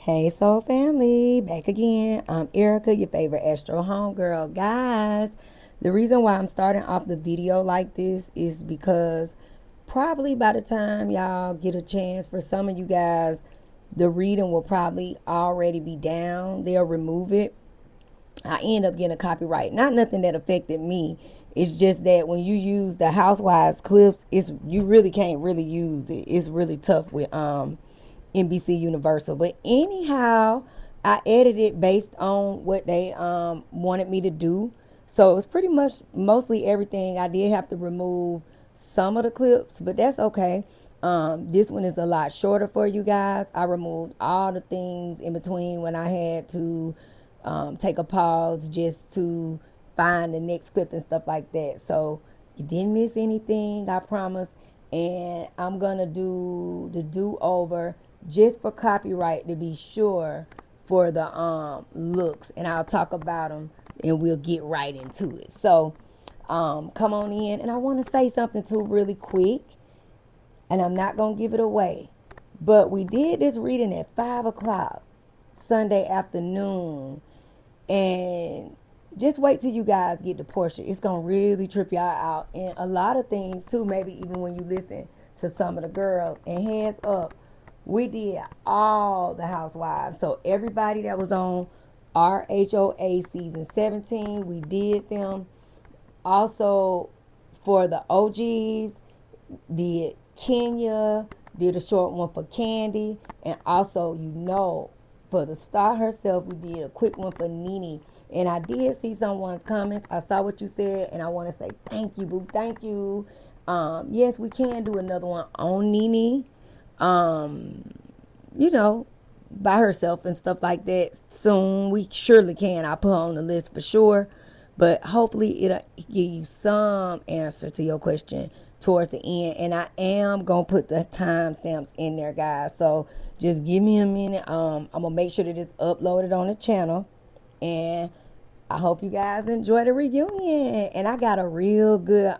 Hey Soul Family, back again. I'm Erica, your favorite Astro homegirl. Guys, the reason why I'm starting off the video like this is because probably by the time y'all get a chance, for some of you guys, the reading will probably already be down. They'll remove it. I end up getting a copyright. Not nothing that affected me. It's just that when you use the Housewives clips, you really can't really use it. It's really tough with NBC Universal. But anyhow, I edited based on what they wanted me to do. So it was pretty much mostly everything. I did have to remove some of the clips, but that's okay. This one is a lot shorter for you guys. I removed all the things in between when I had to take a pause just to find the next clip and stuff like that. So you didn't miss anything, I promise. And I'm gonna do the do-over just for copyright to be sure for the looks, and I'll talk about them and we'll get right into it. So come on in, and I want to say something too really quick, and I'm not gonna give it away, but we did this reading at 5 o'clock Sunday afternoon, and just wait till you guys get to Porsha. It's gonna really trip y'all out, and a lot of things too. Maybe even when you listen to some of the girls. And hands up, we did all the housewives. So everybody that was on RHOA season 17, we did them. Also for the OGs, did Kenya, did a short one for Kandi, and also for the star herself, we did a quick one for NeNe. And I did see someone's comments. I saw what you said, and I want to say thank you, boo. Thank you. Yes, we can do another one on NeNe. Um, you know, by herself and stuff like that soon. We surely can. I'll put her on the list for sure. But hopefully it'll give you some answer to your question towards the end. And I am going to put the timestamps in there, guys. So just give me a minute. I'm going to make sure that it's uploaded on the channel. And I hope you guys enjoy the reunion. And I got a real good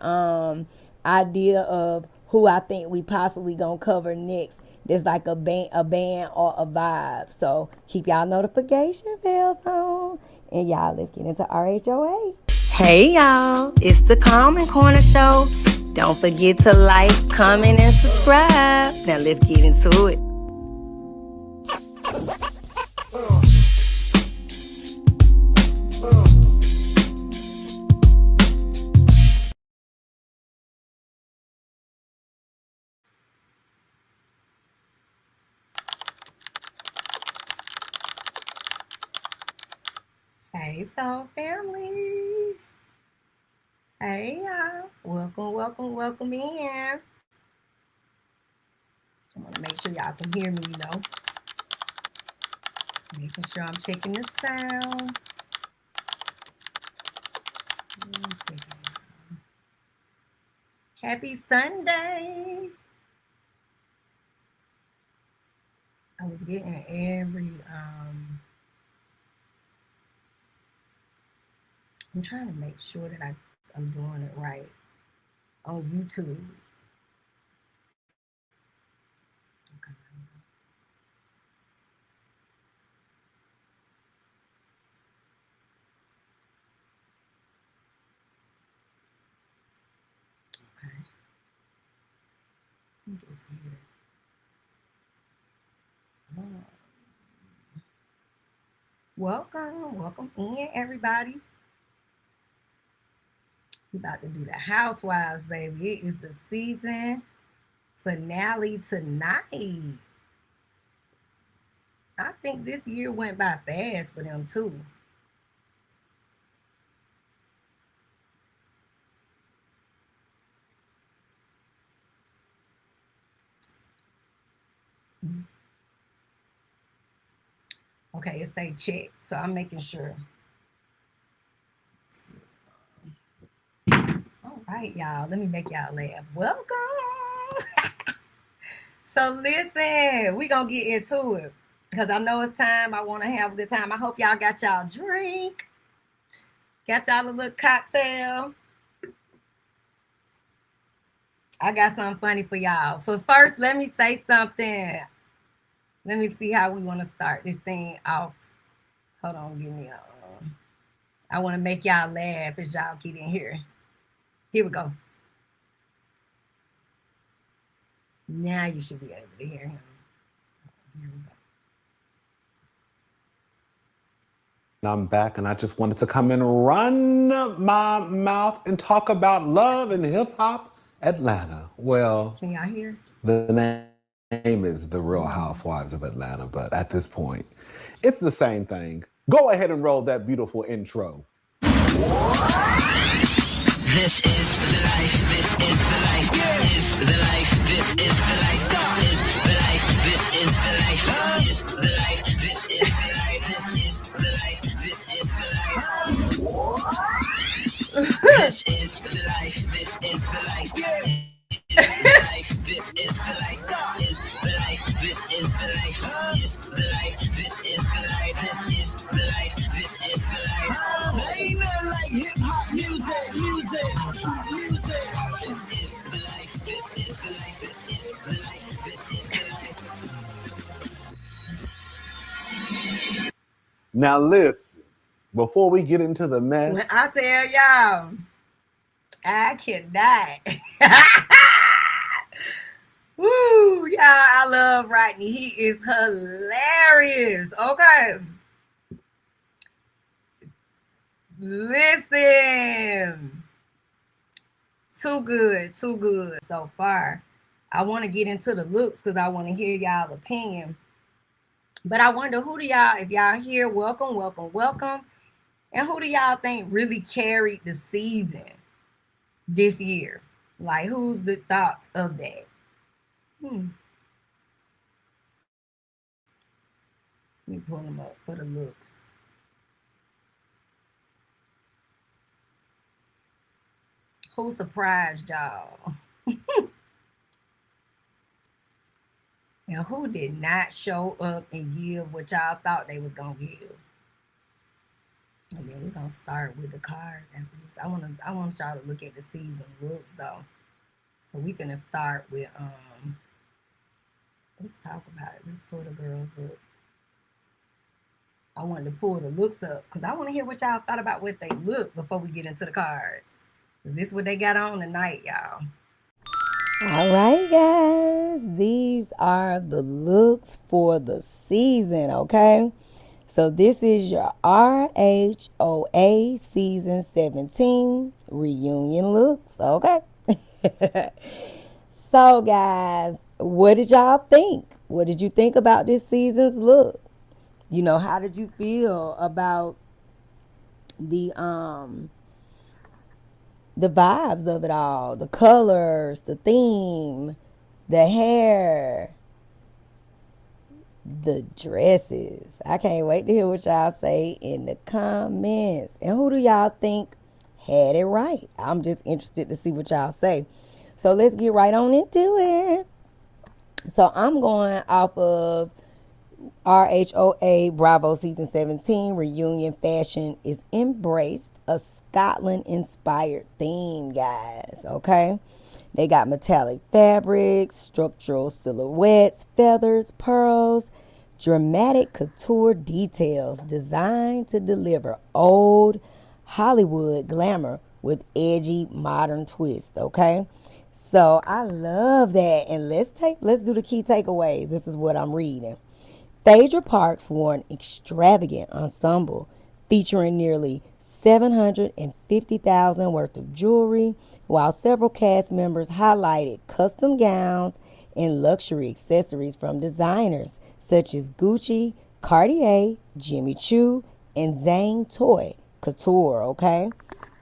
idea of who I think we possibly gonna cover next. There's like a band or a vibe. So keep y'all notification bells on. And y'all, let's get into RHOA. Hey y'all, it's the Common Corner Show. Don't forget to like, comment, and subscribe. Now let's get into it. Hey, Soul Family. Hey, y'all. Welcome in. I want to make sure y'all can hear me. Making sure I'm checking the sound. Let me see. Happy Sunday. I was getting I'm trying to make sure that I'm doing it right on YouTube. Okay. Okay. I think it's here. Oh. Welcome in, everybody. We about to do the Housewives, baby. It is the season finale tonight. I think this year went by fast for them too. Okay, it say check, so I'm making sure. All right, y'all. Let me make y'all laugh. Welcome. So listen, we gonna get into it because I know it's time. I want to have a good time. I hope y'all got y'all drink, got y'all a little cocktail. I got something funny for y'all. So first, let me say something. Let me see how we want to start this thing off. Hold on, give me a. I want to make y'all laugh as y'all get in here. Here we go. Now you should be able to hear him. Here we go. I'm back, and I just wanted to come and run my mouth and talk about love and hip hop Atlanta. Well, can y'all hear? The name is The Real Housewives of Atlanta, but at this point, it's the same thing. Go ahead and roll that beautiful intro. This is the life, this is the life, this is the life, this is the life, this is the life, this is the life, this is the life, this is the life, this is the life, this is the life. This is the life, this is the life, this is the life, this is the life, this is the life, this is the life, this is the life, this is the life, this is the life, this is the life. Ain't nothing like hip hop music, music, music. This is the life, this is the life, this is the life, this is the life. Now listen, before we get into the mess. When I tell y'all, I cannot. Woo, y'all, I love Rodney. He is hilarious. Okay. Listen. Too good so far. I want to get into the looks because I want to hear y'all opinion. But I wonder who do y'all, if y'all here, welcome. And who do y'all think really carried the season this year? Like, who's the thoughts of that? Let me pull them up for the looks. Who surprised y'all? And who did not show up and give what y'all thought they was gonna give? And then we're gonna start with the cards after this. I want y'all to look at the season looks though. So we finna start with let's talk about it. Let's pull the girls up. I wanted to pull the looks up because I want to hear what y'all thought about what they look before we get into the cards. This is what they got on tonight, y'all. All right, guys. These are the looks for the season, okay? So this is your RHOA Season 17 reunion looks, okay? So, guys, what did y'all think? What did you think about this season's look? You know, how did you feel about the vibes of it all, the colors, the theme, the hair, the dresses? I can't wait to hear what y'all say in the comments. And who do y'all think had it right? I'm just interested to see what y'all say. So let's get right on into it. So I'm going off of RHOA Bravo Season 17 reunion fashion is embraced. A Scotland-inspired theme, guys, okay? They got metallic fabrics, structural silhouettes, feathers, pearls, dramatic couture details designed to deliver old Hollywood glamour with edgy modern twist, okay? So I love that. And let's do the key takeaways. This is what I'm reading. Phaedra Parks wore an extravagant ensemble featuring nearly $750,000 worth of jewelry, while several cast members highlighted custom gowns and luxury accessories from designers such as Gucci, Cartier, Jimmy Choo, and Zhang Toy Couture, okay?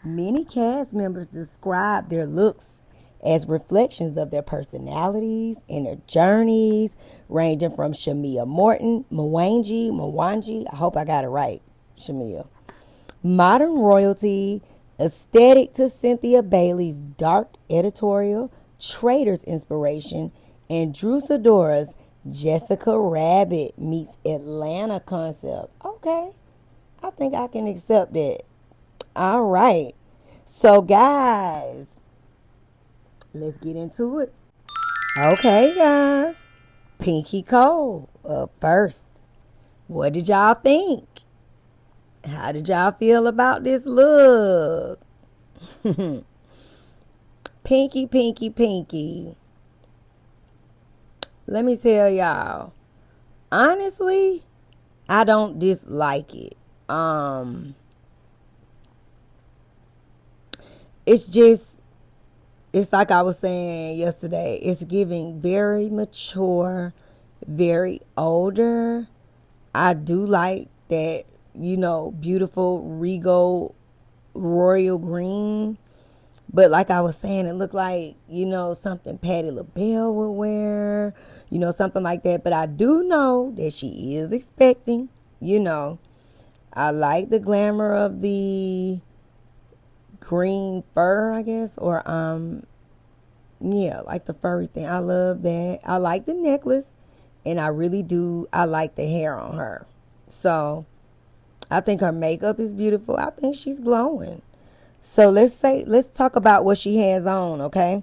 Many cast members described their looks as reflections of their personalities and their journeys, ranging from Shamea Morton, Mwangi, I hope I got it right, Shamea, modern royalty, aesthetic to Cynthia Bailey's dark editorial, Trader's inspiration, and Drew Sidora's Jessica Rabbit meets Atlanta concept. Okay, I think I can accept that. All right. So, guys, let's get into it. Okay, guys. Pinky Cole up first. What did y'all think? How did y'all feel about this look? Pinky, pinky, pinky. Let me tell y'all. Honestly, I don't dislike it. It's like I was saying yesterday. It's giving very mature, very older. I do like that, beautiful, regal, royal green. But like I was saying, it looked like, something Patti LaBelle would wear, something like that. But I do know that she is expecting, I like the glamour of the green fur, I guess, or like the furry thing. I love that. I like the necklace, and I like the hair on her. So I think her makeup is beautiful. I think she's glowing. So let's talk about what she has on, okay?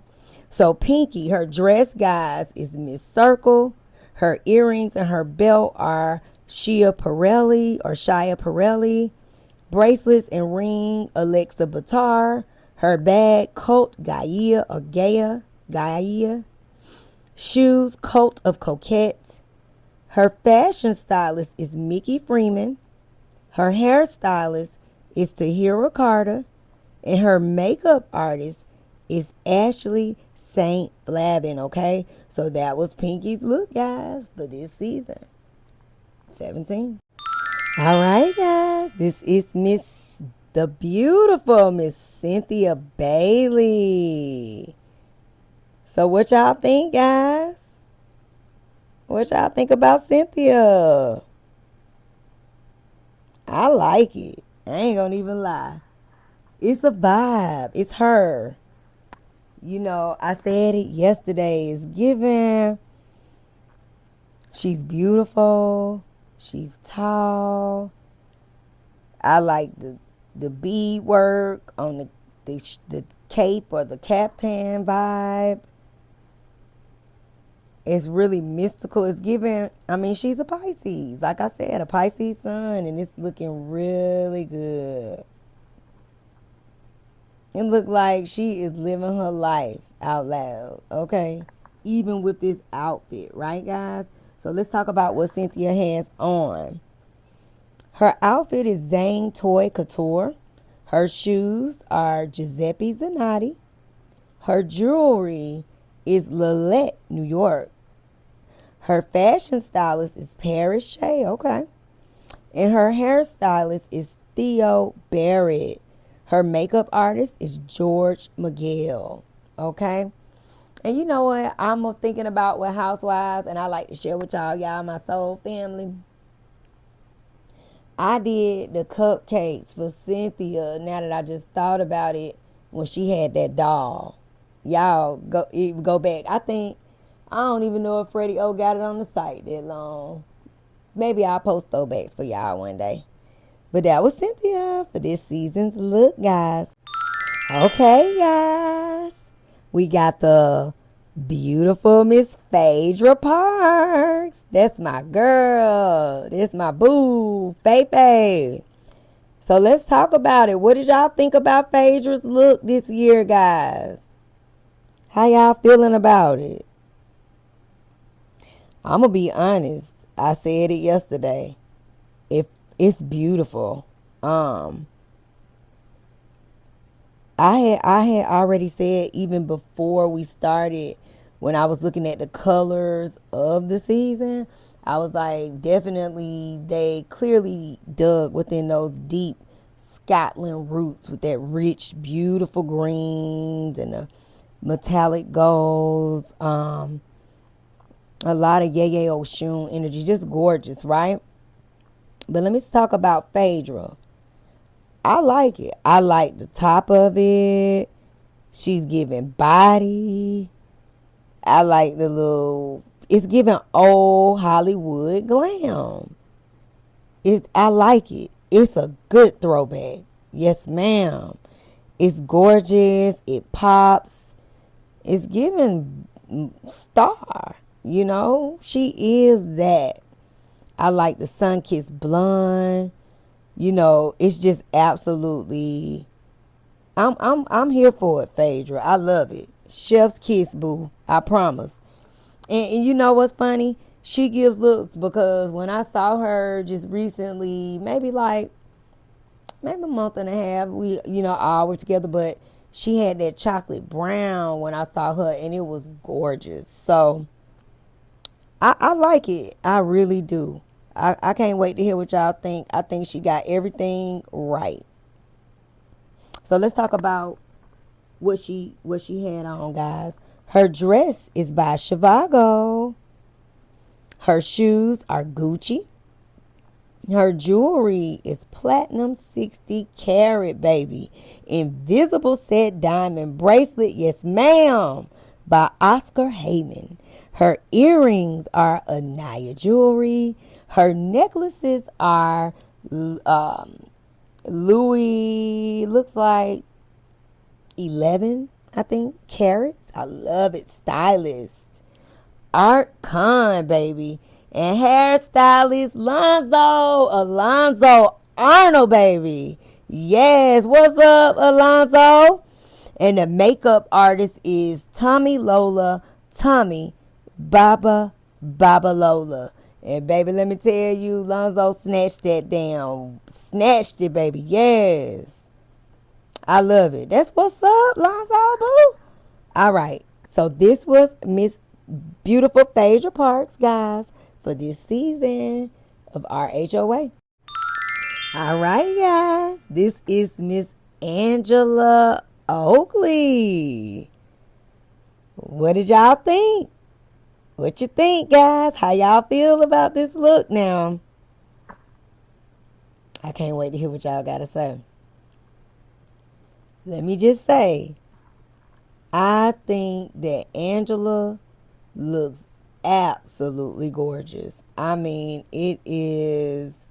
So Pinky, her dress, guys, is Miss Circle. Her earrings and her belt are Shia Pirelli. Bracelets and ring, Alexa Batar. Her bag, Colt Gaia. Shoes, Colt of Coquette. Her fashion stylist is Mickey Freeman. Her hairstylist is Tahira Carter. And her makeup artist is Ashley St. Flavin, okay? So that was Pinky's look, guys, for this season 17. All right, guys. This is the beautiful Miss Cynthia Bailey. So what y'all think, guys? What y'all think about Cynthia? I like it. I ain't gonna even lie. It's a vibe. It's her. I said it yesterday. It's giving. She's beautiful. She's tall. I like the bead work on the cape or the caftan vibe. It's really mystical. It's giving, she's a Pisces. Like I said, a Pisces sun, and it's looking really good. It look like she is living her life out loud, okay? Even with this outfit, right, guys? So let's talk about what Cynthia has on. Her outfit is Zane Toy Couture. Her shoes are Giuseppe Zanotti. Her jewelry is Lillette, New York. Her fashion stylist is Paris Shea, okay? And her hairstylist is Theo Barrett. Her makeup artist is George Miguel, okay? And you know what? I'm thinking about with Housewives, and I like to share with y'all, my soul family. I did the cupcakes for Cynthia, now that I just thought about it, when she had that doll. Y'all, go back. I don't even know if Freddie O got it on the site that long. Maybe I'll post throwbacks for y'all one day. But that was Cynthia for this season's look, guys. Okay, guys. We got the beautiful Miss Phaedra Parks. That's my girl. That's my boo, Faye. So let's talk about it. What did y'all think about Phaedra's look this year, guys? How y'all feeling about it? I'm going to be honest. I said it yesterday. It's beautiful. I had already said even before we started, when I was looking at the colors of the season, I was like, definitely they clearly dug within those deep Scotland roots with that rich, beautiful greens and the metallic golds. A lot of Yeye Oshun energy, just gorgeous, right? But let me talk about Phaedra. I like it. I like the top of it. She's giving body. I like it's giving old Hollywood glam. I like it. It's a good throwback. Yes, ma'am. It's gorgeous. It pops. It's giving star. You know, she is that. I like the sun-kissed blonde. You know, it's just absolutely. I'm here for it, Phaedra. I love it. Chef's kiss, boo. I promise. And you know what's funny? She gives looks because when I saw her just recently, maybe a month and a half, we all were together, but she had that chocolate brown when I saw her, and it was gorgeous. So I like it. I really do. I can't wait to hear what y'all think. I think she got everything right. So let's talk about what she had on, guys. Her dress is by Shivago. Her shoes are Gucci. Her jewelry is platinum 60 carat, baby. Invisible set diamond bracelet, yes ma'am, by Oscar Heyman. Her earrings are Anaya jewelry. Her necklaces are Louis, looks like 11, I think, carats. I love it. Stylist Art Khan, baby. And hairstylist Alonzo Arnold, baby. Yes, what's up, Alonzo? And the makeup artist is Tommy Baba Lola. And baby, let me tell you, Lonzo snatched that down. Snatched it, baby. Yes. I love it. That's what's up, Lonzo, boo. All right. So this was Miss Beautiful Phaedra Parks, guys, for this season of RHOA. All right, guys. This is Miss Angela Oakley. What did y'all think? What you think, guys? How y'all feel about this look now? I can't wait to hear what y'all got to say. Let me just say, I think that Angela looks absolutely gorgeous. I mean, it is,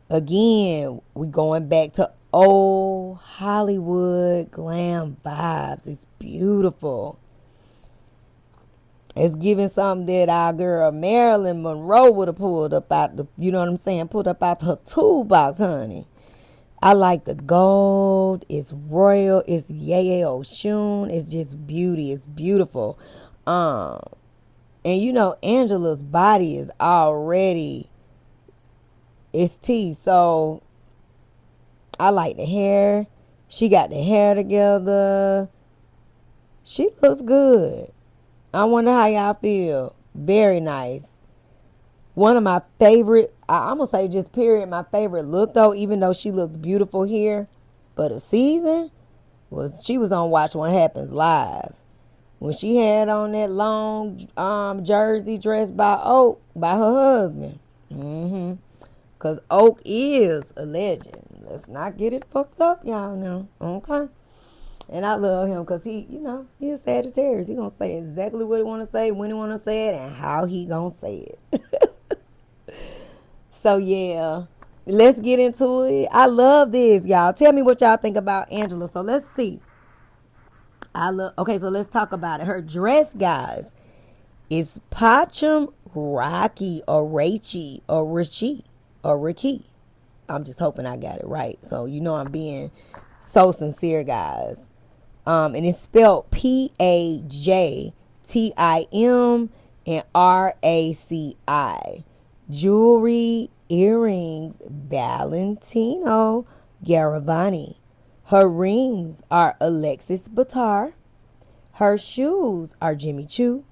again, we going back to old Hollywood glam vibes. It's beautiful. It's giving something that our girl Marilyn Monroe would have pulled up out the, you know what I'm saying, pulled up out her toolbox, honey. I like the gold. It's royal. It's Yeye Oshun. It's just beauty. It's beautiful. And you know, Angela's body is already, it's tea. So I like the hair. She got the hair together. She looks good. I wonder how y'all feel. Very nice. One of my favorite, I'm going to say just period, my favorite look though, even though she looks beautiful here, but a season, she was on Watch What Happens Live. When she had on that long jersey dress by Oak, by her husband. Because Oak is a legend. Let's not get it fucked up, y'all know. Okay. And I love him because he, you know, he's Sagittarius. He going to say exactly what he want to say, when he want to say it, and how he going to say it. So, yeah, let's get into it. I love this, y'all. Tell me what y'all think about Angela. So, let's see. Okay, so let's talk about it. Her dress, guys, is Pacham Rocky or Rachie or Ricky. I'm just hoping I got it right. So, you know I'm being so sincere, guys. And it's spelled Pajtim and Raci. Jewelry, earrings, Valentino Garavani. Her rings are Alexis Batar. Her shoes are Jimmy Choo.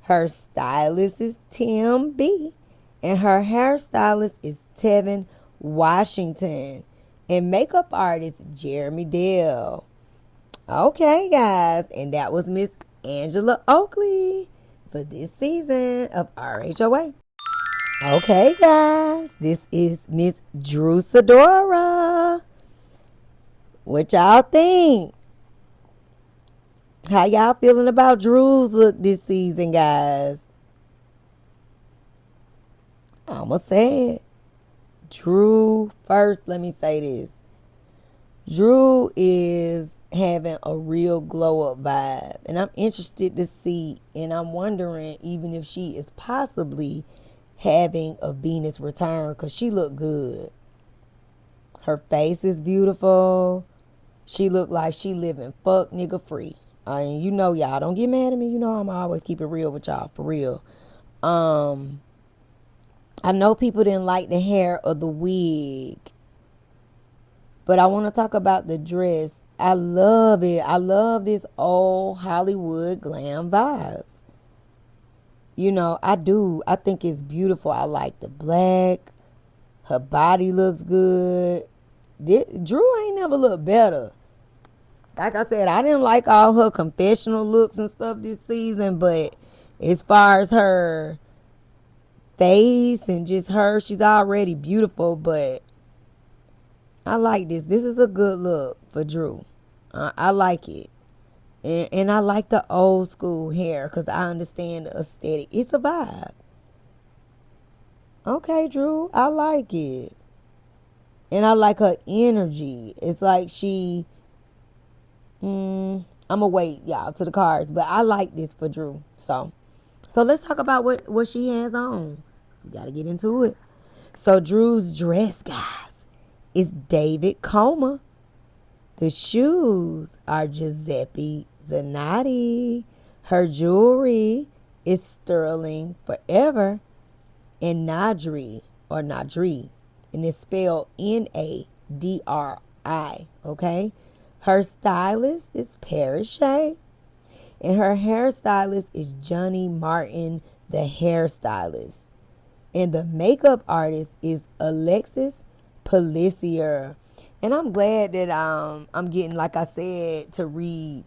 Her stylist is Tim B. And her hairstylist is Tevin Washington. And makeup artist Jeremy Dale. Okay, guys. And that was Miss Angela Oakley for this season of RHOA. Okay, guys. This is Miss Drew Sidora. What y'all think? How y'all feeling about Drew's look this season, guys? I'ma say it. Drew, first, let me say this. Drew is having a real glow up vibe. And I'm interested to see, and I'm wondering even if she is possibly having a Venus return, because she looked good. Her face is beautiful. She looked like she living fuck nigga free. And you know, y'all don't get mad at me. You know I'm always keep it real with y'all, for real. I know people didn't like the hair or the wig, but I want to talk about the dress. I love it. I love this old Hollywood glam vibes. You know, I do. I think it's beautiful. I like the black. Her body looks good. Drew ain't never looked better. Like I said, I didn't like all her confessional looks and stuff this season, but as far as her face and just her, she's already beautiful, but I like this. This is a good look for Drew. I like it. And I like the old school hair because I understand the aesthetic. It's a vibe. Okay, Drew, I like it. And I like her energy. It's like she... I'm going to wait, y'all, to the cards. But I like this for Drew. So let's talk about what she has on. We got to get into it. So Drew's dress, guys, is David Coma. The shoes are Giuseppe Zanotti. Her jewelry is Sterling Forever. And Nadri, and it's spelled Nadri, okay? Her stylist is Paris Shea, and her hairstylist is Johnny Martin, the hairstylist. And the makeup artist is Alexis Pelissier. And I'm glad that I'm getting, like I said, to read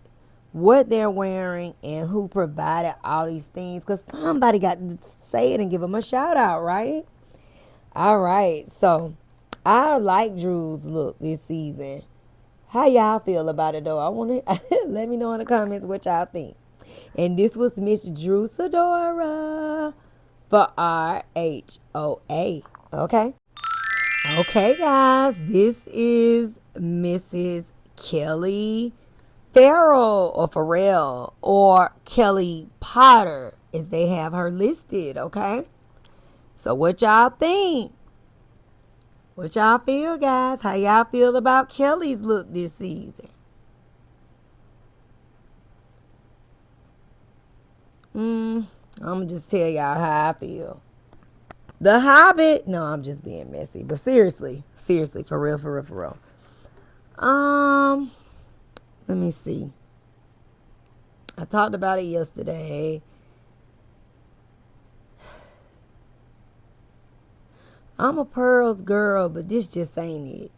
what they're wearing and who provided all these things, because somebody got to say it and give them a shout out, right? All right, so I like Drew's look this season. How y'all feel about it though? I want to let me know in the comments what y'all think. And this was Miss Drew Sidora for RHOA. Okay, guys, this is Mrs. Kelli Ferrell or Kelly Potter, as they have her listed, okay? So what y'all think? What y'all feel, guys? How y'all feel about Kelly's look this season? I'm gonna just tell y'all how I feel. The Hobbit, no, I'm just being messy, but seriously, for real. Let me see. I talked about it yesterday. I'm a pearls girl, but this just ain't it.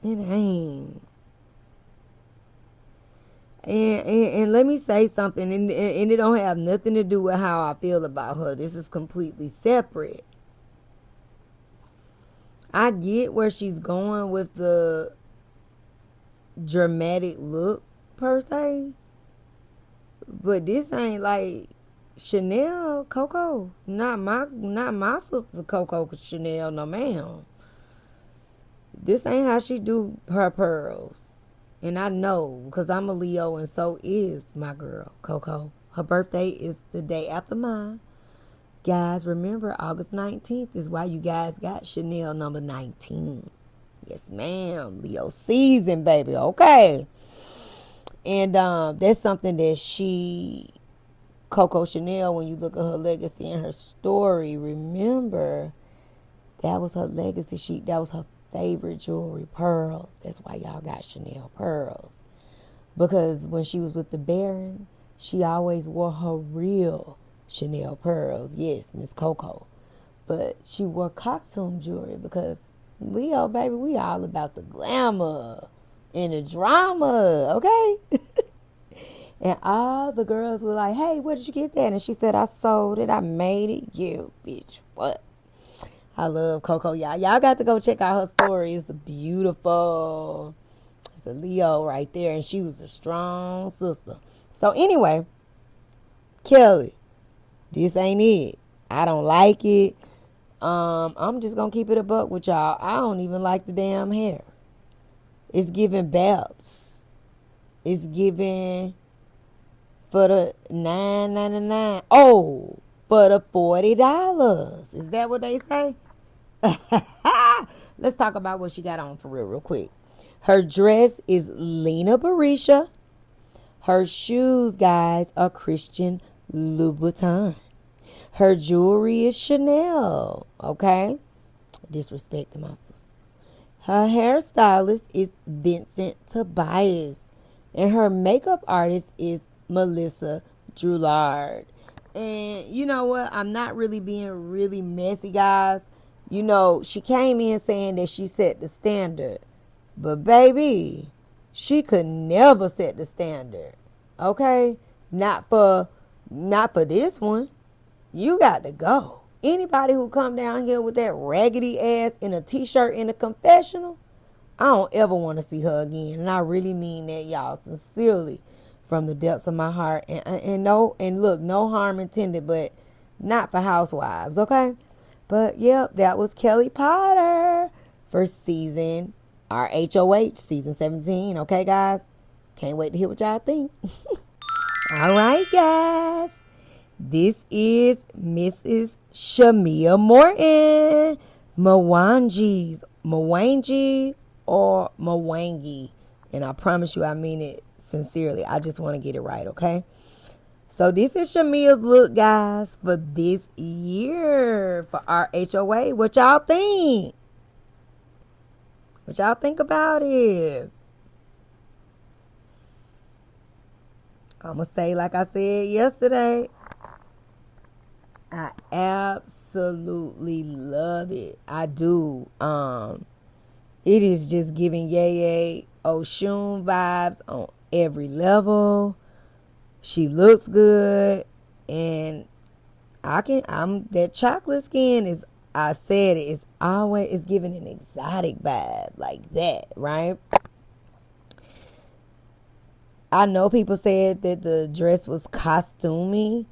It ain't. And let me say something, and it don't have nothing to do with how I feel about her. This is completely separate. I get where she's going with the dramatic look per se, but this ain't like Chanel Coco. Not my sister Coco Chanel, no ma'am. This ain't how she do her pearls. And I know, because I'm a Leo and so is my girl Coco. Her birthday is the day after mine. Guys, remember August 19th is why you guys got Chanel number 19. Yes, ma'am. Leo season, baby. Okay. And that's something that Coco Chanel, when you look at her legacy and her story, remember that was her legacy. That was her favorite jewelry, pearls. That's why y'all got Chanel pearls. Because when she was with the Baron, she always wore her real Chanel pearls. Yes, Miss Coco. But she wore costume jewelry because Leo, baby, we all about the glamour and the drama, okay? And all the girls were like, hey, where did you get that? And she said, I sold it. I made it. You, bitch, what? I love Coco, y'all. Y'all got to go check out her story. It's beautiful. It's a Leo right there. And she was a strong sister. So anyway, Kelly, this ain't it. I don't like it. I'm just going to keep it a buck with y'all. I don't even like the damn hair. It's giving belts. It's giving for the $9.99. Oh, for the $40. Is that what they say? Let's talk about what she got on for real quick. Her dress is Lena Barisha. Her shoes, guys, are Christian Louboutin. Her jewelry is Chanel. Okay? Disrespect to my sister. Her hairstylist is Vincent Tobias. And her makeup artist is Melissa Droulard. And you know what? I'm not really being really messy, guys. You know, she came in saying that she set the standard. But baby, she could never set the standard. Okay? Not for this one. You got to go. Anybody who come down here with that raggedy ass in a t-shirt in a confessional, I don't ever want to see her again. And I really mean that, y'all, sincerely, from the depths of my heart. And look, no harm intended, but not for housewives, okay? But yep, that was Kelli Potter for season RHOH, season 17. Okay, guys? Can't wait to hear what y'all think. All right, guys. This is Mrs. Shamea Morton. Mwangi or Mwangi. And I promise you I mean it sincerely. I just want to get it right, okay? So this is Shamea's look, guys, for this year for our HOA. What y'all think? What y'all think about it? I'm going to say like I said yesterday, I absolutely love it. I do. It is just giving Yeye Oshun vibes on every level. She looks good, and that chocolate skin is, I said it's always giving an exotic vibe like that, right? I know people said that the dress was costumey,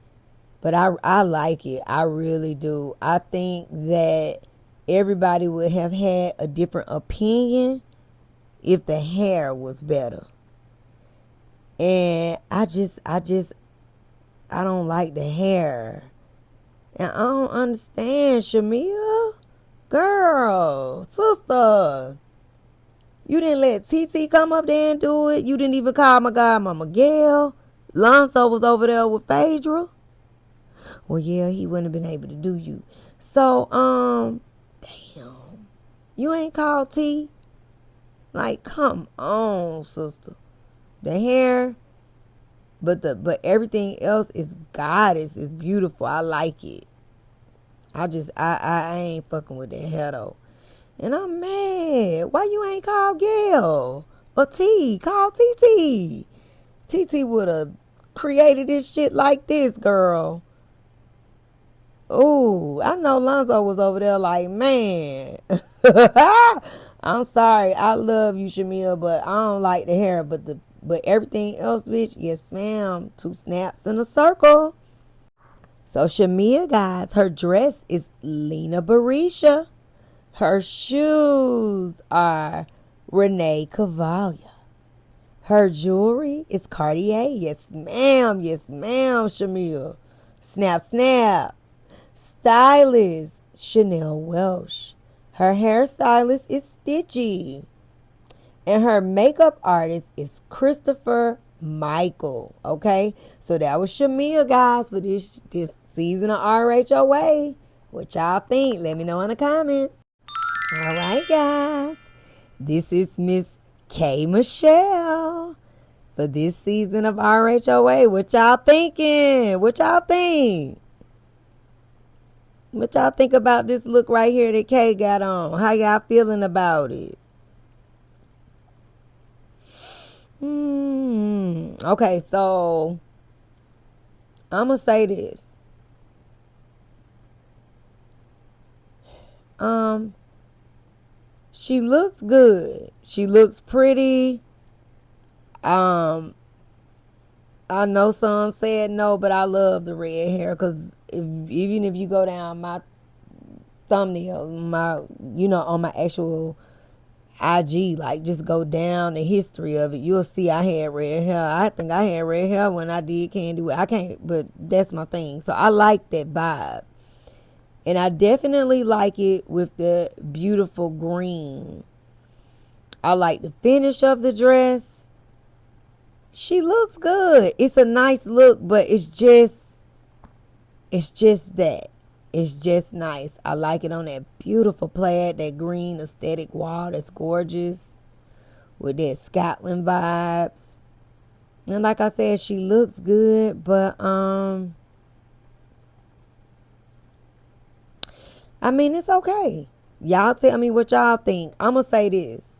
but I like it. I really do. I think that everybody would have had a different opinion if the hair was better. And I don't like the hair. And I don't understand, Shamea. Girl, sister. You didn't let TT come up there and do it. You didn't even call my godmama Gail. Lonzo was over there with Phaedra. Well, yeah, he wouldn't have been able to do you. So, damn. You ain't called T? Like, come on, sister. The hair, but everything else is goddess. It's beautiful. I like it. I ain't fucking with that hair though. And I'm mad. Why you ain't called Gail or T? Call TT. TT would have created this shit like this, girl. Ooh, I know Lonzo was over there like, man. I'm sorry. I love you, Shamea, but I don't like the hair. But everything else, bitch, yes, ma'am. 2 snaps in a circle. So Shamea, guys, her dress is Lena Barisha. Her shoes are Renee Cavallia. Her jewelry is Cartier. Yes, ma'am. Yes, ma'am, Shamea. Snap, snap. Stylist, Chanel Welsh. Her hairstylist is Stitchy. And her makeup artist is Christopher Michael. Okay? So that was Shamea, guys, for this season of RHOA. What y'all think? Let me know in the comments. All right, guys. This is Miss K. Michelle for this season of RHOA. What y'all thinking? What y'all think? What y'all think about this look right here that Kay got on? How y'all feeling about it? Okay, so I'm going to say this. She looks good. She looks pretty. I know some said no, but I love the red hair because even if you go down my thumbnail, on my actual IG, like just go down the history of it, you'll see I had red hair. I think I had red hair when I did Kandi. I can't, but that's my thing. So I like that vibe. And I definitely like it with the beautiful green. I like the finish of the dress. She looks good. It's a nice look, but it's just that. It's just nice. I like it on that beautiful plaid, that green aesthetic wall that's gorgeous with that Scotland vibes. And like I said, she looks good, but I mean, it's okay. Y'all tell me what y'all think. I'm gonna say this.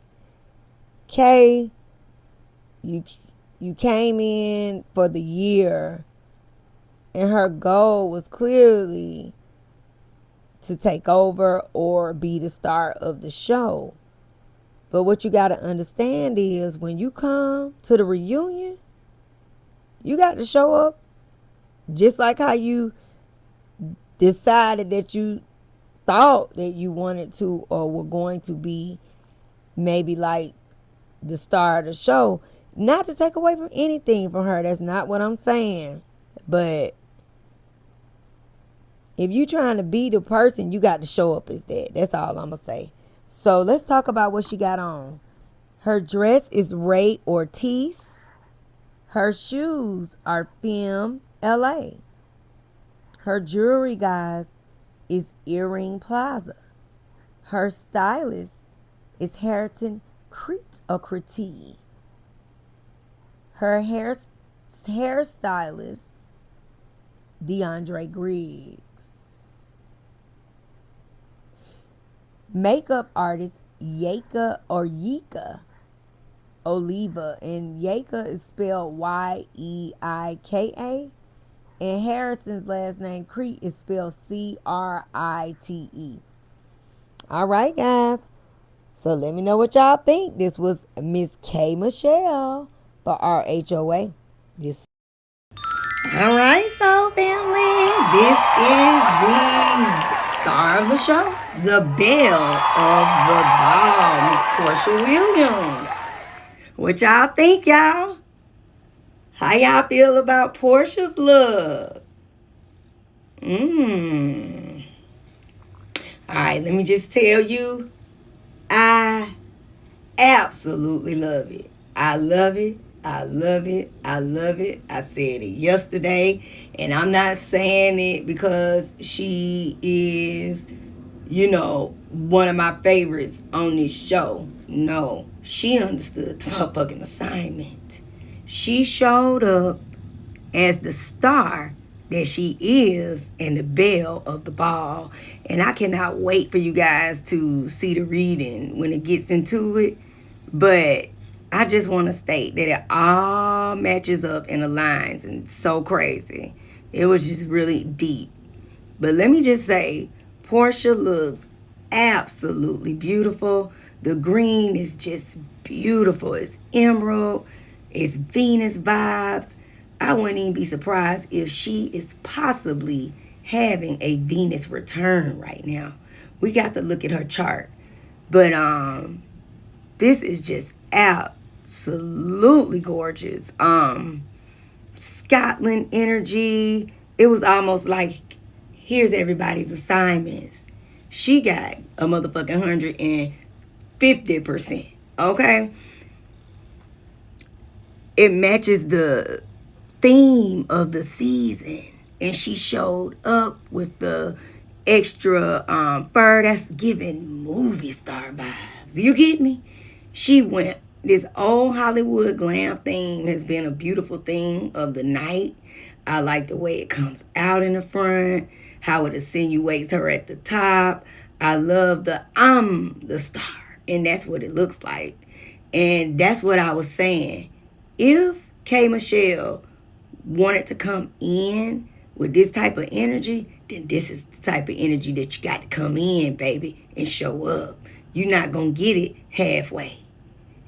Kay, you came in for the year, and her goal was clearly to take over or be the star of the show. But what you got to understand is when you come to the reunion, you got to show up just like how you decided that you thought that you wanted to or were going to be maybe like the star of the show. Not to take away from anything from her. That's not what I'm saying. But if you trying to be the person, you got to show up as that. That's all I'm going to say. So let's talk about what she got on. Her dress is Ray Ortiz. Her shoes are Femme LA. Her jewelry, guys, is Earring Plaza. Her stylist is Harrington Crete or Crete. Her hairstylist, DeAndre Griggs. Makeup artist, Yeka or Yeka Oliva. And Yeka is spelled Yeika. And Harrison's last name, Crete, is spelled Crite. All right, guys. So let me know what y'all think. This was Miss K. Michelle for RHOA. All right, Soul Family. This is the star of the show, the belle of the ball, Miss Porsha Williams. What y'all think, y'all? How y'all feel about Porsha's look? All right, let me just tell you, I absolutely love it. I love it. I love it. I love it. I said it yesterday, and I'm not saying it because she is, one of my favorites on this show. No, she understood the motherfucking assignment. She showed up as the star that she is and the belle of the ball. And I cannot wait for you guys to see the reading when it gets into it. But I just want to state that it all matches up and aligns, and it's so crazy. It was just really deep. But let me just say, Porsha looks absolutely beautiful. The green is just beautiful. It's emerald. It's Venus vibes. I wouldn't even be surprised if she is possibly having a Venus return right now. We got to look at her chart. But this is just absolutely gorgeous. Scotland energy. It was almost like, here's everybody's assignments. She got a motherfucking 150%. Okay? It matches the theme of the season. And she showed up with the extra fur that's giving movie star vibes. You get me? She went. This old Hollywood glam theme has been a beautiful thing of the night. I like the way it comes out in the front, how it insinuates her at the top. I love the I'm the star, and that's what it looks like. And that's what I was saying. If K. Michelle wanted to come in with this type of energy, then this is the type of energy that you got to come in, baby, and show up. You're not going to get it halfway.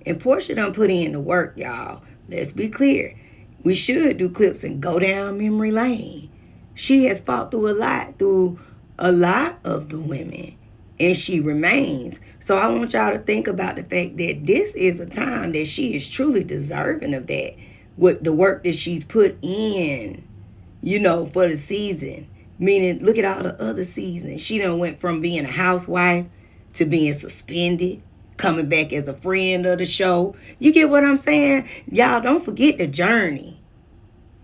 And Porsha done put in the work, y'all. Let's be clear. We should do clips and go down memory lane. She has fought through a lot of the women. and she remains. So I want y'all to think about the fact that this is a time that she is truly deserving of that, with the work that she's put in, you know, for the season. Meaning, look at all the other seasons. She done went from being a housewife to being suspended, coming back as a friend of the show. You get what I'm saying? Y'all, don't forget the journey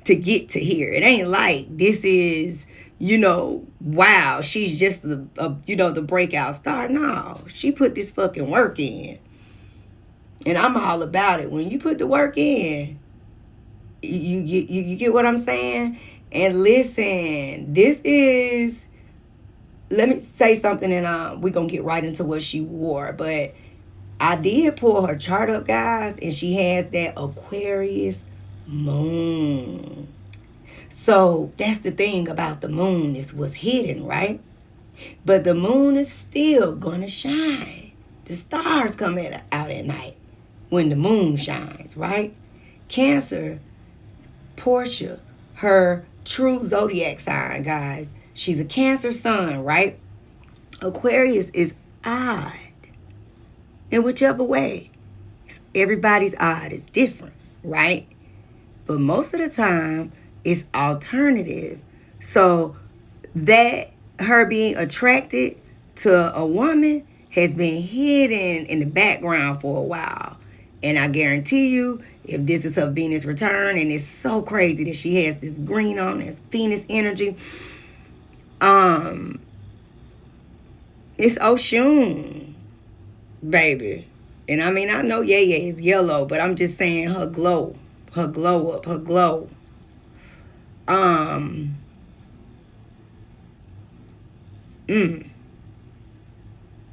to get to here. It ain't like this is, you know, wow, she's just the breakout star. No, she put this fucking work in. And I'm all about it. When you put the work in, you get what I'm saying? And listen, this is, let me say something, and we're going to get right into what she wore. But I did pull her chart up, guys, and she has that Aquarius moon. So that's the thing about the moon, is what's hidden, right? But the moon is still gonna shine. The stars come out at night when the moon shines, right? Cancer, Porsha, her true zodiac sign, guys. She's a Cancer sun, right? Aquarius is odd in whichever way. Everybody's odd is different, right? But most of the time, it's alternative. So that her being attracted to a woman has been hidden in the background for a while. And I guarantee you, if this is her Venus return, and it's so crazy that she has this green on, this Venus energy, it's Oshun, baby. And I mean, I know Yaya is yellow, but I'm just saying her glow up, her glow.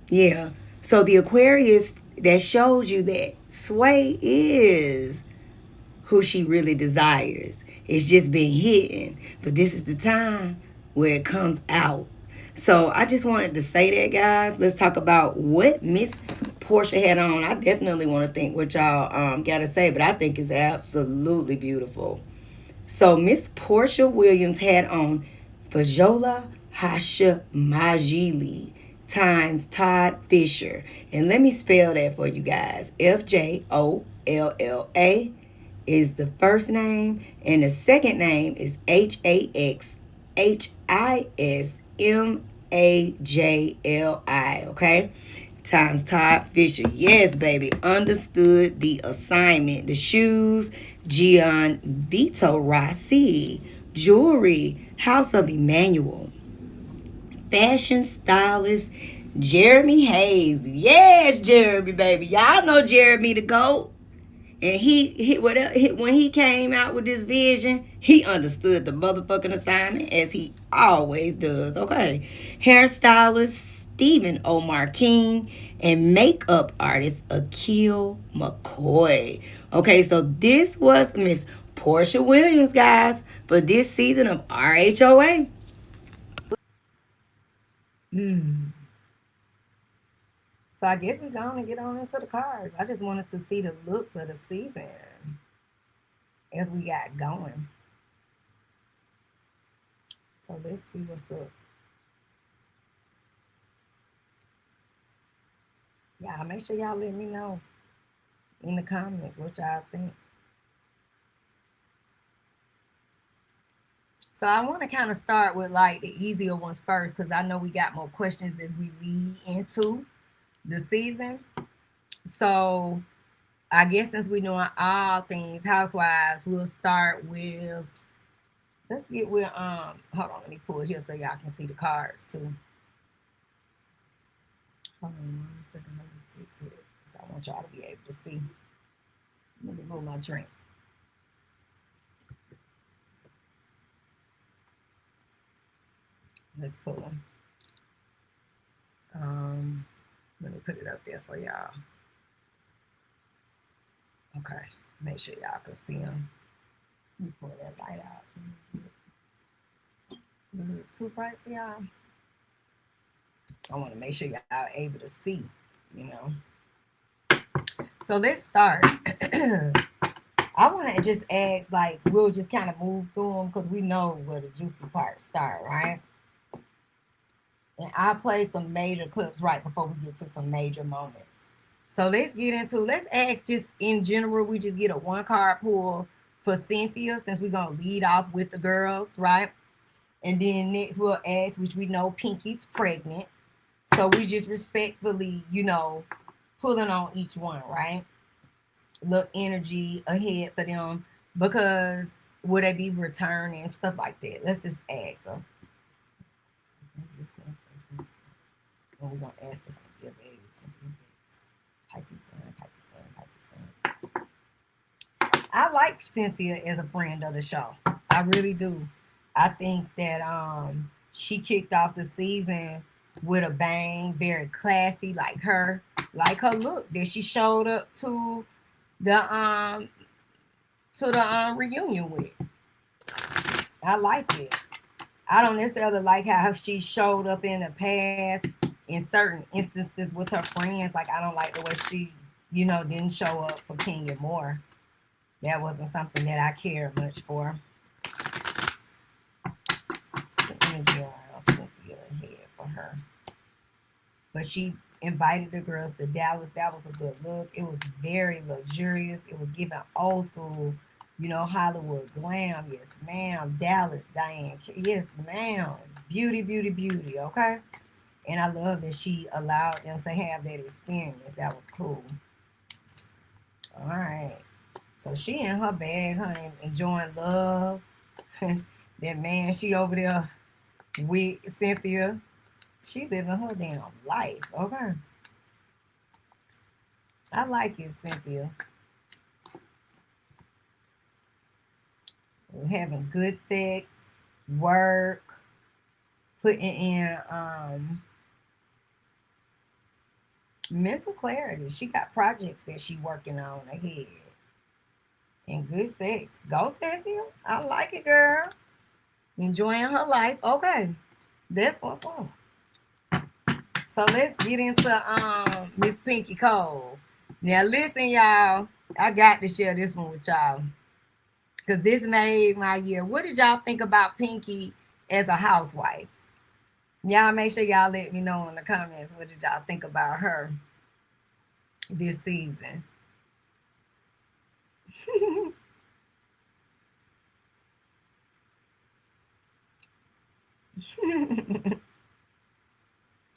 Yeah. So the Aquarius that shows you that Sway is who she really desires. It's just been hidden. But this is the time where it comes out. So I just wanted to say that, guys. Let's talk about what Miss Porsha had on. I definitely want to think what y'all got to say, but I think it's absolutely beautiful. So Miss Porsha Williams had on Fajola Hashemajili times Todd Fisher. And let me spell that for you guys. Fjolla is the first name, and the second name is Haxhismajli, okay? Times Todd Fisher. Yes, baby. Understood the assignment. The shoes, Gian Vito Rossi. Jewelry, House of Emmanuel. Fashion stylist, Jeremy Hayes. Yes, Jeremy, baby. Y'all know Jeremy the GOAT. And when he came out with this vision, he understood the motherfucking assignment, as he always does, okay? Hairstylist Stephen Omar King and makeup artist Akil McCoy. Okay, so this was Miss Porsha Williams, guys, for this season of RHOA. So I guess we're going to get on into the cards. I just wanted to see the looks of the season as we got going. So let's see what's up. Y'all make sure y'all let me know in the comments what y'all think. So I want to kind of start with like the easier ones first, because I know we got more questions as we lead into the season. So I guess since we're doing all things housewives, we'll start with, let's get with hold on, let me pull it here so y'all can see the cards too. Hold on 1 second, let me fix it, because I want y'all to be able to see. Let me move my drink. Let's pull them. Let me put it up there for y'all. Okay, make sure y'all can see them. Let me pull that light out. Is it too bright for y'all? I want to make sure y'all are able to see, you know. So let's start. I want to just ask, like, we'll just kind of move through them because we know where the juicy parts start, right? And I'll play some major clips right before we get to some major moments. So let's ask just in general, we just get a one card pull for Cynthia since we're going to lead off with the girls, right? And then next we'll ask, which we know Pinky's pregnant. So we just respectfully, pulling on each one, right? Look energy ahead for them because would they be returning, stuff like that. Let's just ask them. And we're going to ask for Cynthia, baby. Pisces sun, Pisces sun, Pisces sun. I like Cynthia as a friend of the show. I really do. I think that she kicked off the season with a bang, very classy, like her look that she showed up to the reunion with. I like it. I don't necessarily like how she showed up in the past in certain instances with her friends. Like, I don't like the way she, didn't show up for King and Moore. That wasn't something that I cared much for. The energy around Cynthia ahead for her. But she invited the girls to Dallas. That was a good look. It was very luxurious. It was giving old school, Hollywood glam. Yes, ma'am. Dallas, Diane. Yes, ma'am. Beauty, beauty, beauty. Okay. And I love that she allowed them to have that experience. That was cool. All right. So she in her bag, honey, enjoying love. That man, she over there with Cynthia. She living her damn life. Okay. I like it, Cynthia. We're having good sex, work, putting in mental clarity. She got projects that she working on ahead. And good sex. Go, Cynthia. I like it, girl. Enjoying her life. Okay. That's what's up. So let's get into Miss Pinky Cole. Now listen, y'all. I got to share this one with y'all. Because this made my year. What did y'all think about Pinky as a housewife? Y'all make sure y'all let me know in the comments what did y'all think about her this season.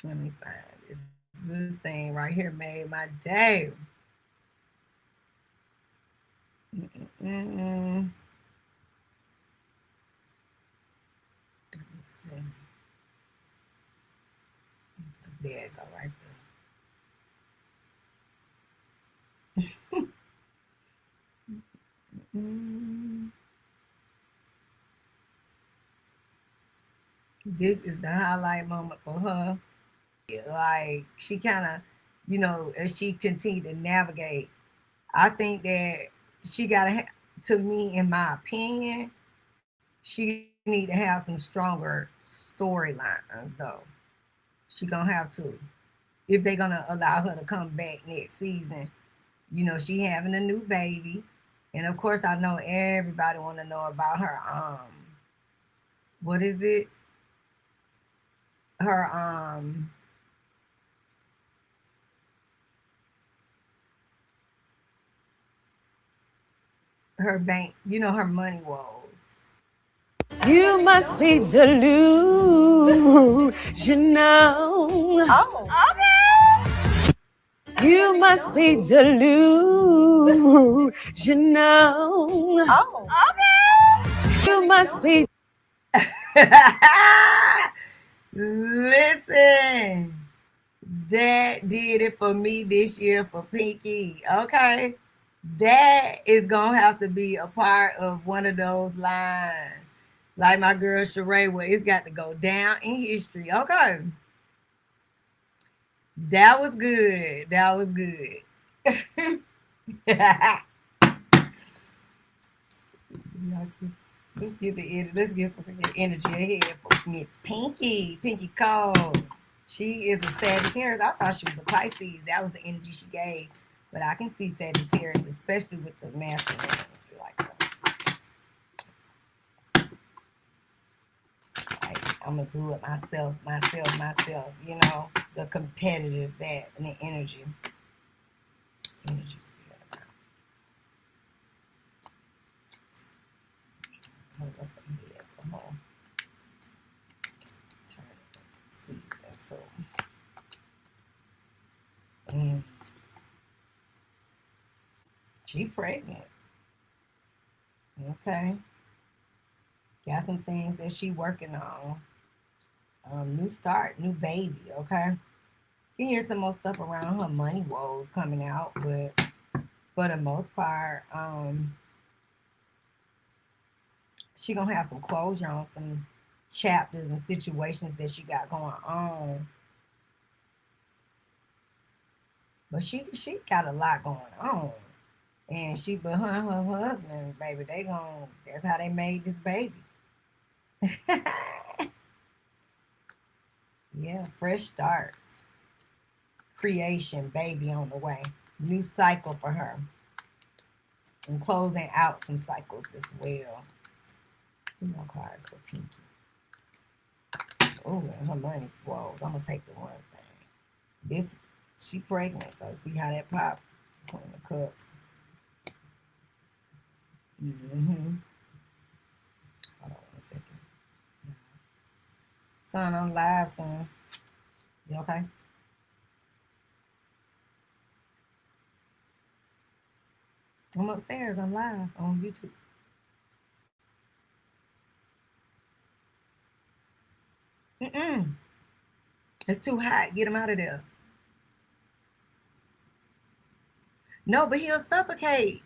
Let me find this thing right here made my day. Let me see. There it go right there. This is the highlight moment for her. Like, she kind of, as she continued to navigate, I think that she got to, to me, in my opinion, she need to have some stronger storylines, though. She gonna have to, if they're gonna allow her to come back next season. She having a new baby, and of course, I know everybody want to know about her. What is it? Her her bank, her money woes. You must be delusional. Oh, okay. You must be delusional. oh, okay. You must be. Listen, that did it for me this year for Pinky. Okay, that is gonna have to be a part of one of those lines, like my girl Shamea, where it's got to go down in history. Okay, that was good. That was good. Let's get some energy ahead for Miss Pinky Cole. She is a Sagittarius. I thought she was a Pisces. That was the energy she gave. But I can see Sagittarius, especially with the masculine energy like that. I'm gonna do it myself. You know, the competitive that and the energy. Energy spirit around. What's up here? Come on. Turn it. See that so. She pregnant. Okay. Got some things that she working on. New start, new baby, okay? You hear some more stuff around her money woes coming out, but for the most part, she gonna have some closure on some chapters and situations that she got going on. But she got a lot going on. And but her and her husband, baby, that's how they made this baby. Yeah, fresh starts. Creation, baby on the way. New cycle for her. And closing out some cycles as well. No cards for Pinky. Oh, and her money. Whoa, I'm gonna take the one thing. She pregnant, so see how that pop. Queen of Cups. Hold on a second. Son, I'm live, son. You okay? I'm upstairs. I'm live on YouTube. It's too hot. Get him out of there. No, but he'll suffocate.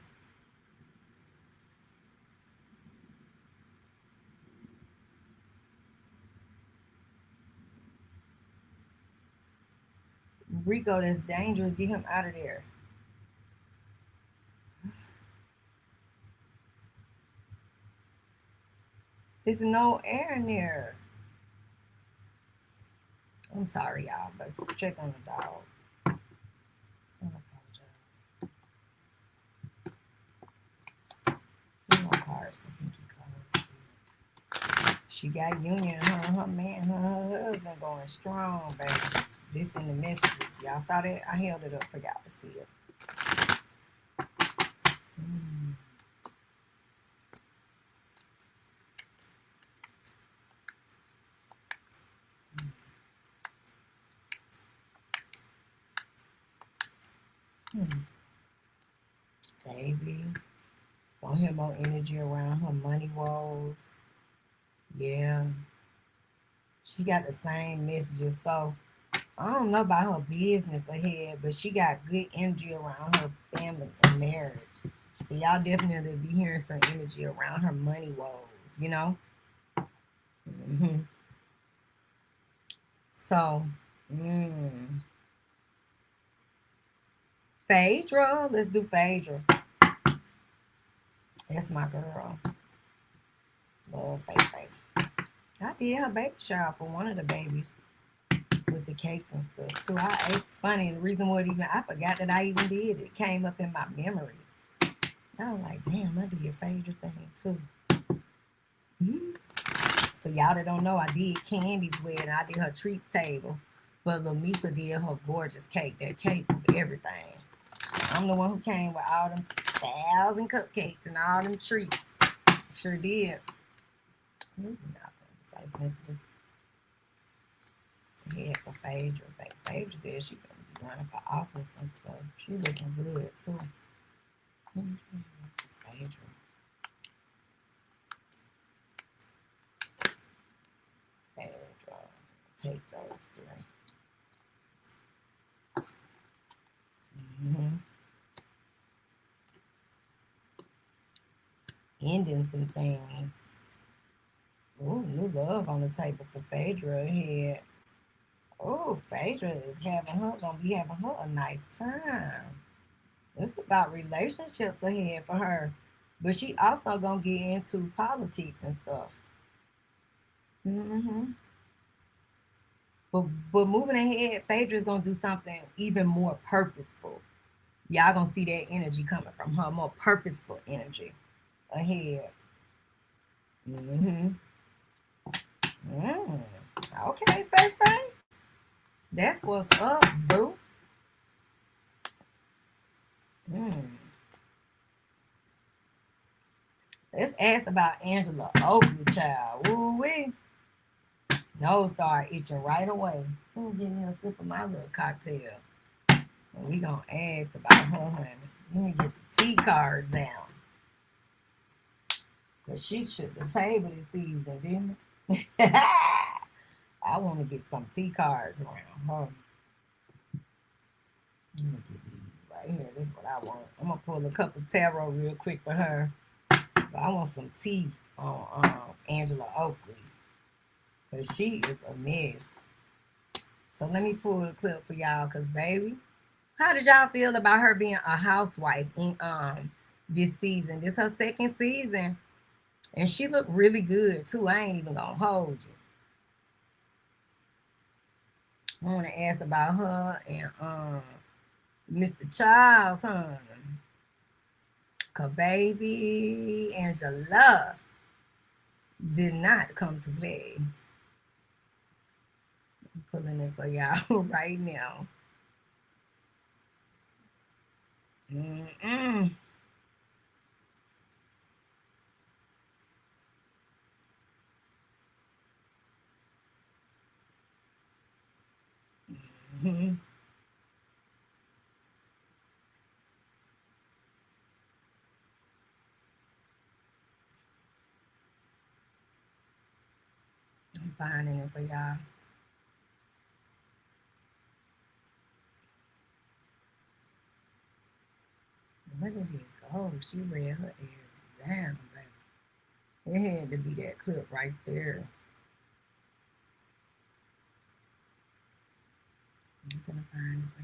Rico, that's dangerous. Get him out of there. There's no air in there. I'm sorry, y'all, but check on the dog. I apologize. No cards for Pinky cards. She got union. Her man, her husband going strong, baby. This in the messages. Y'all saw that? I held it up. Forgot to see it. Baby. Gonna hear more energy around her money woes. Yeah. She got the same messages. So I don't know about her business ahead, but she got good energy around her family and marriage. So y'all definitely be hearing some energy around her money woes, you know? So, Phaedra, let's do Phaedra. That's my girl. Love Phaedra. I did her baby shower for one of the babies with the cakes and stuff too. It's funny. The reason why I forgot that I even did it. Came up in my memories. I was like, damn, I did a Phaedra thing too. For y'all that don't know, I did Kandi's wedding. I did her treats table. But Lamika did her gorgeous cake. That cake was everything. I'm the one who came with all them 1,000 cupcakes and all them treats. Sure did. Messages. Head for Phaedra. Phaedra said she's gonna be running for office and stuff. She looking good too. Phaedra. Take those three. Ending some things. Oh, new love on the table for Phaedra ahead. Oh, Phaedra is gonna be having her a nice time. It's about relationships ahead for her. But she also gonna get into politics and stuff. But moving ahead, Phaedra's gonna do something even more purposeful. Y'all gonna see that energy coming from her, more purposeful energy ahead. Mm. Okay, Faye. That's what's up, boo. Mm. Let's ask about Angela Oakley, child. Woo-wee. Nose start itching right away. I'm gonna give me a sip of my little cocktail. And we gonna ask about her, honey. Let me get the tea card down. Because she shook the table this season, didn't it? I want to get some tea cards around her. Let me get these right here. This is what I want. I'm going to pull a couple tarot real quick for her. But I want some tea on Angela Oakley. Because she is a mess. So let me pull the clip for y'all. Because, baby, how did y'all feel about her being a housewife in this season? This is her second season. And she looked really good, too. I ain't even going to hold you. I want to ask about her and Mr. Charles, honey. Because, baby, Angela did not come to play. I'm pulling it for y'all right now. Mm-mm. Mm-hmm. I'm finding it for y'all. Where did it go? She read her ass down, baby. It had to be that clip right there. I'm gonna find it for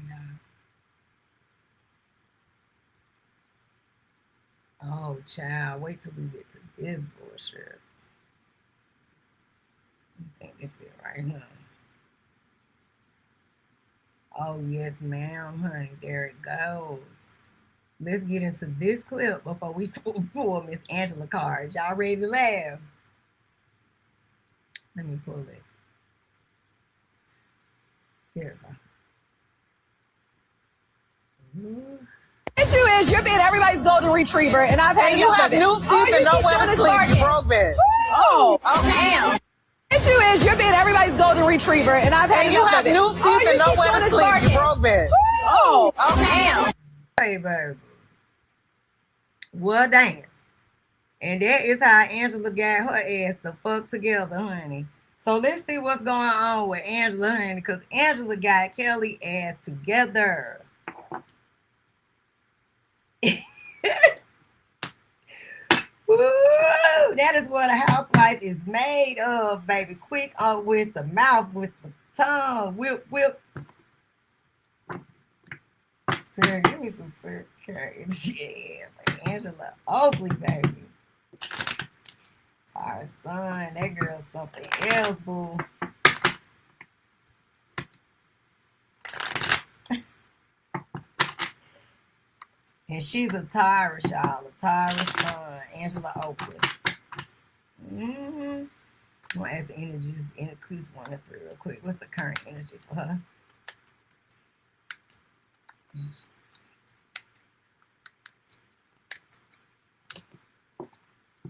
y'all. Oh, child, wait till we get to this bullshit. I think this is it right here. Oh, yes, ma'am, honey. There it goes. Let's get into this clip before we pull Miss Angela card. Y'all ready to laugh? Let me pull it. Here we go. Ooh. Issue is you're being everybody's golden retriever, and I've had enough of it. New teeth and nowhere to sleep. You broke bed. Oh, damn. Issue is you're being everybody's golden retriever, and I've had enough of it. New teeth and nowhere to sleep. You broke bed. Oh, damn. Hey, baby. Well, damn. And that is how Angela got her ass the fuck together, honey. So let's see what's going on with Angela, honey, because Angela got Kelli ass together. Woo! That is what a housewife is made of, baby. Quick on with the mouth, with the tongue. Whip. Spirit, give me some spirit courage. Yeah, like Angela Oakley, baby. Our son, that girl's something else, boo. And she's a Tyra, y'all. A Tyra son, Angela Oakley. I'm gonna ask the energies, please 1 to 3 real quick. What's the current energy for her?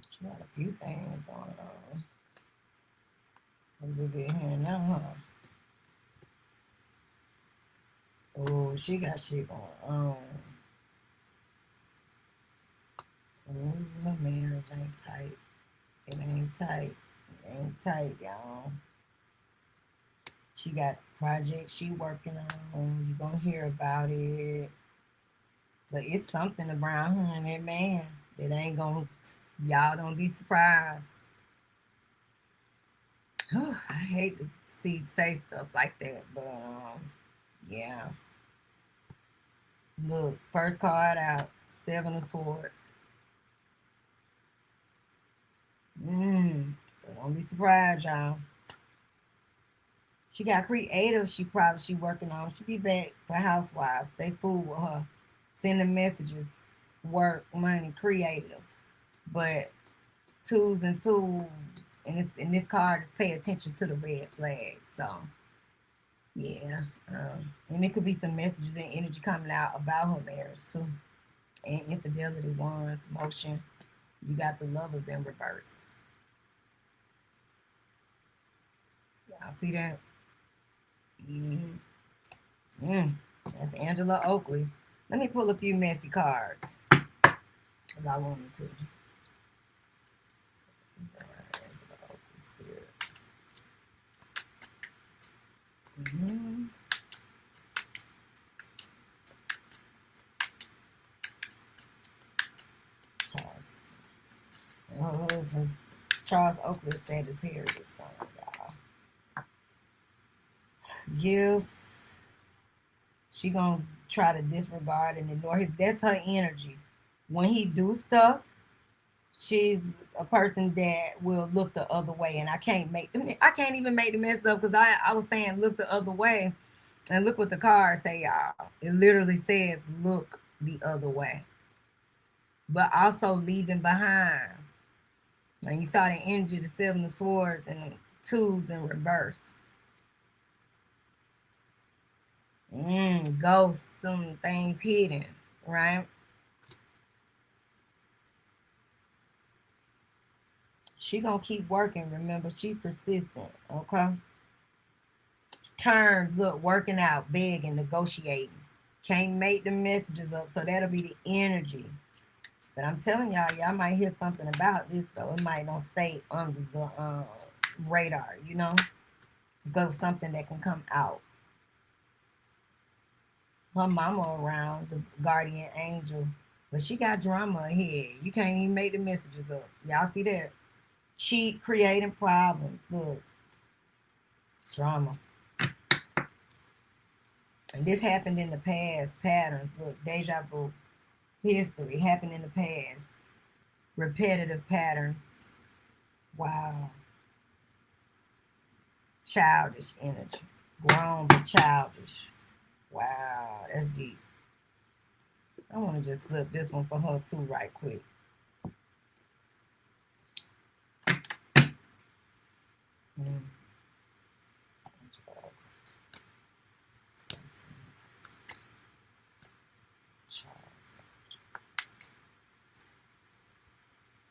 She got a few things going on. A little bit here and now, huh? Oh, she got shit going on. Oh, man, it ain't tight. It ain't tight. It ain't tight, y'all. She got projects she working on. You gonna hear about it. But it's something around her and that man that ain't gonna, y'all don't be surprised. I hate to say stuff like that, but yeah. Look, first card out, 7 of Swords. So don't be surprised, y'all. She got creative. She working on. She be back for Housewives. They fool with her, sending messages, work, money, creative. But twos and tools And it's in this card is pay attention to the red flag. So yeah. And it could be some messages and energy coming out about her marriage too. And infidelity ones, motion. You got the lovers in reverse. Y'all see that? That's Angela Oakley. Let me pull a few messy cards. As I wanted to. Angela Oakley spirit. Her husband's Charles Oakley Sagittarius son, y'all. Gifts. She gonna try to disregard and ignore his. That's her energy. When he do stuff, she's a person that will look the other way, and I can't even make the mess up because I was saying look the other way, and look what the card say, y'all. It literally says look the other way, but also leaving behind. And you saw the energy, the Seven of Swords and the Twos in reverse. Ghosts, some things hidden, right? She gonna keep working. Remember, she persistent, okay? Terms, look, working out, begging, negotiating. Can't make the messages up, so that'll be the energy. But I'm telling y'all might hear something about this, though. It might not stay under the radar, you know? Go something that can come out. Her mama around, the guardian angel, but she got drama ahead. You can't even make the messages up. Y'all see that? Cheat, creating problems. Look. Drama. And this happened in the past. Patterns. Look, deja vu. History happened in the past. Repetitive patterns. Wow. Childish energy. Grown but childish. Wow, that's deep. I want to just flip this one for her too right quick.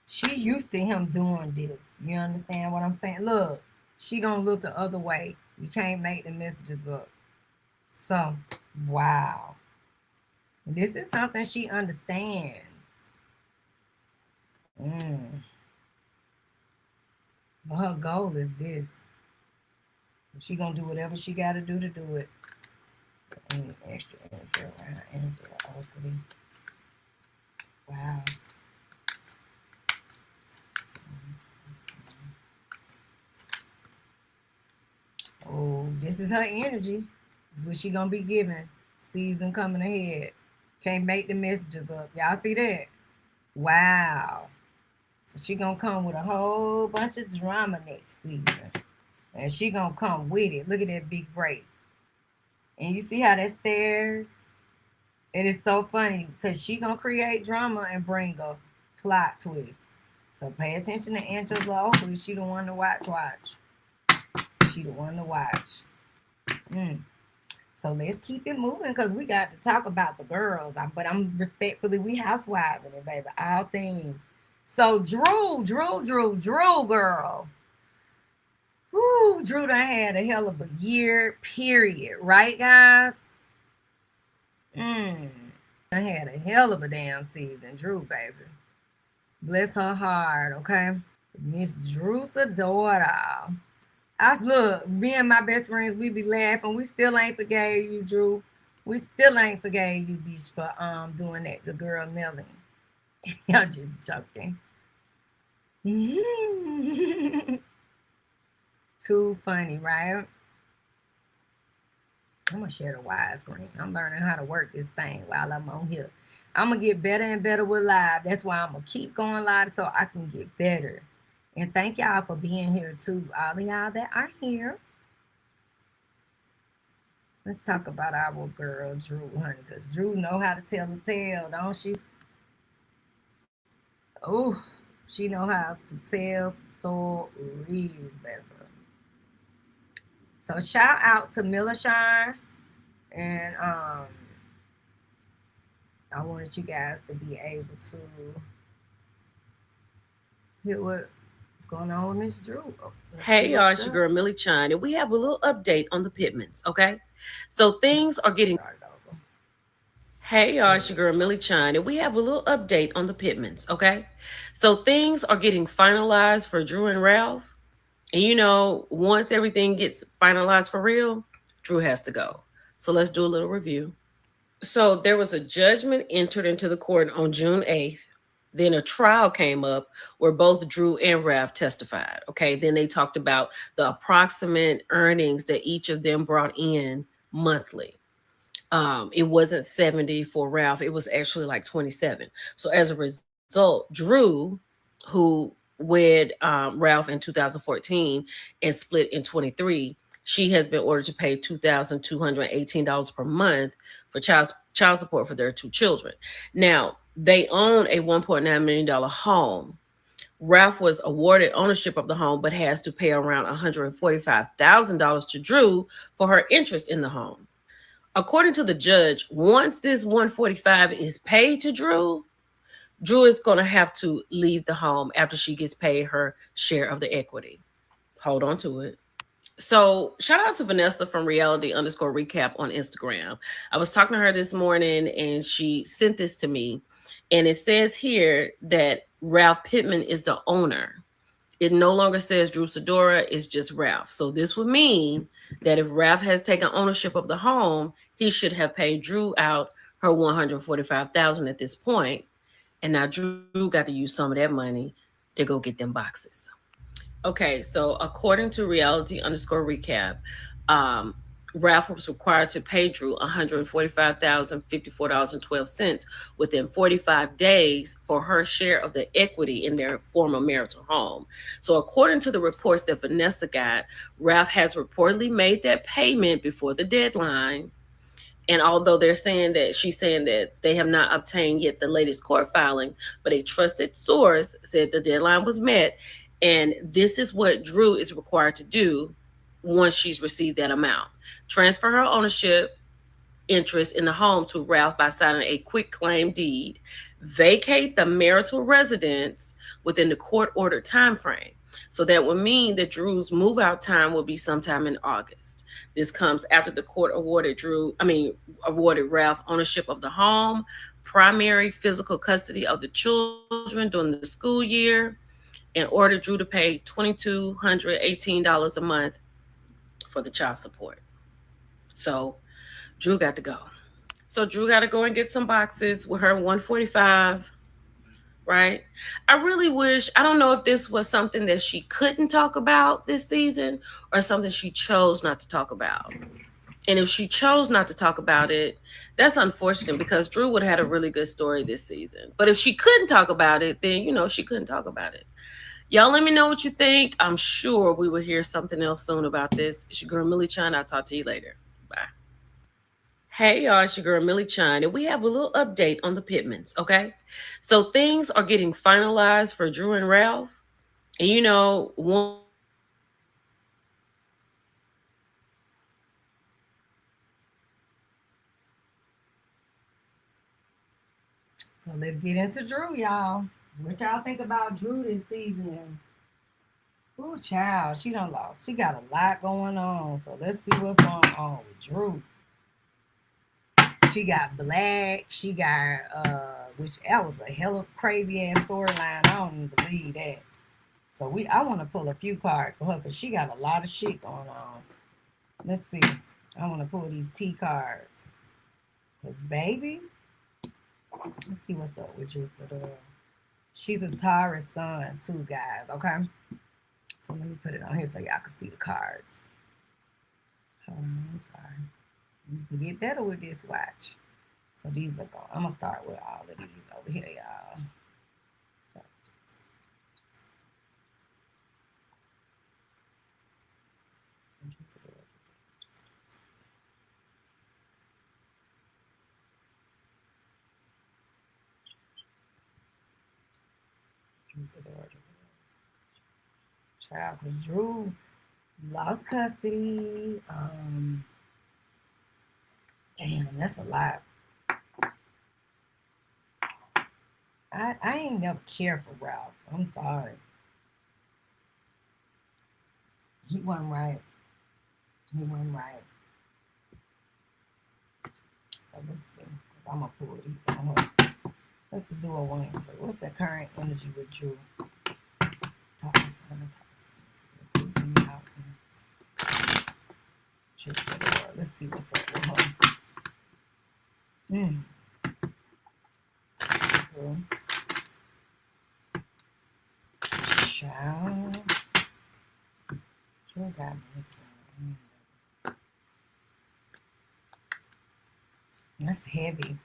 She used to him doing this. You understand what I'm saying? Look, she gonna look the other way. You can't make the messages up. So, wow. This is something she understands. But her goal is this. She gonna do whatever she gotta do to do it. Extra energy around Angela Oakley. Wow. Oh, this is her energy. This is what she gonna be giving. Season coming ahead. Can't make the messages up. Y'all see that? Wow. So she gonna come with a whole bunch of drama next season. And she gonna come with it. Look at that big break. And you see how that stares? And it's so funny because she gonna create drama and bring a plot twist. So pay attention to Angela Oakley. She the one to watch. She the one to watch. So let's keep it moving because we got to talk about the girls. But I'm respectfully, we housewiving it, baby. All things. So Drew, girl. Whoo, Drew done had a hell of a year, period. Right, guys? I had a hell of a damn season, Drew, baby. Bless her heart, okay? Miss Drew's daughter. Look, me and my best friends, we be laughing. We still ain't forgave you, Drew. We still ain't forgave you, bitch, for doing that to girl Melanie. I'm just joking. Too funny, right? I'm gonna share the widescreen. I'm learning how to work this thing while I'm on here. I'm gonna get better and better with live. That's why I'm gonna keep going live so I can get better. And thank y'all for being here too. All of y'all that are here. Let's talk about our girl Drew, honey, because Drew know how to tell the tale, don't she? Oh, She know how to tell stories, baby. So shout out to Miller Shine, and I wanted you guys to be able to hear what's going on with Miss Drew. Hey y'all, it's your girl Millie Chine, and we have a little update on the Pittmans, okay? So things are getting Hey y'all, it's your girl Millie Chine, and we have a little update on the Pittmans, okay? So things are getting finalized for Drew and Ralph. And you know, once everything gets finalized for real, Drew has to go. So let's do a little review. So there was a judgment entered into the court on June 8th. Then a trial came up where both Drew and Ralph testified. Okay. Then they talked about the approximate earnings that each of them brought in monthly. It wasn't 70 for Ralph. It was actually like 27. So as a result, Drew, who wed Ralph in 2014 and split in 23, she has been ordered to pay $2,218 per month for child support for their two children. Now, they own a $1.9 million home. Ralph was awarded ownership of the home, but has to pay around $145,000 to Drew for her interest in the home. According to the judge, once this $145,000 is paid to Drew is going to have to leave the home after she gets paid her share of the equity. Hold on to it. So shout out to Vanessa from reality_recap on Instagram. I was talking to her this morning and she sent this to me. And it says here that Ralph Pittman is the owner. It no longer says Drew Sidora, it's just Ralph. So this would mean that if Ralph has taken ownership of the home, he should have paid Drew out her $145,000 at this point. And now Drew got to use some of that money to go get them boxes. Okay, so according to reality_recap, Ralph was required to pay Drew $145,054.12 within 45 days for her share of the equity in their former marital home. So according to the reports that Vanessa got, Ralph has reportedly made that payment before the deadline. And although she's saying that they have not obtained yet the latest court filing, but a trusted source said the deadline was met. And this is what Drew is required to do once she's received that amount. Transfer her ownership interest in the home to Ralph by signing a quitclaim deed. Vacate the marital residence within the court-ordered time frame. So that would mean that Drew's move-out time will be sometime in August. This comes after the court awarded Ralph ownership of the home, primary physical custody of the children during the school year, and ordered Drew to pay $2,218 a month for the child support. So Drew got to go. So Drew got to go and get some boxes with her $145,000, right? I really wish, I don't know if this was something that she couldn't talk about this season or something she chose not to talk about. And if she chose not to talk about it, that's unfortunate because Drew would have had a really good story this season. But if she couldn't talk about it, then, she couldn't talk about it. Y'all let me know what you think. I'm sure we will hear something else soon about this. It's your girl Millie Chine. I'll talk to you later. Bye. Hey y'all, it's your girl Millie Chine, and we have a little update on the Pittmans, okay? So things are getting finalized for Drew and Ralph. And So let's get into Drew, y'all. What y'all think about Drew this season? Ooh, child, she done lost. She got a lot going on. So let's see what's going on with Drew. She got Black. She got, which that was a hell of crazy ass storyline. I don't even believe that. So I want to pull a few cards for her because she got a lot of shit going on. Let's see. I want to pull these T cards. Because, baby, let's see what's up with Drew. She's a Taurus sun too, guys. Okay. So let me put it on here so y'all can see the cards. Hold on, I'm sorry. You can get better with this watch. So these are going. I'm gonna start with all of these over here, y'all. Child, because Drew lost custody. Damn, that's a lot. I ain't never cared for Ralph. I'm sorry. He wasn't right. He wasn't right. So let's see. I'm gonna pull these. Let's do a 1 and 3. What's the current energy with Drew? Let's see what's up with her. Drew. Child. Drew got this one. That's heavy.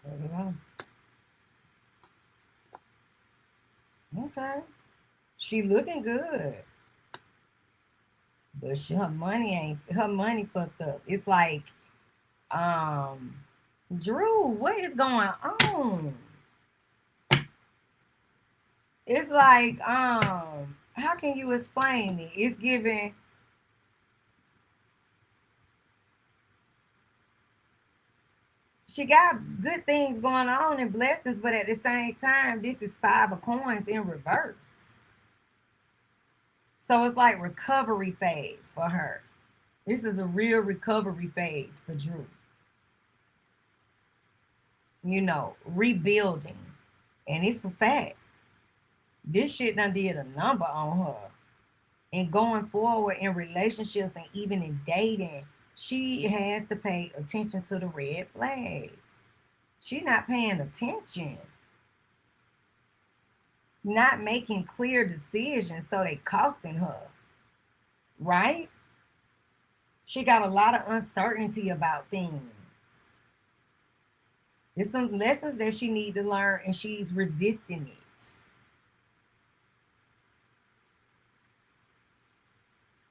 There we go. Okay. She looking good. But her money fucked up. It's like, Drew, what is going on? It's like, how can you explain it? It's giving. She got good things going on and blessings, but at the same time, this is 5 of coins in reverse. So it's like recovery phase for her. This is a real recovery phase for Drew. You know, rebuilding. And it's a fact. This shit done did a number on her. And going forward in relationships and even in dating, she has to pay attention to the red flags. She's not paying attention. Not making clear decisions, so they costing her. Right? She got a lot of uncertainty about things. There's some lessons that she needs to learn, and she's resisting it.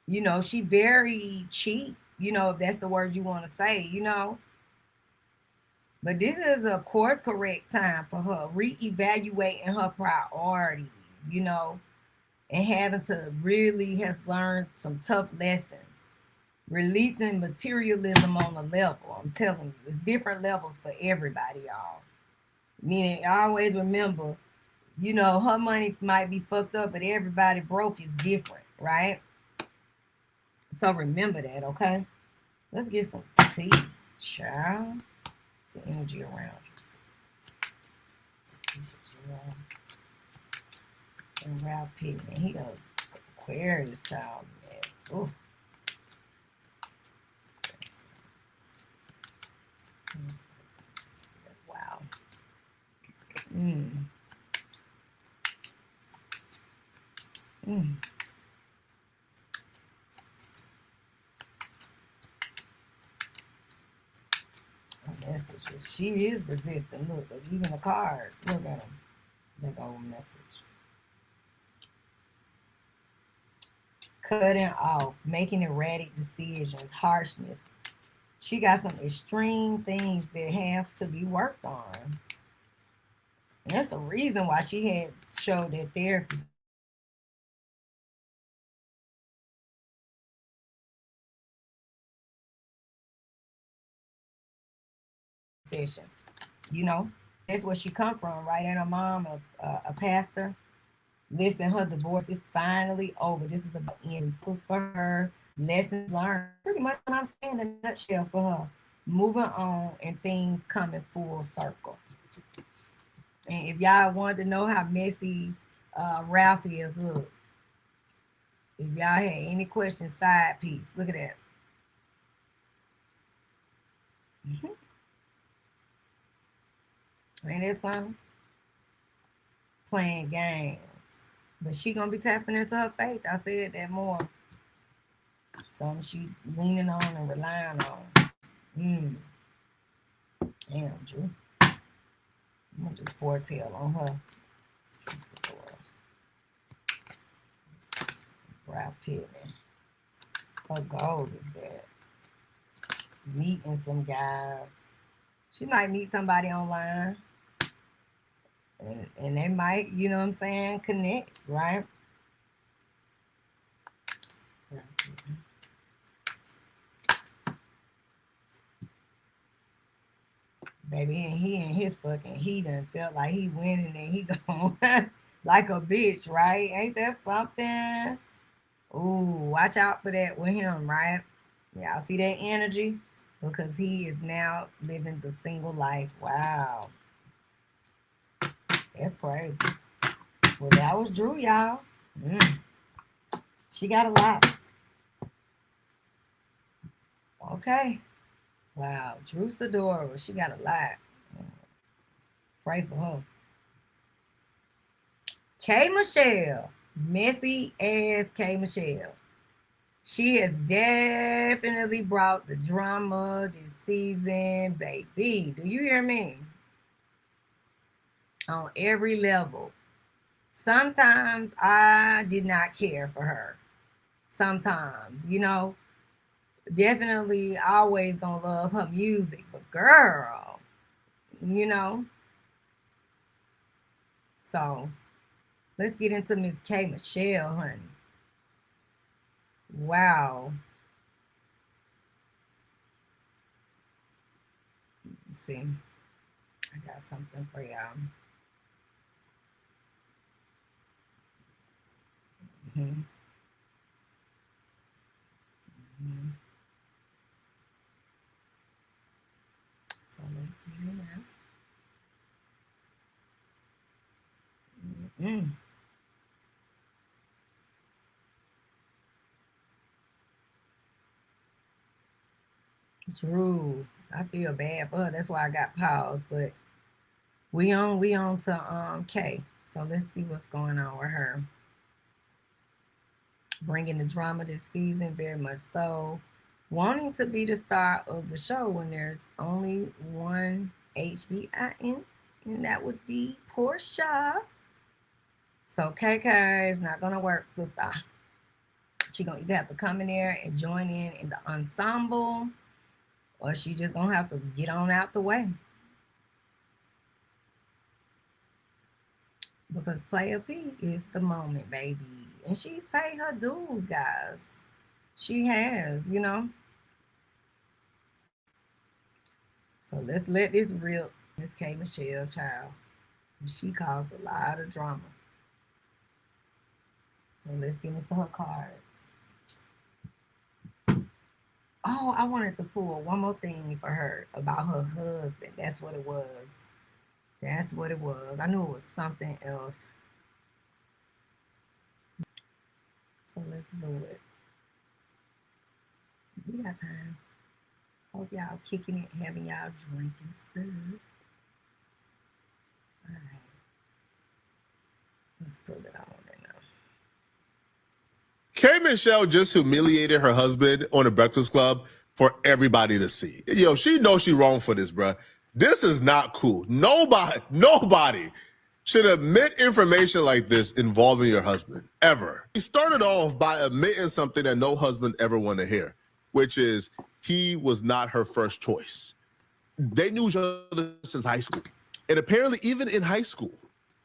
You know, she very cheap, you know, if that's the word you want to say, you know. But this is a course correct time for her, reevaluating her priorities, you know, and having to really has learned some tough lessons. Releasing materialism on a level. I'm telling you, it's different levels for everybody, y'all. Meaning, always remember, you know, her money might be fucked up, but everybody broke is different, right? So remember that, okay? Let's get some tea, child. The energy around you. And Ralph Pittman, he a Aquarius child mess. Ooh. Wow. Messages. She is resistant. Look, even the cards. Look at them. Take over message. Cutting off, making erratic decisions, harshness. She got some extreme things that have to be worked on. And that's a reason why she had showed that therapy session. You know, that's where she come from, right? And her mom, a pastor. Listen, her divorce is finally over. This is about ends for her. Lessons learned. Pretty much what I'm saying in a nutshell for her. Moving on and things coming full circle. And if y'all wanted to know how messy Ralph is, look. If y'all had any questions, side piece. Look at that. Ain't that something? Playing games. But she gonna be tapping into her faith. I said that more. Something she leaning on and relying on. Damn, Drew. I'm gonna just foretell on her. Brow Pittman. Her goal is that meeting some guys. She might meet somebody online. And they might, you know what I'm saying, connect, right? Baby, and he in his fucking, he done felt like he winning and he gone like a bitch, right? Ain't that something? Ooh, watch out for that with him, right? Y'all see that energy? Because he is now living the single life. Wow. That's crazy. Well, that was Drew, y'all. She got a lot. Okay. Wow. Drew Sidora. She got a lot. Pray for her. K. Michelle. Messy ass K. Michelle. She has definitely brought the drama this season, baby. Do you hear me? On every level. Sometimes I did not care for her. Sometimes, you know, definitely always gonna love her music, but girl, you know. So let's get into Miss K. Michelle, honey. Wow. Let's see. I got something for y'all. So let's get it out. True. I feel bad for her. That's why I got paused. But we on to K. So let's see what's going on with her. Bringing the drama this season, very much so. Wanting to be the star of the show when there's only one HBIN, and that would be Porsha. So KK is not gonna work, sister. She gonna either have to come in there and join in the ensemble, or she just gonna have to get on out the way. Because Player P is the moment, baby. And she's paid her dues, guys. She has, you know. So let's let this rip, Miss K. Michelle, child. She caused a lot of drama. So let's get into her cards. Oh, I wanted to pull one more thing for her about her husband. That's what it was. That's what it was. I knew it was something else. So let's do it. We got time. Hope y'all kicking it, having y'all drinking stuff. All right. Let's pull it on right now. K. Michelle just humiliated her husband on the Breakfast Club for everybody to see. Yo, she knows she wrong for this, bruh. This is not cool. Nobody should admit information like this involving your husband, ever. He started off by admitting something that no husband ever want to hear, which is he was not her first choice. They knew each other since high school. And apparently, even in high school,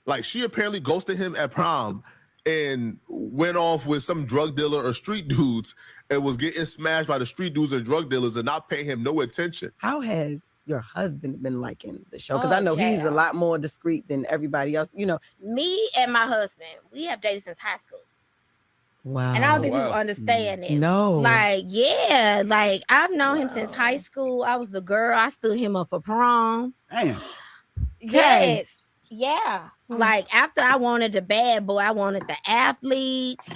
like she apparently ghosted him at prom and went off with some drug dealer or street dudes and was getting smashed by the street dudes and drug dealers and not paying him no attention. How has your husband been liking the show? Because I know he's a lot more discreet than everybody else. You know, me and my husband, we have dated since high school. Wow. And I don't think people understand it. No. Like, yeah, like I've known him since high school. I was the girl. I stood him up for prom. Damn. Yes. Yeah. Like after I wanted the bad boy, I wanted the athletes.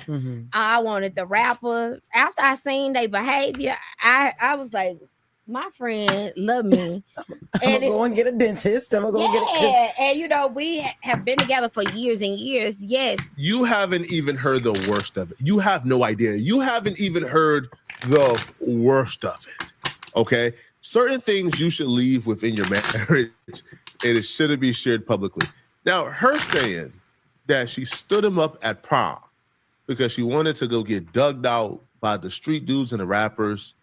I wanted the rappers. After I seen their behavior, I was like, my friend love me. I'm gonna go and get a dentist. I'm gonna go get a and you know, we have been together for years and years. Yes. You haven't even heard the worst of it. You have no idea. You haven't even heard the worst of it. Okay? certain things you should leave within your marriage, and it shouldn't be shared publicly. Now, her saying that she stood him up at prom because she wanted to go get dug out by the street dudes and the rappers,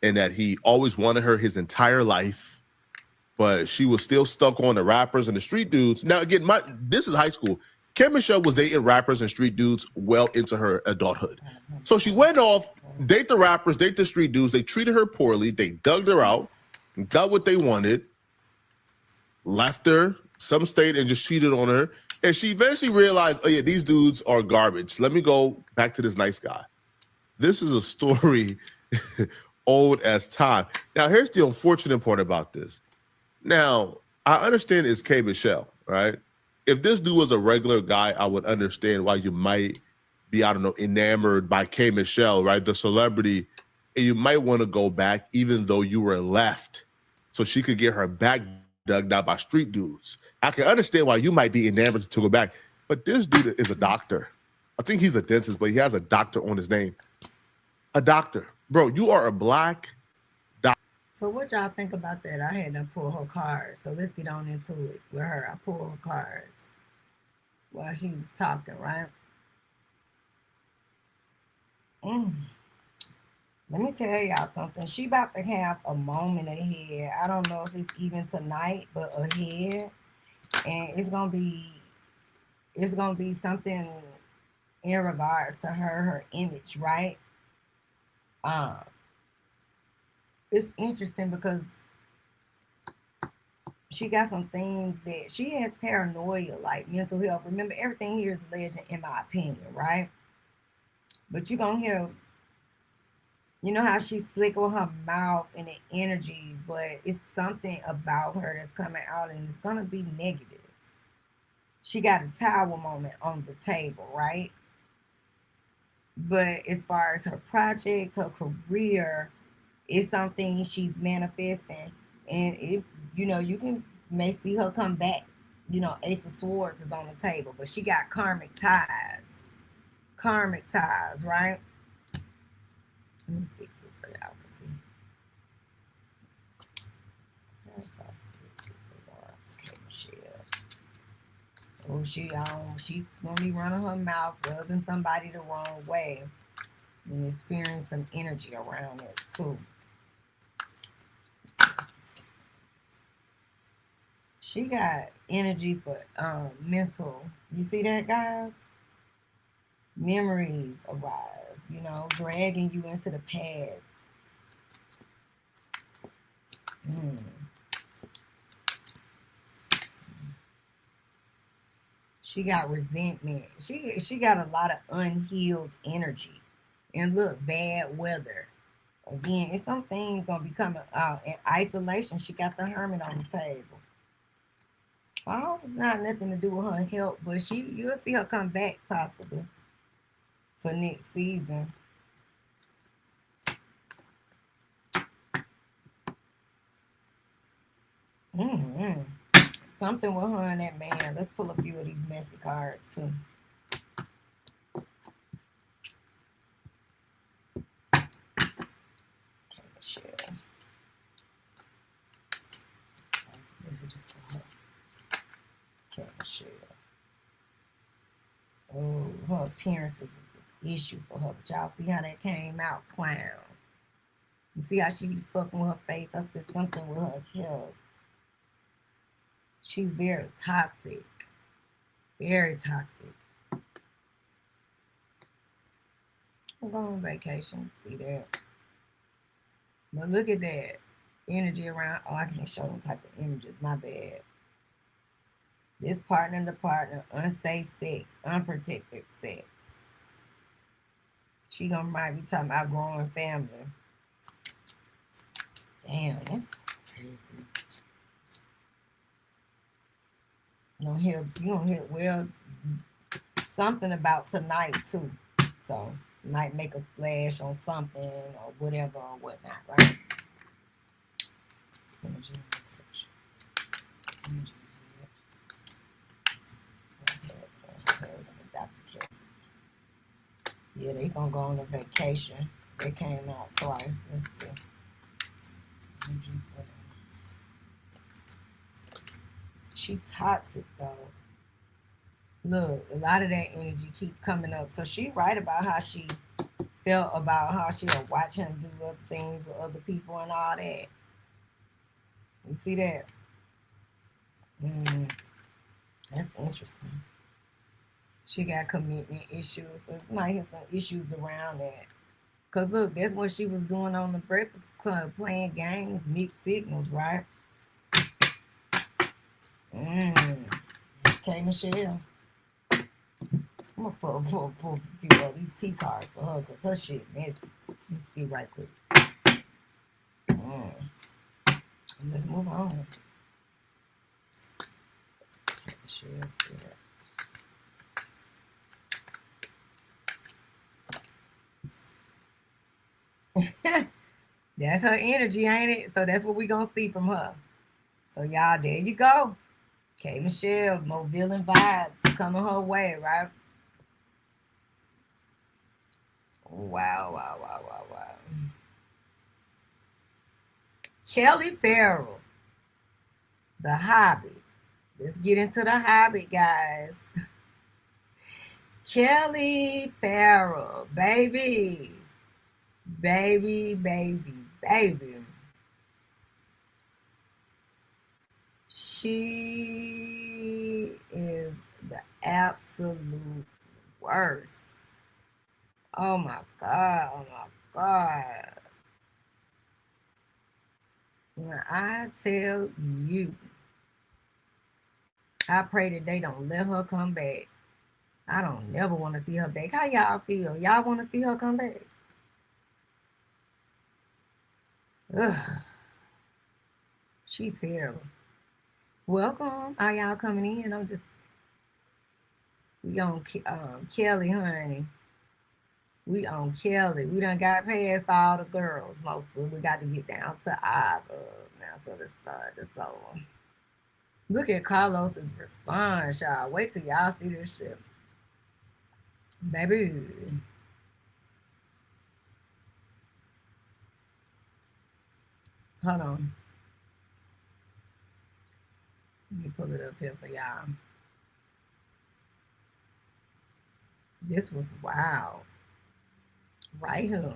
and that he always wanted her his entire life, but she was still stuck on the rappers and the street dudes. Now, again, this is high school. K Michelle was dating rappers and street dudes well into her adulthood. So she went off, date the rappers, date the street dudes. They treated her poorly. They dug her out, got what they wanted, left her, some stayed and just cheated on her. And she eventually realized, oh yeah, these dudes are garbage. Let me go back to this nice guy. This is a story old as time. Now, here's the unfortunate part about this. Now, I understand it's K Michelle, right? If this dude was a regular guy, I would understand why you might be, I don't know, enamored by K Michelle, right? The celebrity, and you might want to go back even though you were left so she could get her back dug out by street dudes. I can understand why you might be enamored to go back, but this dude is a doctor. I think he's a dentist, but he has a doctor on his name. A doctor. Bro, you are a black doctor. So what y'all think about that? I had to pull her cards. So let's get on into it with her. I pulled her cards while she was talking, right? Let me tell y'all something. She about to have a moment ahead. I don't know if it's even tonight, but ahead. And it's gonna be something in regards to her image, right? It's interesting because she got some things that she has paranoia, like mental health. Remember, everything here is legend, in my opinion, right? But you're gonna hear, you know how she's slick with her mouth and the energy, but it's something about her that's coming out and it's gonna be negative. She got a tower moment on the table, right? But as far as her projects, her career, it's something she's manifesting. And if you may see her come back. You know, Ace of Swords is on the table, but she got karmic ties. Karmic ties, right? Let me fix it so y'all can see. Oh, she's gonna be running her mouth, rubbing somebody the wrong way, and experience some energy around it too. She got energy for mental. You see that, guys? Memories arise, dragging you into the past. She got resentment. She got a lot of unhealed energy. And look, bad weather. Again, it's some things gonna be coming out. In isolation, she got the Hermit on the table. I hope it's not nothing to do with her health, but you'll see her come back possibly for next season. Something with her and that man. Let's pull a few of these messy cards too. Okay, Michelle. This is just for her. Okay, Michelle. Oh, her appearance is an issue for her. But y'all see how that came out? Clown. You see how she be fucking with her face? I said something with her health. She's very toxic. Very toxic. I'm going on vacation. See that? But look at that. Energy around. Oh, I can't show them type of images. My bad. This partner to partner. Unsafe sex. Unprotected sex. She might be talking about growing family. Damn, that's crazy. You gonna hear well something about tonight too. So might make a splash on something or whatever or whatnot, right? Yeah, they gonna go on a vacation. They came out twice. Let's see. She toxic though. Look, a lot of that energy keep coming up. So she right about how she felt about how she'll watch him do other things with other people and all that. You see that? That's interesting. She got commitment issues. So you might have some issues around that. Because look, that's what she was doing on the Breakfast Club, playing games, mixed signals, right? It's K. Michelle. I'm going to pull a few of these T cards for her because her shit messy. Let me see right quick. Let's move on. K. Michelle's good. That's her energy, ain't it? So that's what we gonna see from her. So y'all, there you go. K. Michelle, more villain vibes coming her way, right? Wow. Kelli Ferrell, The Hobby. Let's get into The Hobby, guys. Kelli Ferrell, baby. She is the absolute worst. Oh my God. When I tell you, I pray that they don't let her come back. I don't never want to see her back. How y'all feel? Y'all want to see her come back? Ugh. She terrible. Welcome. Are y'all coming in? We on Kelli, honey. We on Kelli. We done got past all the girls mostly. We got to get down to our now. So let's start this over. Look at Carlos's response, y'all. Wait till y'all see this shit. Baby. Hold on. Let me pull it up here for y'all. This was wild. Right here.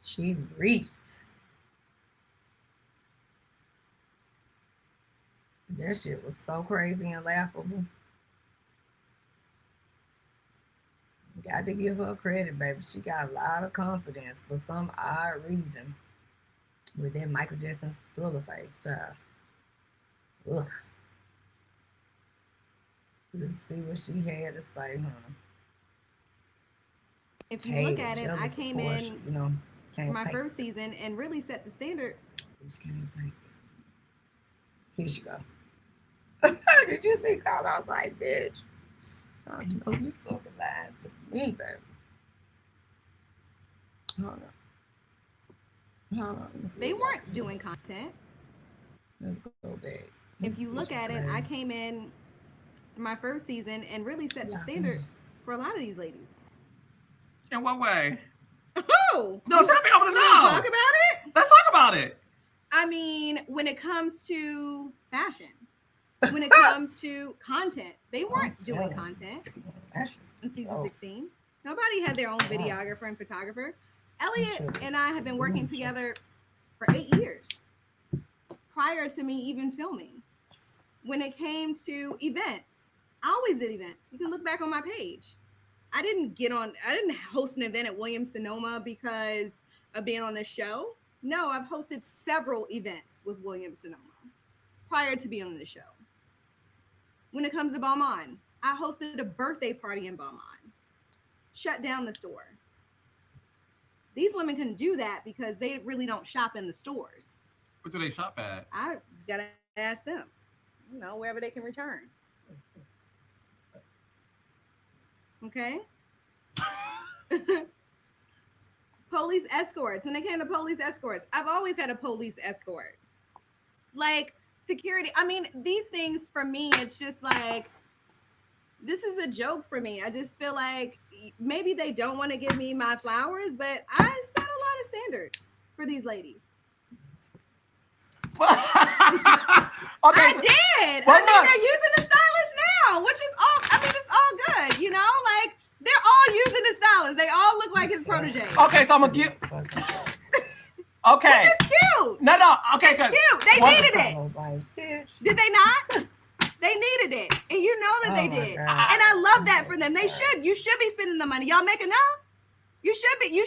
She reached. That shit was so crazy and laughable. Got to give her credit, baby. She got a lot of confidence for some odd reason. With that Michael Jackson's thriller face, child. Ugh. Let's see what she had to say, huh? If you look at it, I came in my first season and really set the standard. Just can't take it. Here she go. Did you see Carlos like, bitch? I know you fucking lied to me, baby. Hold on. They weren't doing content. Let's go back. If you look at it, I came in my first season and really set the standard for a lot of these ladies. In what way? Oh! No, tell me, I want to know. Talk about it? Let's talk about it. I mean, when it comes to fashion, when it comes to content, they weren't doing content in season 16. Nobody had their own videographer and photographer. Elliot and I have been working together for 8 years prior to me even filming. When it came to events, I always did events. You can look back on my page. I didn't host an event at Williams-Sonoma because of being on the show. No, I've hosted several events with Williams-Sonoma prior to being on the show. When it comes to Balmain, I hosted a birthday party in Balmain. Shut down the store. These women can do that because they really don't shop in the stores. What do they shop at? I gotta ask them. Wherever they can return. Okay. Police escorts. When it came to police escorts, I've always had a police escort. Like security. I mean, these things for me, it's just like this is a joke for me. I just feel like maybe they don't want to give me my flowers, but I set a lot of standards for these ladies. Okay, I did. Well, I mean, they're using the stylist now, which is all. I mean, it's all good. You know, like they're all using the stylist. They all look like his protege. Okay, so I'm gonna give. Okay. Which is cute. No. Okay, it's cute. They needed it. Did they not? They needed it, and you know that they did. And I love that for them. They should. You should be spending the money. Y'all make enough. You should be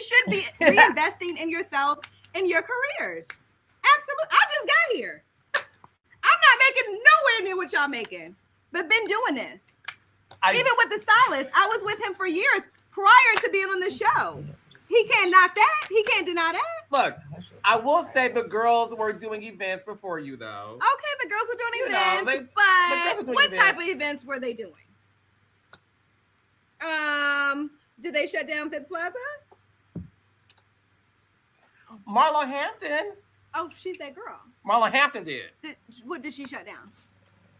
reinvesting in yourselves and your careers. Absolutely. I just got here. I'm not making nowhere near what y'all making, but been doing this. Even with the stylist, I was with him for years prior to being on the show. He can't knock that. He can't deny that. Look, I will say the girls were doing events before you, though. Okay, the girls were doing events, but what type of events were they doing? Did they shut down Phipps Plaza? Marlo Hampton. Oh, she's that girl. Marlo Hampton did. What did she shut down?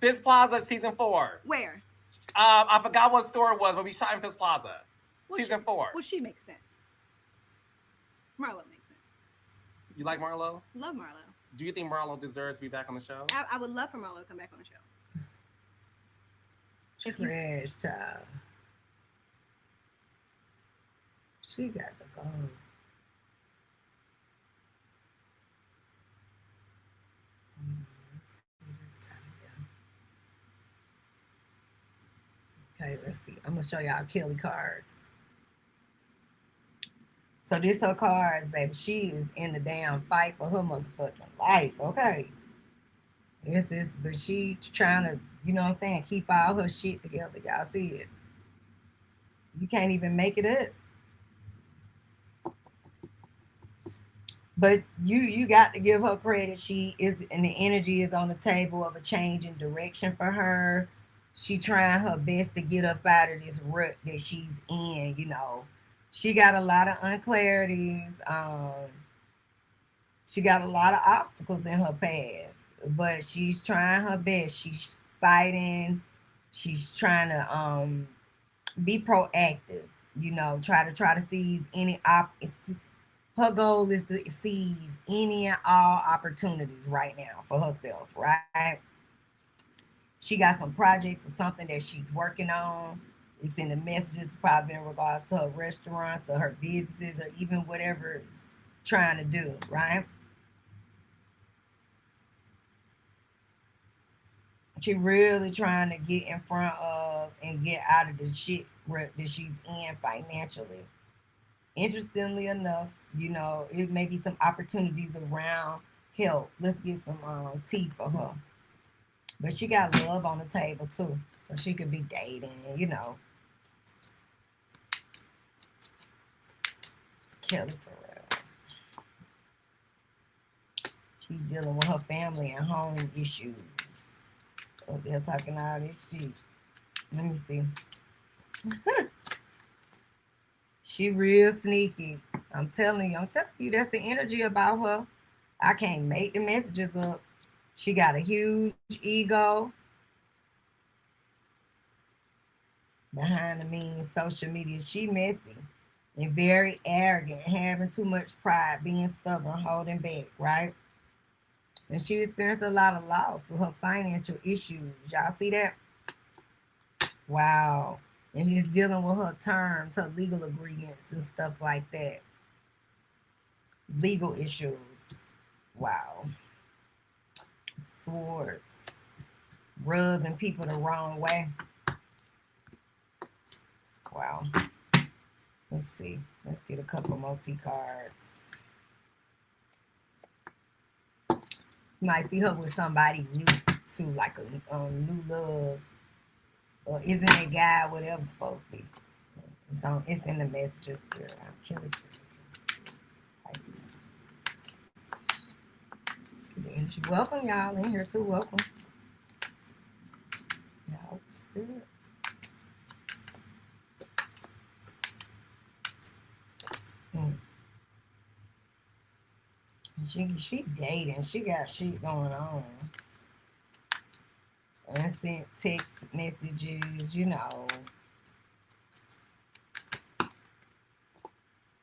Phipps Plaza season 4. Where? I forgot what store it was, but we shot in Phipps Plaza. Season 4. Well, she makes sense. Marlo makes sense. You like Marlo? Love Marlo. Do you think Marlo deserves to be back on the show? I would love for Marlo to come back on the show. Trash child. She got to go. Okay, let's see. I'm gonna show y'all Kelli cards. So this her cards, baby. She is in the damn fight for her motherfucking life. Okay. This is, but she trying to, you know what I'm saying, keep all her shit together. Y'all see it. You can't even make it up. But you got to give her credit. She is, and the energy is on the table of a change in direction for her. She trying her best to get up out of this rut that she's in, you know. She got a lot of unclarities. She got a lot of obstacles in her path, but she's trying her best. She's fighting. She's trying to be proactive, you know, try to seize any her goal is to seize any and all opportunities right now for herself, right? She got some projects or something that she's working on. It's in the messages, probably in regards to her restaurants or her businesses or even whatever it's trying to do, right? She really trying to get in front of and get out of the shit that she's in financially. Interestingly enough, you know, it may be some opportunities around help. Let's get some tea for her. But she got love on the table too. So she could be dating, you know. Kelli Ferrell. She's dealing with her family and home issues. So they're talking all this shit. Let me see. She real sneaky. I'm telling you, that's the energy about her. I can't make the messages up. She got a huge ego. Behind the means, social media, she messy and very arrogant, having too much pride, being stubborn, holding back, right? And she experienced a lot of loss with her financial issues. Y'all see that? Wow. And she's dealing with her terms, her legal agreements and stuff like that. Legal issues. Wow. Swords. Rubbing people the wrong way. Wow. Let's see. Let's get a couple more T cards. You might see her with somebody new too, like a new love. Or isn't that guy whatever it's supposed to be? So it's in the messages. I'm killing Let's get the energy. Welcome y'all in here too. Welcome. Y'all good. She dating. She got shit going on. And sent text messages, you know.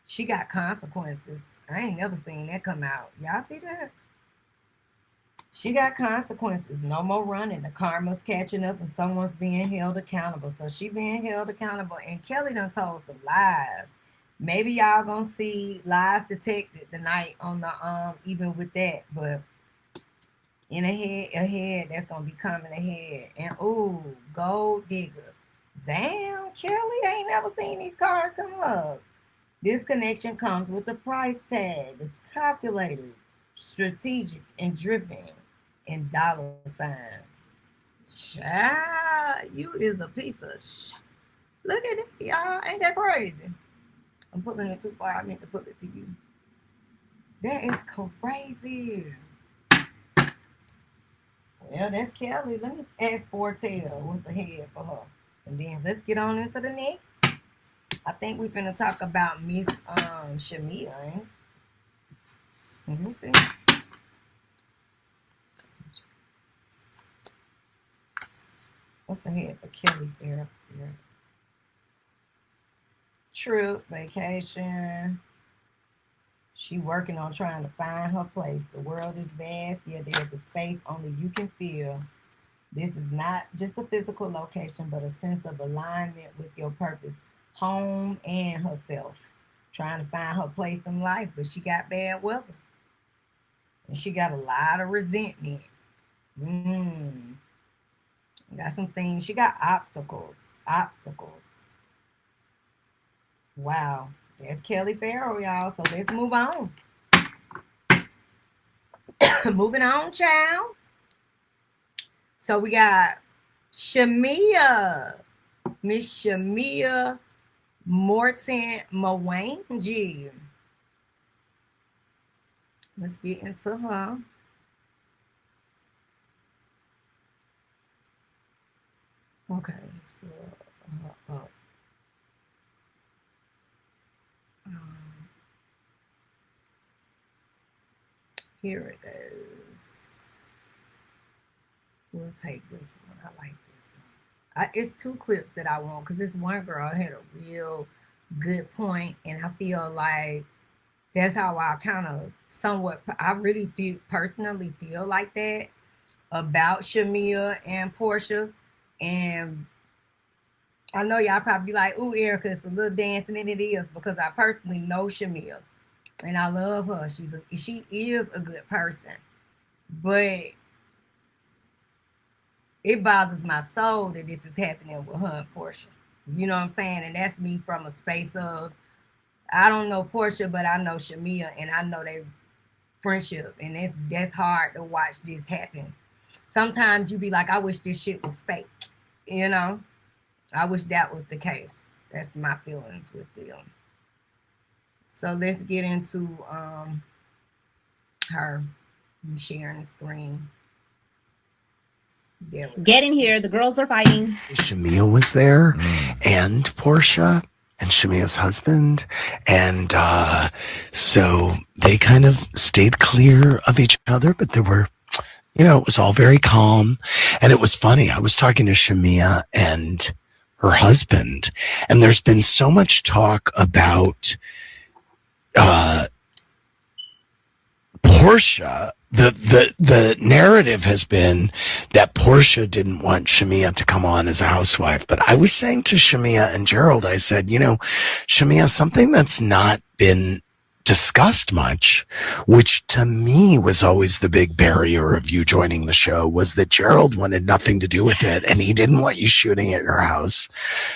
She got consequences. I ain't never seen that come out. Y'all see that? She got consequences. No more running. The karma's catching up and someone's being held accountable. So she being held accountable. And Kelli done told some lies. Maybe y'all gonna see lies detected tonight on the even with that. But in ahead, that's gonna be coming ahead. And ooh, gold digger. Damn, Kelli, I ain't never seen these cards come up. This connection comes with a price tag. It's calculated, strategic, and dripping in dollar signs. Child, you is a piece of Look at it, y'all. Ain't that crazy? I'm pulling it too far. I meant to pull it to you. That is crazy. Well, that's Kelli. Let me ask Fortell what's ahead for her. And then let's get on into the next. I think we're finna talk about Miss Shamea, ain't? Let me see. What's ahead for Kelli Ferrell? Trip, vacation. She working on trying to find her place. The world is vast, yet there's a space only you can feel. This is not just a physical location, but a sense of alignment with your purpose, home and herself. Trying to find her place in life, but she got bad weather. And she got a lot of resentment. Got some things. She got obstacles. Wow. That's Kelli Ferrell, y'all. So let's move on. Moving on, child. So we got Shamea. Miss Shamea Morton Mwangi. Let's get into her. Okay, let's pull her up. Here it goes. We'll take this one. I like this one. It's two clips that I want because this one girl had a real good point, and I feel like that's how I kind of I really personally feel like that about Shamea and Porsha. And I know y'all probably be like, ooh, Erica, it's a little dancing, and it is because I personally know Shamea. And I love her. She is a good person. But it bothers my soul that this is happening with her and Porsha. You know what I'm saying? And that's me from a space of, I don't know Porsha, but I know Shamea, and I know their friendship. And that's hard to watch this happen. Sometimes you be like, I wish this shit was fake. You know? I wish that was the case. That's my feelings with them. So let's get into her. I'm sharing the screen. Get in here. The girls are fighting. Shamea was there, and Porsha, and Shamea's husband. And so they kind of stayed clear of each other, but there were, it was all very calm. And it was funny. I was talking to Shamea and her husband, and there's been so much talk about Porsha. The narrative has been that Porsha didn't want Shamea to come on as a housewife. But I was saying to Shamea and Gerald, I said, Shamea, something that's not been discussed much, which to me was always the big barrier of you joining the show, was that Gerald wanted nothing to do with it, and he didn't want you shooting at your house,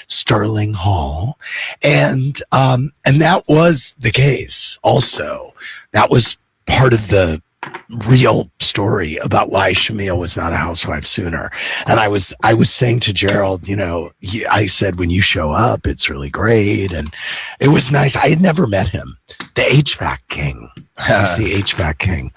Sterling Hall, and that was the case. Also, that was part of the real story about why Shamea was not a housewife sooner. And I was saying to Gerald, I said, when you show up, it's really great. And it was nice. I had never met him. The HVAC king. He's the HVAC king.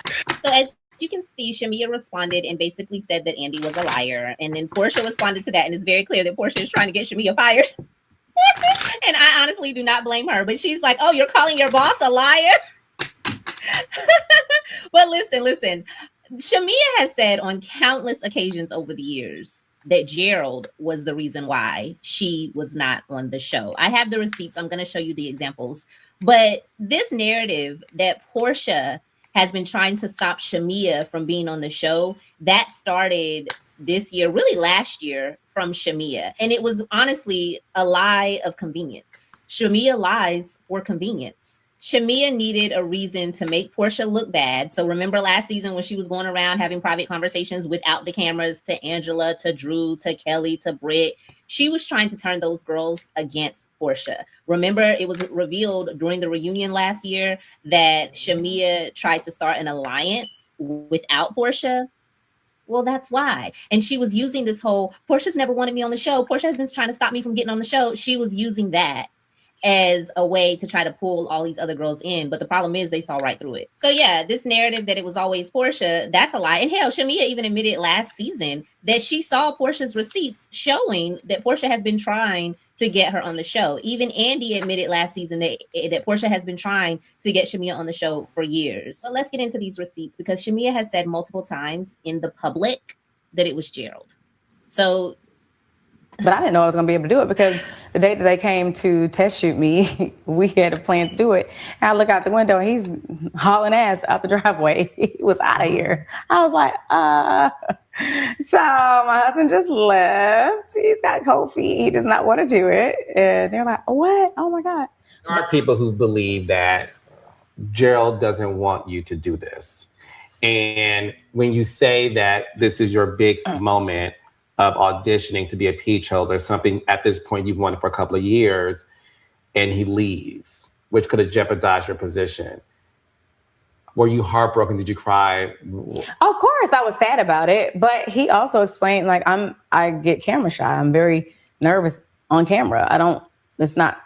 So as you can see, Shamea responded and basically said that Andy was a liar. And then Porsha responded to that. And it's very clear that Porsha is trying to get Shamea fired. And I honestly do not blame her. But she's like, oh, you're calling your boss a liar? But listen, Shamea has said on countless occasions over the years that Gerald was the reason why she was not on the show. I have the receipts. I'm going to show you the examples. But this narrative that Porsha has been trying to stop Shamea from being on the show, that started this year, really last year, from Shamea. And it was honestly a lie of convenience. Shamea lies for convenience. Shamea needed a reason to make Porsha look bad. So remember last season when she was going around having private conversations without the cameras to Angela, to Drew, to Kelli, to Britt. She was trying to turn those girls against Porsha. Remember, it was revealed during the reunion last year that Shamea tried to start an alliance without Porsha. Well, that's why. And she was using this whole, Porsha's never wanted me on the show. Porsha has been trying to stop me from getting on the show. She was using that as a way to try to pull all these other girls in. But the problem is they saw right through it. So yeah, this narrative that it was always Porsha, that's a lie. And hell, Shamea even admitted last season that she saw Porsha's receipts showing that Porsha has been trying to get her on the show. Even Andy admitted last season that Porsha has been trying to get Shamea on the show for years. But let's get into these receipts because Shamea has said multiple times in the public that it was Gerald. So but I didn't know I was going to be able to do it because the day that they came to test shoot me, we had a plan to do it. And I look out the window and he's hauling ass out the driveway. He was out of here. I was like, So my husband just left. He's got cold feet. He does not want to do it. And they're like, what? Oh my God. There are people who believe that Gerald doesn't want you to do this. And when you say that this is your big moment of auditioning to be a peach holder, something at this point you've wanted for a couple of years, and he leaves, which could have jeopardized your position. Were you heartbroken? Did you cry? Of course, I was sad about it, but he also explained, like, I get camera shy. I'm very nervous on camera. I'm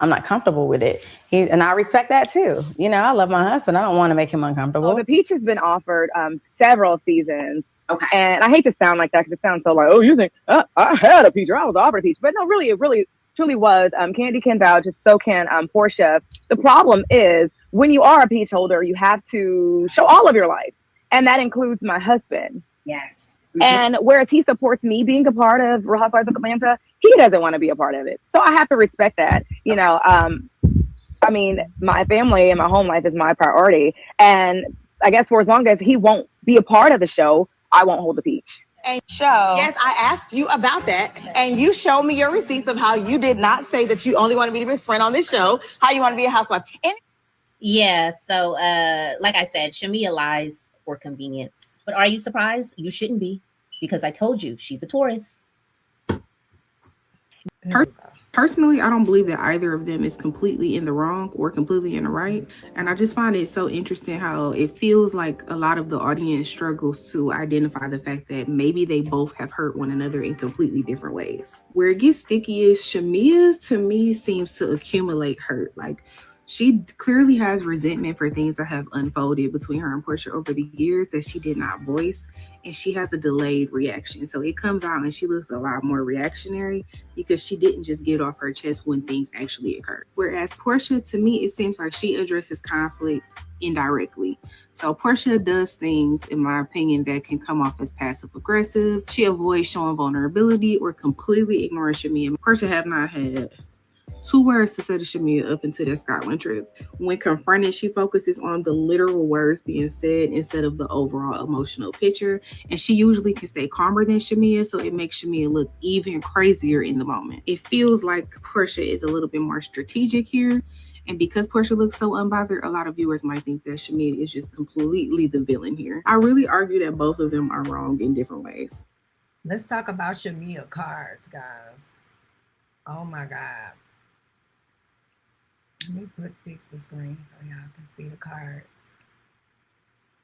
not comfortable with it. And I respect that too. You know, I love my husband. I don't want to make him uncomfortable. Well, the peach has been offered several seasons. Okay. And I hate to sound like that because it sounds so like, oh, you think I had a peach or I was offered a peach. But no, really, it really truly was. Kandi can vouch, so can Porsha. The problem is when you are a peach holder, you have to show all of your life. And that includes my husband. Yes. And whereas he supports me being a part of Real Housewives of Atlanta, he doesn't want to be a part of it. So I have to respect that. You know, I mean, my family and my home life is my priority. And I guess for as long as he won't be a part of the show, I won't hold the peach. And show. Yes, I asked you about that. And you showed me your receipts of how you did not say that you only want to be a friend on this show, how you want to be a housewife. Yeah, so like I said, Shamea lies for convenience. But are you surprised? You shouldn't be, because I told you she's a Taurus. Personally, I don't believe that either of them is completely in the wrong or completely in the right. And I just find it so interesting how it feels like a lot of the audience struggles to identify the fact that maybe they both have hurt one another in completely different ways. Where it gets sticky is Shamea, to me, seems to accumulate hurt. Like, she clearly has resentment for things that have unfolded between her and Porsha over the years that she did not voice. And she has a delayed reaction. So it comes out and she looks a lot more reactionary because she didn't just get off her chest when things actually occurred. Whereas Porsha, to me, it seems like she addresses conflict indirectly. So Porsha does things, in my opinion, that can come off as passive aggressive. She avoids showing vulnerability or completely ignoring Shamea. Porsha have not had 2 words to say to Shamea up until that Scotland trip. When confronted, she focuses on the literal words being said instead of the overall emotional picture. And she usually can stay calmer than Shamea, so it makes Shamea look even crazier in the moment. It feels like Porsha is a little bit more strategic here. And because Porsha looks so unbothered, a lot of viewers might think that Shamea is just completely the villain here. I really argue that both of them are wrong in different ways. Let's talk about Shamea cards, guys. Oh my God. Let me fix the screen so y'all can see the cards.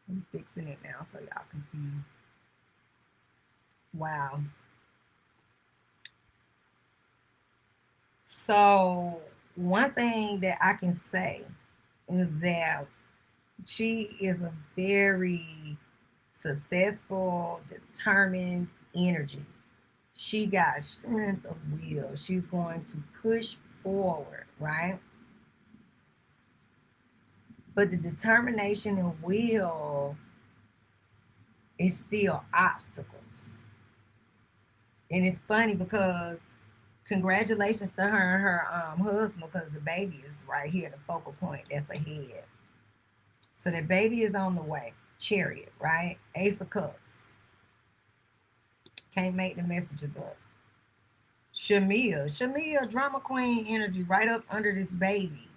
I'm fixing it now so y'all can see them. Wow. So one thing that I can say is that she is a very successful, determined energy. She got strength of will. She's going to push forward, right? But the determination and will is still obstacles. And it's funny because congratulations to her and her husband, because the baby is right here, the focal point. That's ahead. So that baby is on the way. Chariot, right? Ace of Cups. Can't make the messages up. Shamea, drama queen energy right up under this baby.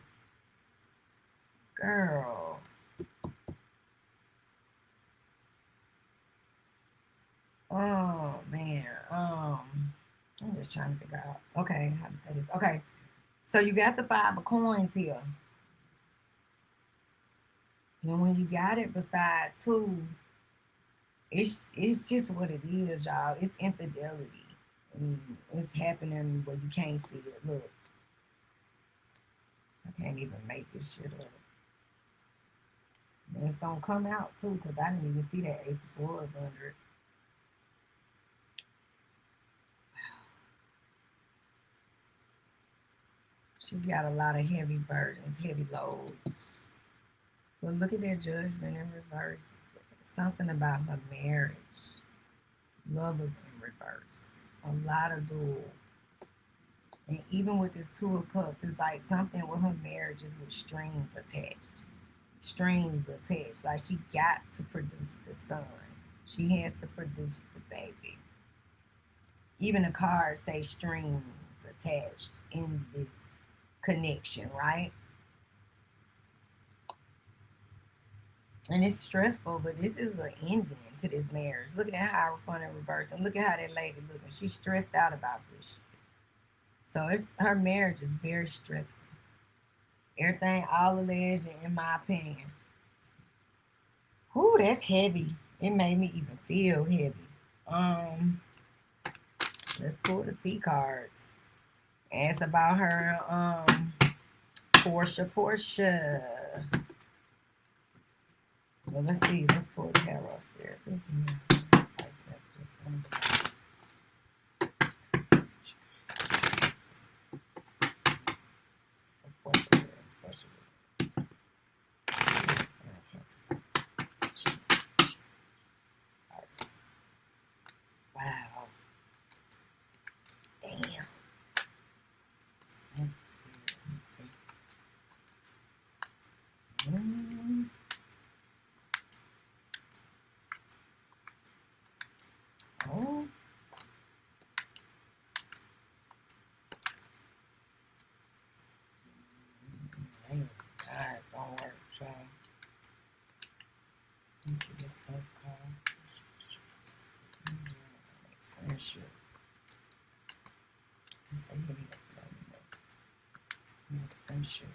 Girl. Oh man. I'm just trying to figure out. Okay, how to say this. Okay. So you got the 5 of coins here. And when you got it beside 2, it's just what it is, y'all. It's infidelity. And it's happening where you can't see it. Look. I can't even make this shit up. And it's gonna come out too, because I didn't even see that Ace of Swords under it. She got a lot of heavy burdens, heavy loads. But look at that Judgment in reverse. Something about her marriage. Lovers in reverse. A lot of dual. And even with this 2 of Cups, it's like something with her marriage is with strings attached. Strings attached. Like she got to produce the son. She has to produce the baby. Even the cards say strings attached in this connection, right? And it's stressful, but this is the ending to this marriage. Look at that Hierophant in reverse, and look at how that lady looking. She's stressed out about this. So her marriage is very stressful. Everything, all alleged, in my opinion. Whoo, that's heavy. It made me even feel heavy. Let's pull the T cards. Ask about her, Porsha. Well, let's see. Let's pull Tarot Spirit. Please give me a precise message. Wow. Damn. Oh. Alright, don't work, child. Let's get this other card. Friendship. Let's say here we go. Friendship.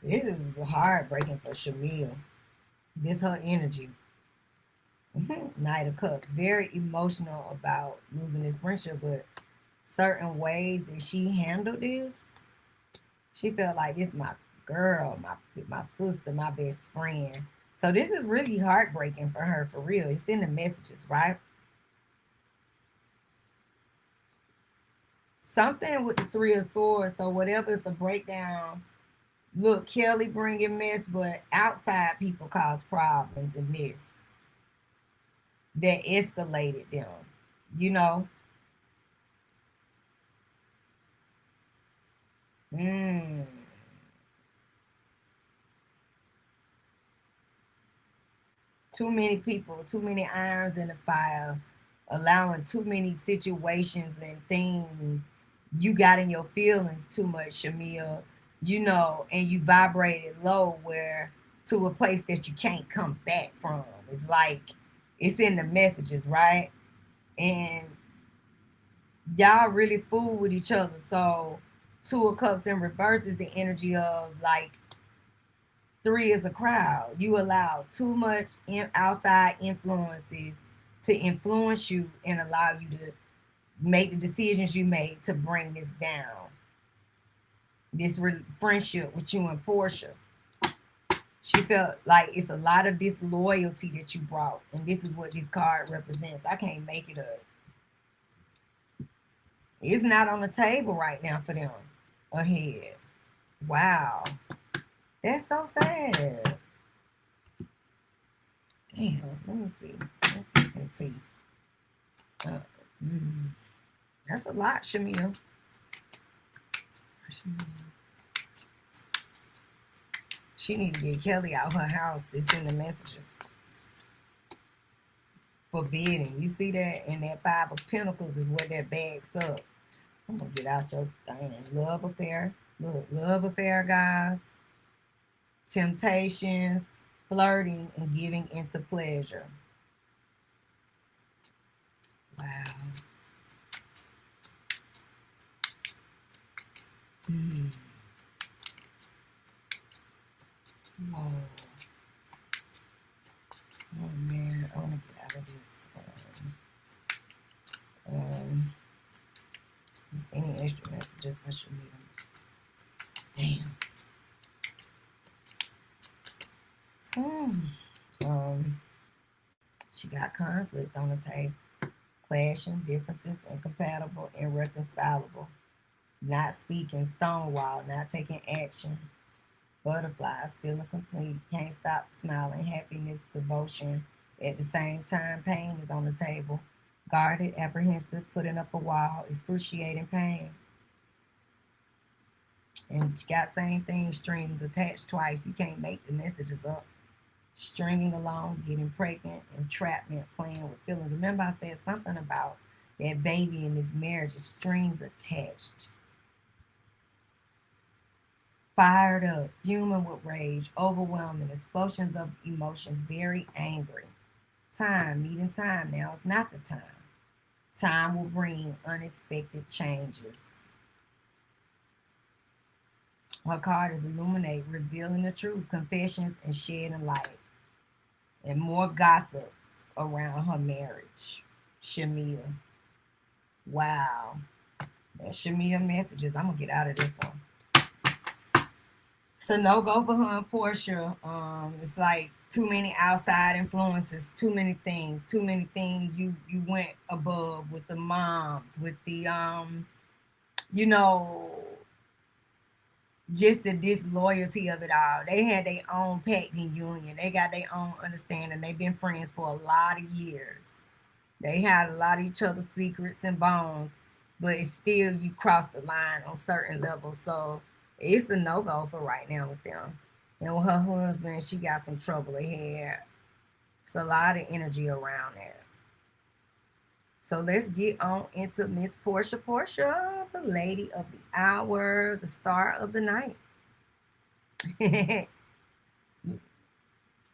This is heartbreaking for Shamea. This her energy. Knight of Cups. Very emotional about losing this friendship, but certain ways that she handled this, she felt like this is my girl, my sister, my best friend. So this is really heartbreaking for her, for real. It's in the messages, right? Something with the 3 of Swords. So whatever is a breakdown. Look, Kelli bringing mess, but outside people cause problems in this. That escalated them, you know? Too many people, too many irons in the fire, allowing too many situations and things. You got in your feelings too much, Shamea, you know, and you vibrated low where to a place that you can't come back from. It's like, it's in the messages, right? And y'all really fool with each other. So 2 of Cups in reverse is the energy of like 3 is a crowd. You allow too much outside influences to influence you and allow you to make the decisions you made to bring this down. This friendship with you and Porsha. She felt like it's a lot of disloyalty that you brought. And this is what this card represents. I can't make it up. It's not on the table right now for them ahead. Wow. That's so sad. Damn, let me see. Let's get some tea. That's a lot, Shamea. She need to get Kelli out her house. It's in the messages. Forbidden. You see that? And that 5 of Pentacles is where that bag's up. I'm going to get out your thing. Love affair. Look, love affair, guys. Temptations, flirting, and giving into pleasure. Wow. Whoa. Oh man, I want to get out of this. Is any extra messages I should need them? Damn. She got conflict on the table. Clashing, differences, incompatible, irreconcilable. Not speaking, stonewall, not taking action. Butterflies, feeling complete, can't stop smiling, happiness, devotion. At the same time, pain is on the table. Guarded, apprehensive, putting up a wall, excruciating pain. And you got same thing, strings attached twice. You can't make the messages up. Stringing along, getting pregnant, entrapment, playing with feelings. Remember I said something about that baby in this marriage is strings attached. Fired up, fuming with rage, overwhelming, explosions of emotions, very angry. Time, needing time. Now is not the time. Time will bring unexpected changes. Her card is illuminate, revealing the truth, confessions, and shedding light. And more gossip around her marriage. Shamea. Wow. That's Shamea messages. I'm going to get out of this one. It's a no-go for her and Porsha. It's like too many outside influences, too many things. You went above with the moms, with the, just the disloyalty of it all. They had their own pact and union. They got their own understanding. They've been friends for a lot of years. They had a lot of each other's secrets and bones, but it's still you cross the line on certain levels. So it's a no-go for right now with them. And with her husband, she got some trouble ahead. It's a lot of energy around that. So let's get on into Miss Porsha. Porsha, the lady of the hour, the star of the night.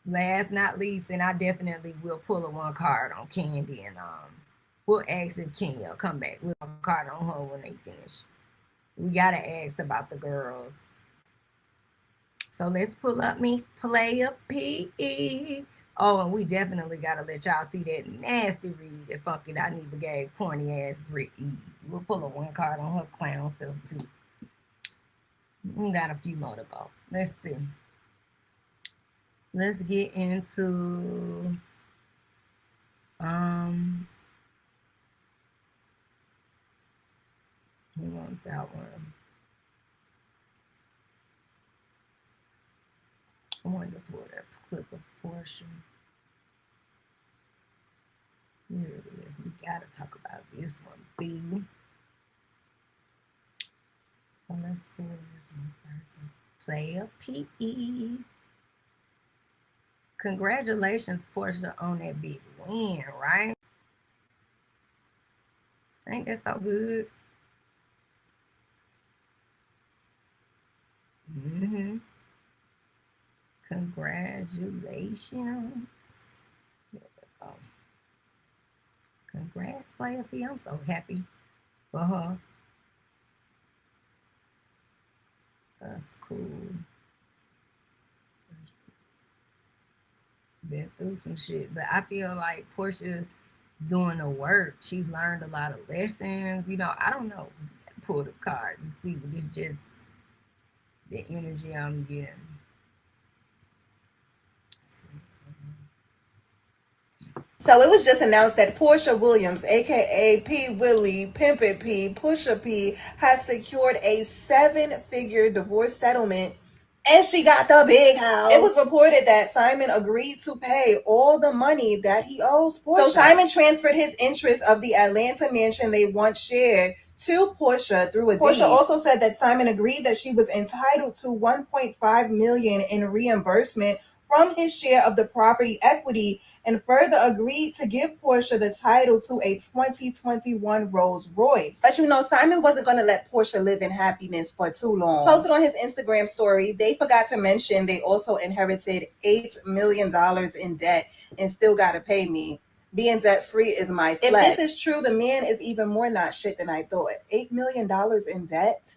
Last not least, and I definitely will pull a one card on Kandi, and we'll ask if Kenya will come back. We'll have a card on her when they finish. We gotta ask about the girls. So let's pull up me player P. Oh, and we definitely gotta let y'all see that nasty read that fucking I need to gave corny ass Brit E. We'll pull a one card on her clown self too. We got a few more to go. Let's see. Let's get into we want that one. I wanted to pull that clip of Porsha. Here it is. We gotta talk about this one, B. So let's pull this one first. Player P. Congratulations, Porsha, on that big win, right? Ain't that so good? Congratulations. Congrats, player P. I'm so happy for her. That's cool. Been through some shit, but I feel like Porsha doing the work. She's learned a lot of lessons. I don't know. Pull the cards and see, but it's just the energy I'm getting. So it was just announced that Porsha Williams, aka P. Willie, Pimpin' P, Pusha P, has secured a 7-figure divorce settlement And she got the big house. It was reported that Simon agreed to pay all the money that he owes Porsha. So Simon transferred his interest of the Atlanta mansion they once shared to Porsha through a deed. Porsha also said that Simon agreed that she was entitled to $1.5 million in reimbursement from his share of the property equity, and further agreed to give Porsha the title to a 2021 Rolls Royce. But you know, Simon wasn't going to let Porsha live in happiness for too long. Posted on his Instagram story, they forgot to mention they also inherited $8 million in debt and still got to pay me. Being debt free is my flex. If this is true, the man is even more not shit than I thought. $8 million in debt?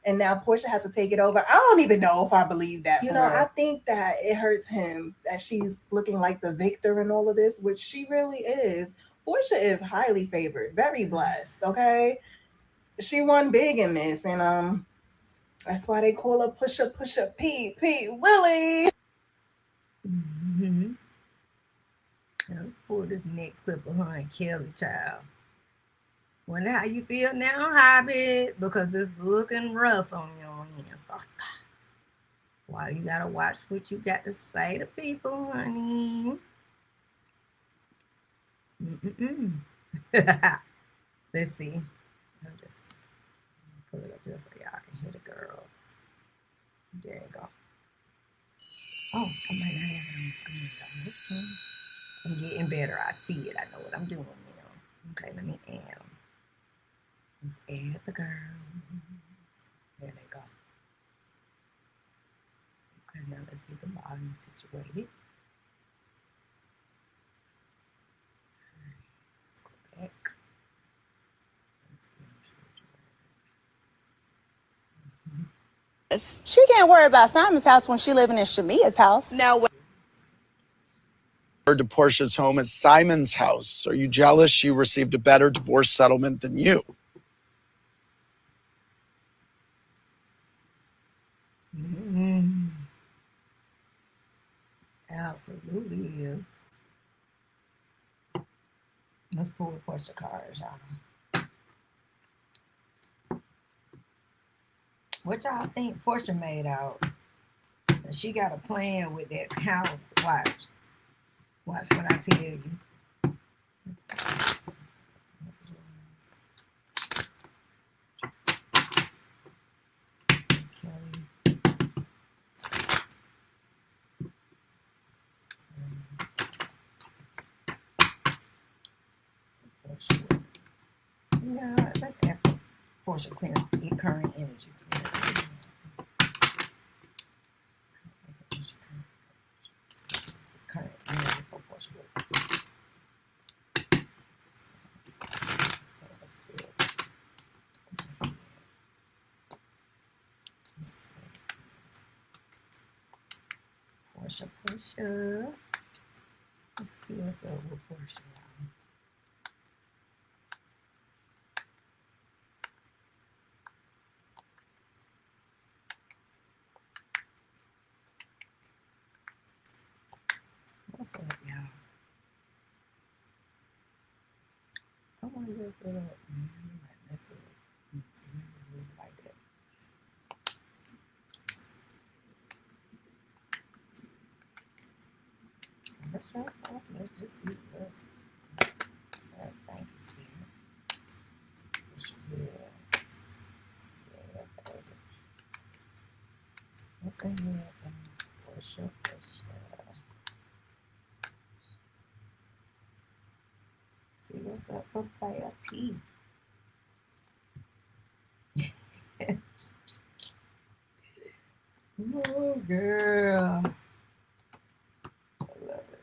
And now Porsha has to take it over. I don't even know if I believe that. You know, I think that it hurts him that she's looking like the victor in all of this, which she really is. Porsha is highly favored, very blessed, okay? She won big in this, and that's why they call her Pusha P Willie. Mm-hmm. Let's pull this next clip of her and Kelli, child. Wonder how you feel now, Hobby, because it's looking rough on your hands. So, well, you gotta watch what you got to say to people, honey. Let's see. I'll just pull it up here so y'all can hear the girls. There you go. Oh, I might not have it on the screen. I'm getting better. I see it. I know what I'm doing now. Okay, let me add them. Let's add the girl. There they go. Okay, now let's get the volume situated. Let's go back. She can't worry about Simon's house when she living in Shamea's house. Now, To Portia's home as Simon's house. Are you jealous she received a better divorce settlement than you? Absolutely is. Let's pull the Porsha cards, y'all. What y'all think Porsha made out? She got a plan with that house. Watch what I tell you. Yeah, let's ask Porsha clear current energies. Current energy for Porsha. Porsha. Let's see what's up with Porsha. What's up, y'all? I wonder if it'll, man, might mess it up. Let's see, let me just leave it like that. Let's just see this. Thank you, Spirit. What's in here? Porsha. See what's up for player P. Oh, girl. I love it.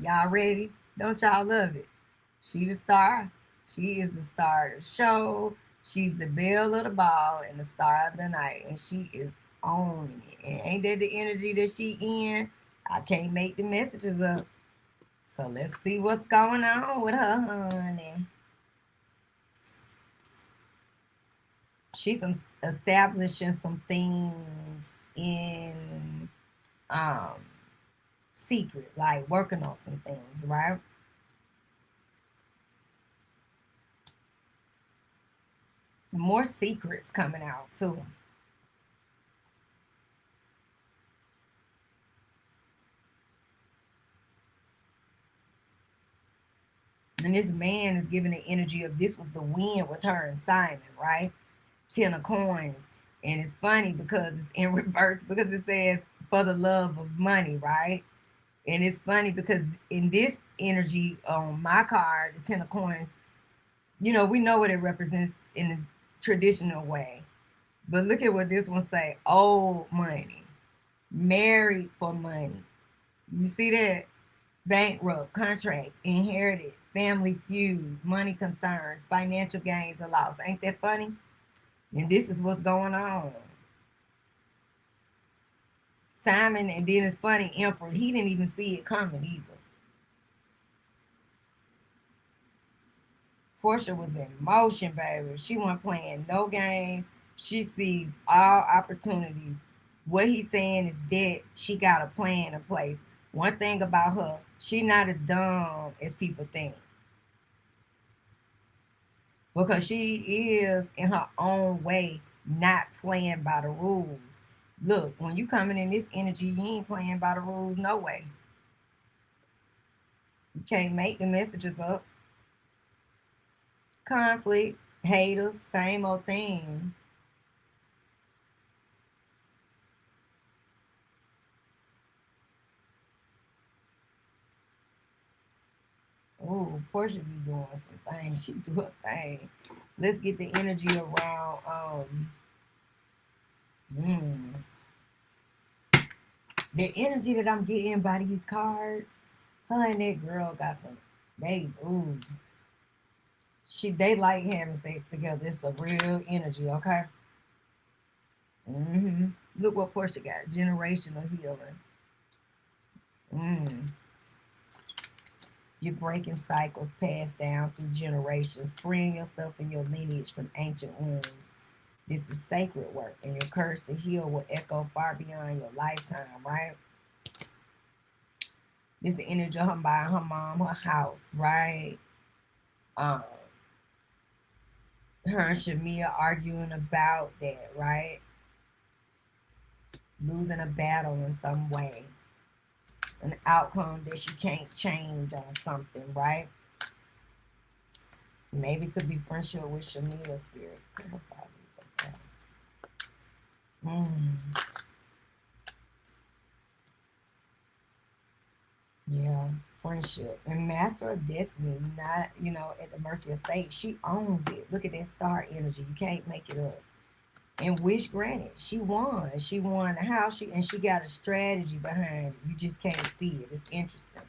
Y'all ready? Don't y'all love it? She the star. She is the star of the show. She's the belle of the ball and the star of the night. And she is owning it. And ain't that the energy that she in? I can't make the messages up. So let's see what's going on with her, honey. She's establishing some things in secret, like working on some things, right? More secrets coming out too. And this man is giving the energy of this was the win with her and Simon, right? 10 of coins. And it's funny because it's in reverse because it says for the love of money, right? And it's funny because in this energy on my card, the 10 of coins, you know, we know what it represents in the traditional way. But look at what this one say. Old money. Married for money. You see that? Bankrupt, contracts, inherited, family feud, money concerns, financial gains or loss. Ain't that funny? And this is what's going on. Simon, and then it's funny, Emperor, he didn't even see it coming either. Porsha was in motion, baby. She wasn't playing no games. She sees all opportunities. What he's saying is that she got a plan in place. One thing about her, she not as dumb as people think. Because she is, in her own way, not playing by the rules. Look, when you coming in this energy, you ain't playing by the rules no way. You can't make the messages up. Conflict, haters, same old thing. Oh, Porsha be doing some things. She do a thing. Let's get the energy around. The energy that I'm getting by these cards. Her and that girl got some. They like having sex together. It's a real energy, okay? Look what Porsha got. Generational healing. You're breaking cycles passed down through generations, freeing yourself and your lineage from ancient wounds. This is sacred work, and your courage to heal will echo far beyond your lifetime, right? This is the energy of her buying her mom her house, right? Her and Shamea arguing about that, right? Losing a battle in some way. An outcome that she can't change on something, right? Maybe it could be friendship with Shamea's spirit. Yeah, friendship. And Master of Destiny, not, at the mercy of fate. She owns it. Look at that star energy. You can't make it up. And wish granted. She won. She won the house. She got a strategy behind it. You just can't see it. It's interesting.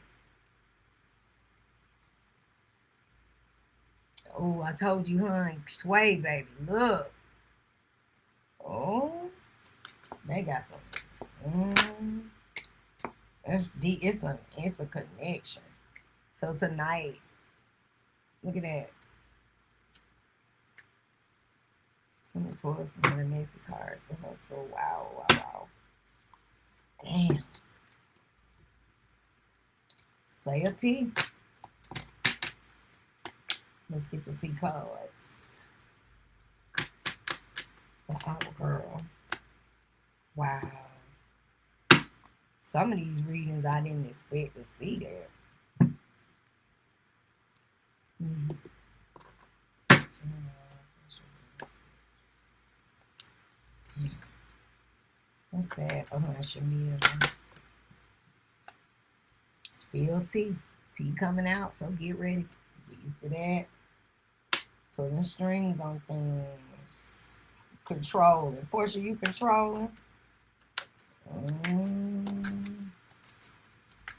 Oh, I told you, hun. Sway, baby. Look. Oh, they got some. It's deep. It's a connection. So tonight, look at that. Let me pull some of the Macy cards for her. So wow. Damn. Play a P. Let's get the T cards. The our girl. Wow. Some of these readings I didn't expect to see there. That's sad for her and Shamea. Spill tea. Tea coming out, so get ready. Get used to that. Pulling strings on things. Controlling. Porsha, you controlling?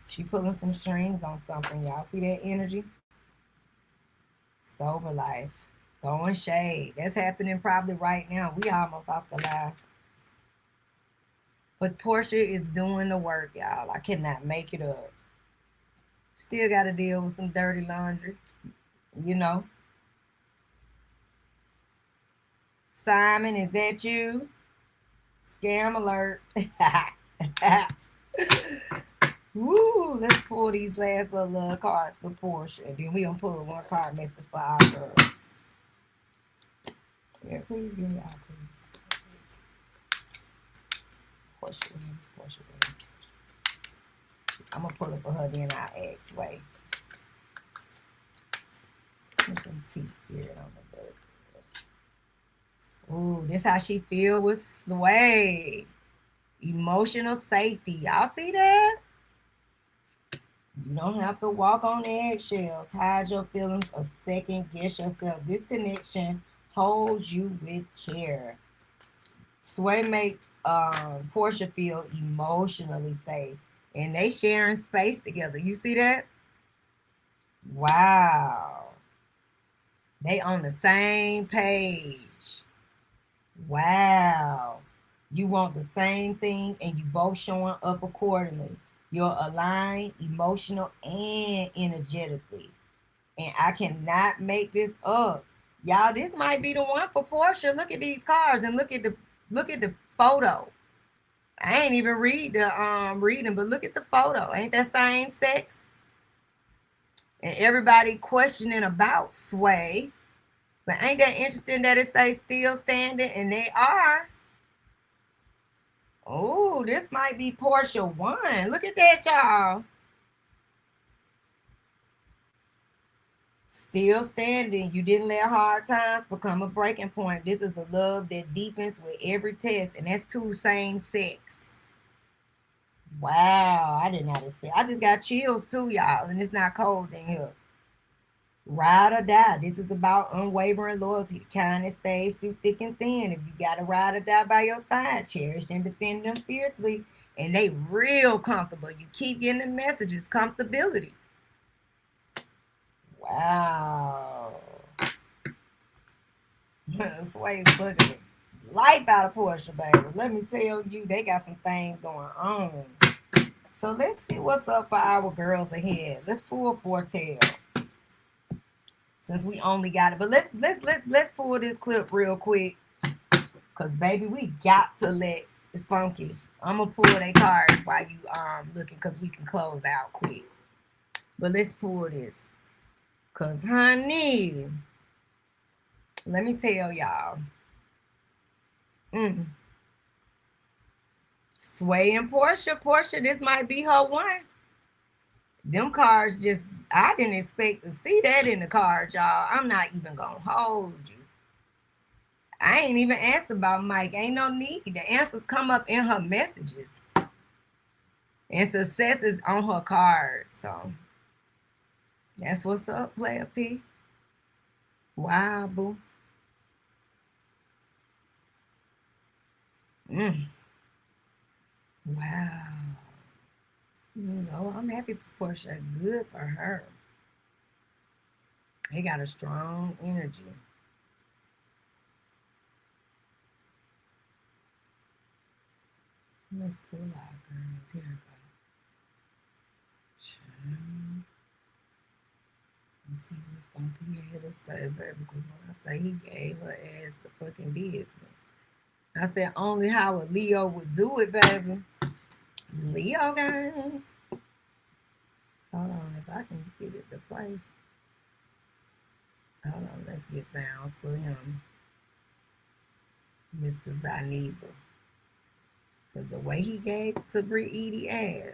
She pulling some strings on something. Y'all see that energy? Sober life. Throwing shade. That's happening probably right now. We almost off the live. But Porsha is doing the work, y'all. I cannot make it up. Still got to deal with some dirty laundry. Simon, is that you? Scam alert. Woo, let's pull these last little cards for Porsha. And then we gonna pull one card message for our girls. Yeah, please give me out, please. Porsha wins, Porsha wins. I'm gonna pull it for her, then I'll ask. Wait. Put some T-Spirit on the book. Ooh, this how she feel with Sway. Emotional safety. Y'all see that? You don't have to walk on eggshells. Hide your feelings or second guess yourself. This connection holds you with care. Sway makes Porsha feel emotionally safe. And they sharing space together. You see that? Wow. They on the same page. Wow. You want the same thing and you both showing up accordingly. You're aligned, emotional, and energetically. And I cannot make this up. Y'all, this might be the one for Porsha. Look at these cars and look at the photo. I ain't even read the reading, but look at the photo. Ain't that same sex? And everybody questioning about Sway. But ain't that interesting that it says still standing? And they are. Oh, this might be Porsha 1. Look at that, y'all. Still standing. You didn't let hard times become a breaking point. This is a love that deepens with every test. And that's 2 same sex. Wow. I did not expect. I just got chills too, y'all. And it's not cold in here. Ride or die. This is about unwavering loyalty. The kind that stays through thick and thin. If you got a ride or die by your side, cherish and defend them fiercely. And they real comfortable. You keep getting the messages. Comfortability. Wow. Sway's looking life out of Porsha, baby. Let me tell you, they got some things going on. So let's see what's up for our girls ahead. Let's pull Fortell. Since we only got it. But let's pull this clip real quick. Cause baby, we got to let it funky. I'm gonna pull their cards while you looking, cause we can close out quick. But let's pull this. Cause honey, let me tell y'all. Sway and Porsha, this might be her one. Them cards just, I didn't expect to see that in the cards, y'all. I'm not even gonna hold you. I ain't even asked about Mike. Ain't no need. The answers come up in her messages. And success is on her card. So that's what's up, player P. Wow, boo. Wow. You know, I'm happy for Porsha. Good for her. They got a strong energy. Let's pull out girls here. Let's see what Funky had to say, baby. Because when I say he gave her ass the fucking business, I said only how a Leo would do it, baby. Leo gang. Hold on, if I can get it to play. Hold on, let's get down Slim. Mr. Dineva. Because the way he gave to Brit Edie ass.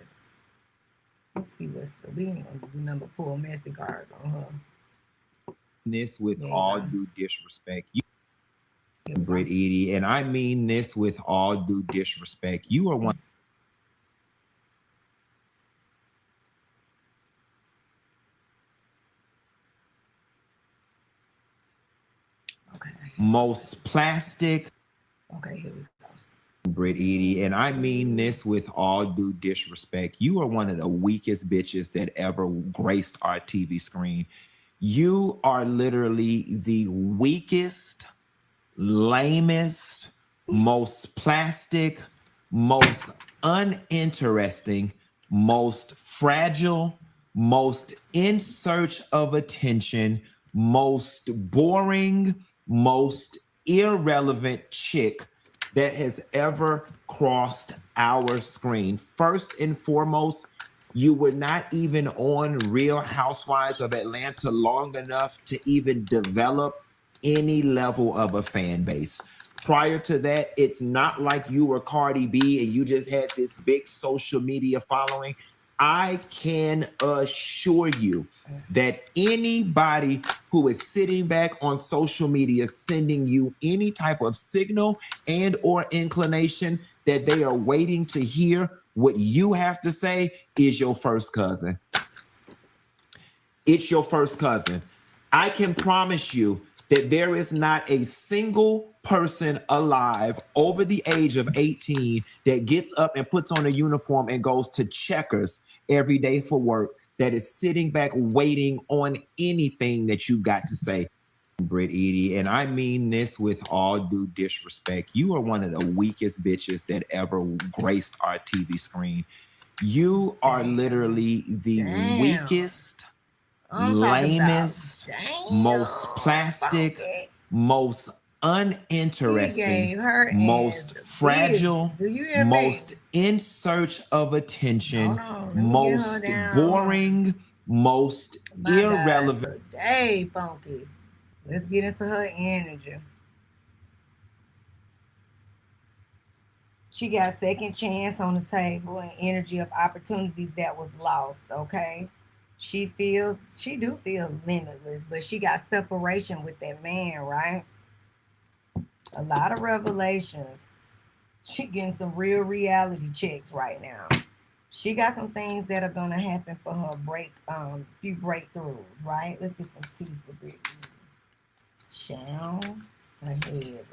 Let's see what's the, we ain't gonna do number pull messy cards on her. This with all due disrespect. Brit Edie, and I mean this with all due disrespect. You are one most plastic. Okay, here we go. Brit Edie, and I mean this with all due disrespect. You are one of the weakest bitches that ever graced our TV screen. You are literally the weakest, lamest, most plastic, most uninteresting, most fragile, most in search of attention, most boring, most irrelevant chick that has ever crossed our screen. First and foremost, you were not even on Real Housewives of Atlanta long enough to even develop any level of a fan base. Prior to that, it's not like you were Cardi B and you just had this big social media following. I can assure you that anybody who is sitting back on social media sending you any type of signal and or inclination that they are waiting to hear what you have to say is your first cousin. It's your first cousin. I can promise you that there is not a single person alive over the age of 18 that gets up and puts on a uniform and goes to Checkers every day for work that is sitting back waiting on anything that you got to say. Britt Edie, and I mean this with all due disrespect. You are one of the weakest bitches that ever graced our TV screen. You are literally the weakest, lamest, most plastic, most uninteresting, most fragile, most in search of attention, most boring, most irrelevant. Hey, Funky. Let's get into her energy. She got second chance on the table and energy of opportunities that was lost, okay? She do feel limitless, but she got separation with that man, right? A lot of revelations. She getting some real reality checks right now. She got some things that are gonna happen for her few breakthroughs, right? Let's get some tea for Brittany. Chow ahead,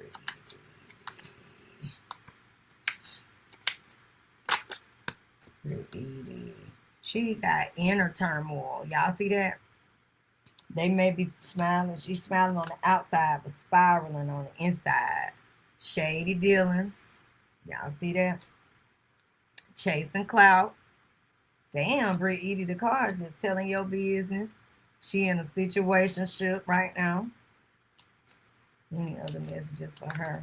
Brittany. She got inner turmoil. Y'all see that? They may be smiling. She's smiling on the outside, but spiraling on the inside. Shady dealings. Y'all see that? Chasing clout. Damn, Brittany, the card's just telling your business. She in a situationship right now. Any other messages for her?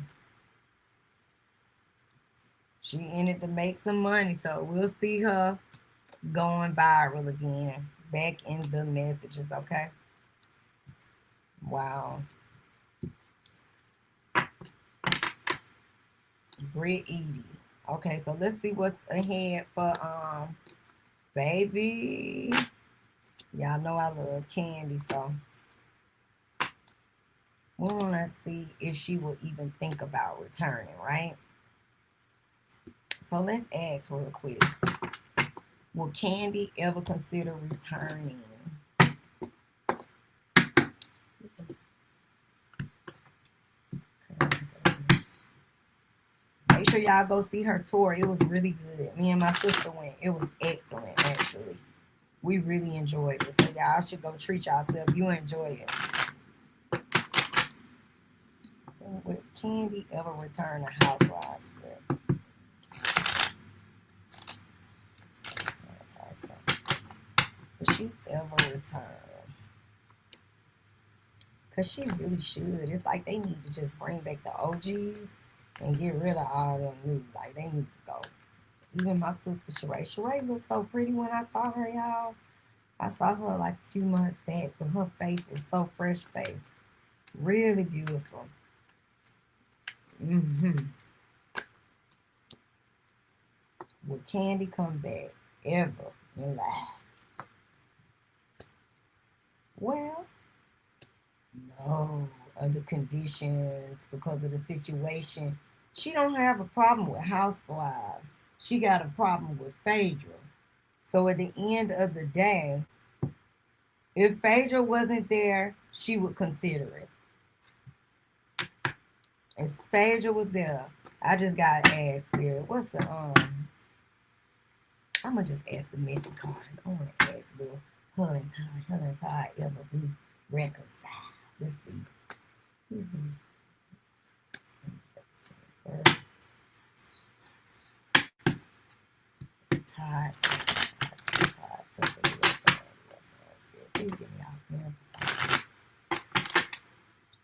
She in it to make some money, so we'll see her going viral again. Back in the messages, okay? Wow. Brittany. Okay, so let's see what's ahead for baby. Y'all know I love Kandi, so we want to see if she will even think about returning, right? So let's ask real quick. Will Kandi ever consider returning? Make sure y'all go see her tour. It was really good. Me and my sister went. It was excellent, actually. We really enjoyed it. So y'all should go treat yourself. You enjoy it. Will Kandi ever return to Housewives? Will she ever return? Because she really should. It's like they need to just bring back the OGs and get rid of all them new. Like, they need to go. Even my sister Sheree. Sheree looked so pretty when I saw her, y'all. I saw her like a few months back, but her face was so fresh faced. Really beautiful. Will Kandi come back ever in life? Well, no. Under conditions, because of the situation. She don't have a problem with Housewives. She got a problem with Phaedra. So at the end of the day, if Phaedra wasn't there, she would consider it. If Phaedra was there, I just got to ask Spirit, what's the, I'm going to just ask the messy card. I want to ask, will her and Ty ever be reconciled? Let's see. Ty. Please get me out there.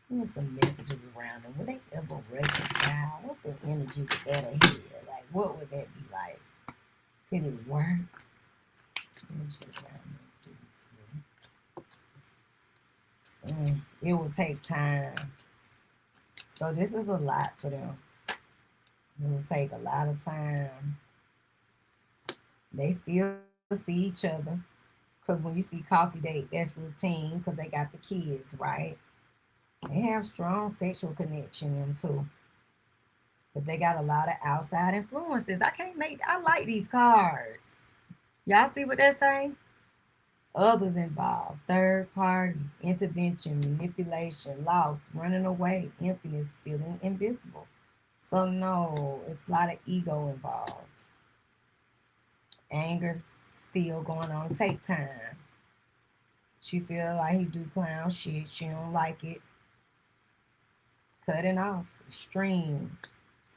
There's some messages around them. Would they ever reconcile? What's the energy with that ahead? Like, what would that be like? Could it work? it will take time. So this is a lot for them. It will take a lot of time. They still see each other. Because when you see coffee date, that's routine because they got the kids, right? They have strong sexual connection in too. But they got a lot of outside influences. I like these cards. Y'all see what they're saying? Others involved, third parties, intervention, manipulation, loss, running away, emptiness, feeling invisible. So no, it's a lot of ego involved. Anger still going on. Take time. She feel like he do clown shit. She don't like it. Cutting off. Extreme.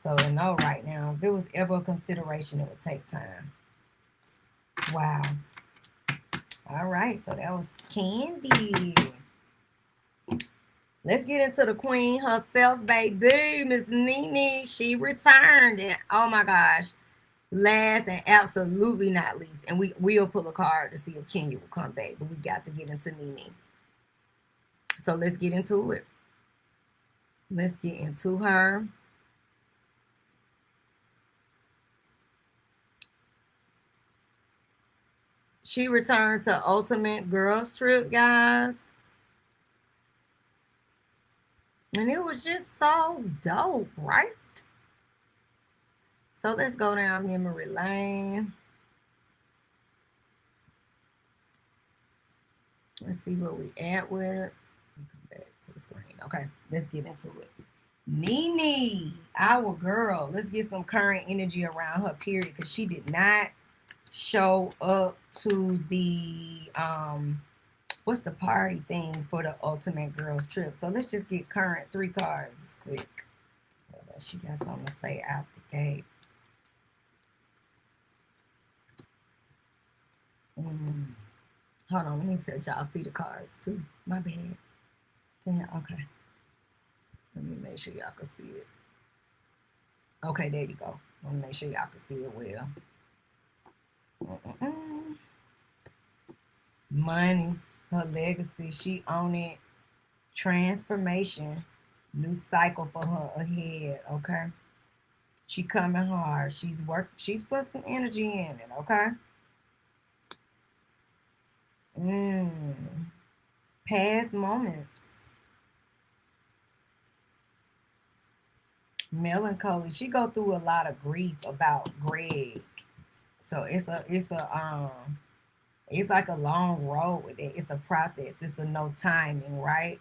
So no, right now, if it was ever a consideration, it would take time. Wow. All right, so that was Kandi. Let's get into the queen herself, baby. Miss NeNe. She returned. And oh my gosh. Last and absolutely not least. And we'll pull a card to see if Kenya will come back. But we got to get into NeNe. So let's get into it. Let's get into her. She returned to Ultimate Girls Trip, guys. And it was just so dope, right? So let's go down memory lane. Let's see where we at with it. Come back to the screen. Okay, let's get into it. NeNe, our girl. Let's get some current energy around her, period, because she did not show up to the what's the party thing for the Ultimate Girls Trip. So let's just get current 3 cards quick. She got something to say out the gate. Hold on, let me let y'all see the cards too. My bad. Yeah, okay. Let me make sure y'all can see it. Okay, there you go. Let me make sure y'all can see it well. Money, her legacy, she own it. Transformation, new cycle for her ahead, okay? She coming hard. She's put some energy in it, okay? Past moments. Melancholy. She go through a lot of grief about Greg. So it's like a long road with it. It's a process. It's a no timing, right?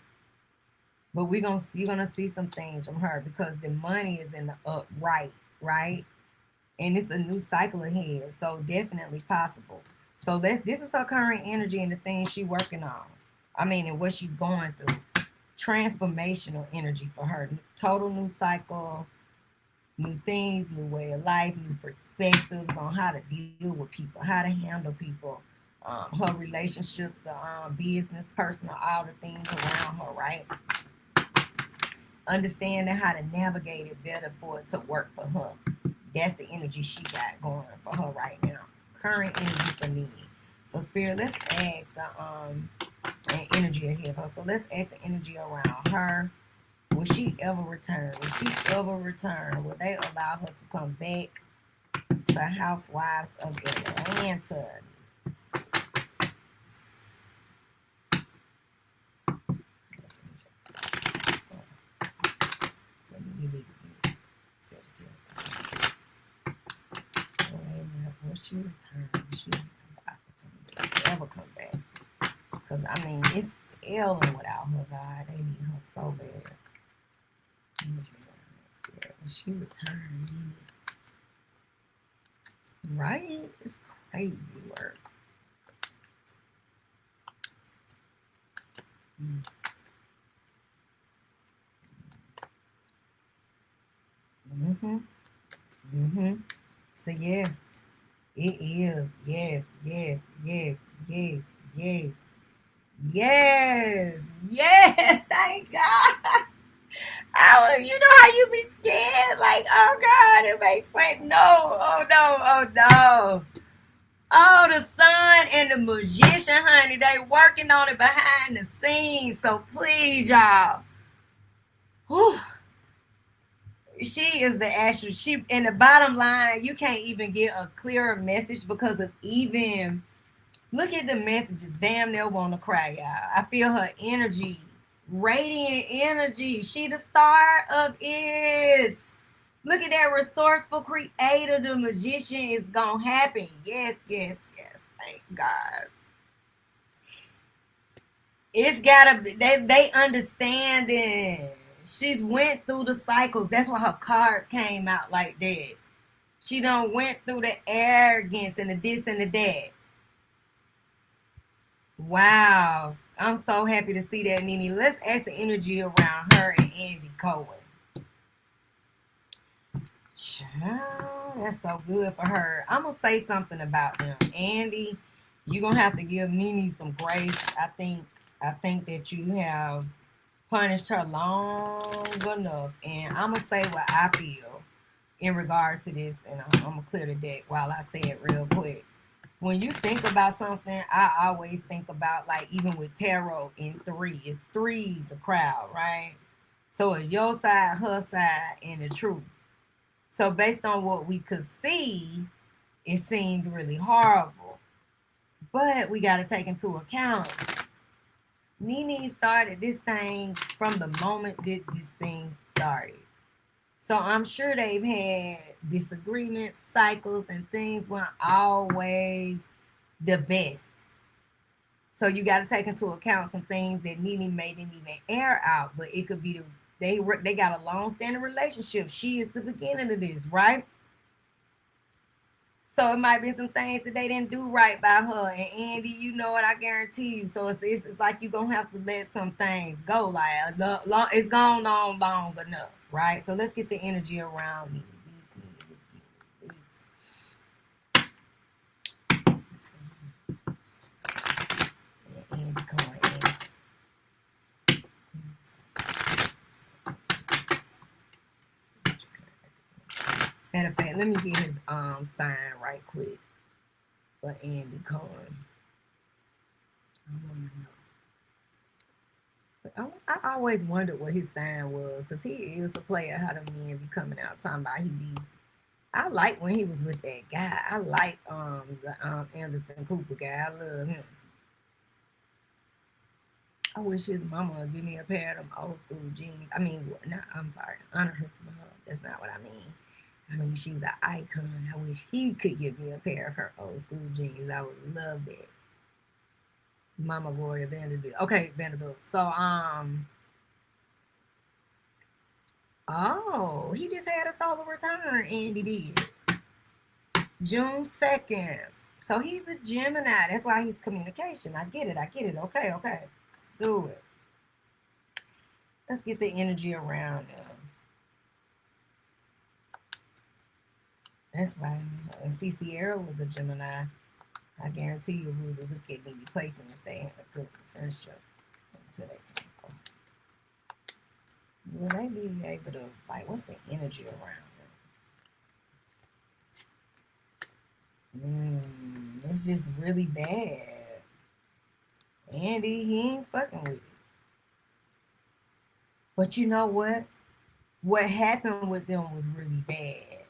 But you're gonna see some things from her because the money is in the upright, right? And it's a new cycle ahead. So definitely possible. So this is her current energy and the things she's working on. And what she's going through. Transformational energy for her. Total new cycle, new things, new way of life, new perspectives on how to deal with people, how to handle people, her relationships, business, personal, all the things around her, right? Understanding how to navigate it better for it to work for her. That's the energy she got going for her right now. Current energy for NeNe. So Spirit, let's add the energy ahead of her. So let's add the energy around her. Will she ever return? Will they allow her to come back to Housewives of Atlanta? Will she return? Will she have the opportunity to ever come back? Because it's failing without her, God. They need her so bad. Will she return? Right? It's crazy work. So yes, it is. Yes. Thank God. You know how you be scared? Like, oh God, it may say no. Oh no. Oh, the son and the magician, honey, they working on it behind the scenes. So please, y'all. Whew. She is the Astro. She, in the bottom line, you can't even get a clearer message because of even look at the messages. Damn, they'll want to cry, y'all. I feel her energy, radiant energy. She the star of it. Look at that resourceful creator, the magician is gonna happen. Yes, yes, yes. Thank God. It's gotta be they understand it. She's went through the cycles. That's why her cards came out like that. She done went through the arrogance and the this and the that. Wow. I'm so happy to see that, NeNe. Let's ask the energy around her and Andy Cohen. Child, that's so good for her. I'm gonna say something about them. Andy, you're gonna have to give NeNe some grace. I think that you have punished her long enough. And I'm gonna say what I feel in regards to this, and I'm gonna clear the deck while I say it real quick. When you think about something, I always think about, like, even with tarot in 3, it's 3's the crowd, right? So it's your side, her side, and the truth. So based on what we could see, it seemed really horrible. But we got to take into account, NeNe started this thing from the moment that this thing started. So I'm sure they've had disagreements, cycles, and things weren't always the best. So you got to take into account some things that NeNe may didn't even air out, but it could be they got a long-standing relationship. She is the beginning of this, right? So it might be some things that they didn't do right by her. And Andy, you know it, I guarantee you. So it's like you're going to have to let some things go. Like, it's gone on long enough, right? So let's get the energy around me. Andy, come on, Andy. Matter of fact, let me get his sign right quick for Andy Cohen. I want to know. I always wondered what his sign was, because he is a player. How the men be coming out talking about he be. I like when he was with that guy. I like the Anderson Cooper guy. I love him. I wish his mama would give me a pair of them old school jeans. I mean, I'm sorry, honor her to her. That's not what I mean. I mean, she's an icon. I wish he could give me a pair of her old school jeans. I would love that. Mama Gloria Vanderbilt. Okay, Vanderbilt. So, oh, he just had a solar return, Andy did. June 2nd. So he's a Gemini. That's why he's communication. I get it. Okay. Let's do it. Let's get the energy around him. That's why. And Sierra was a Gemini. I guarantee you, who would look at me placing this day in a good friendship until they can go. Will they be able to, like, what's the energy around them? It's just really bad. Andy, he ain't fucking with it. But you know what? What happened with them was really bad.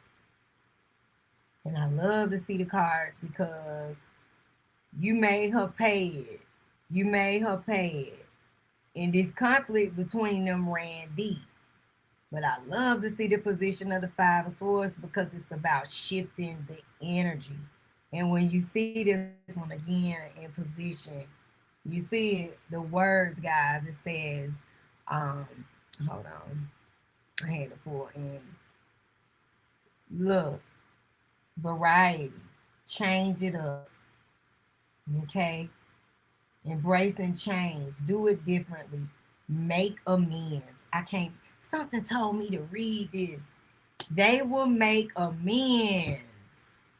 And I love to see the cards because you made her pay it. And this conflict between them ran deep. But I love to see the position of the 5 of Swords because it's about shifting the energy. And when you see this one again in position, you see it, the words, guys, it says, hold on. I had to pull in. Look. Variety, change it up, okay? Embrace and change, do it differently, make amends. Something told me to read this. They will make amends.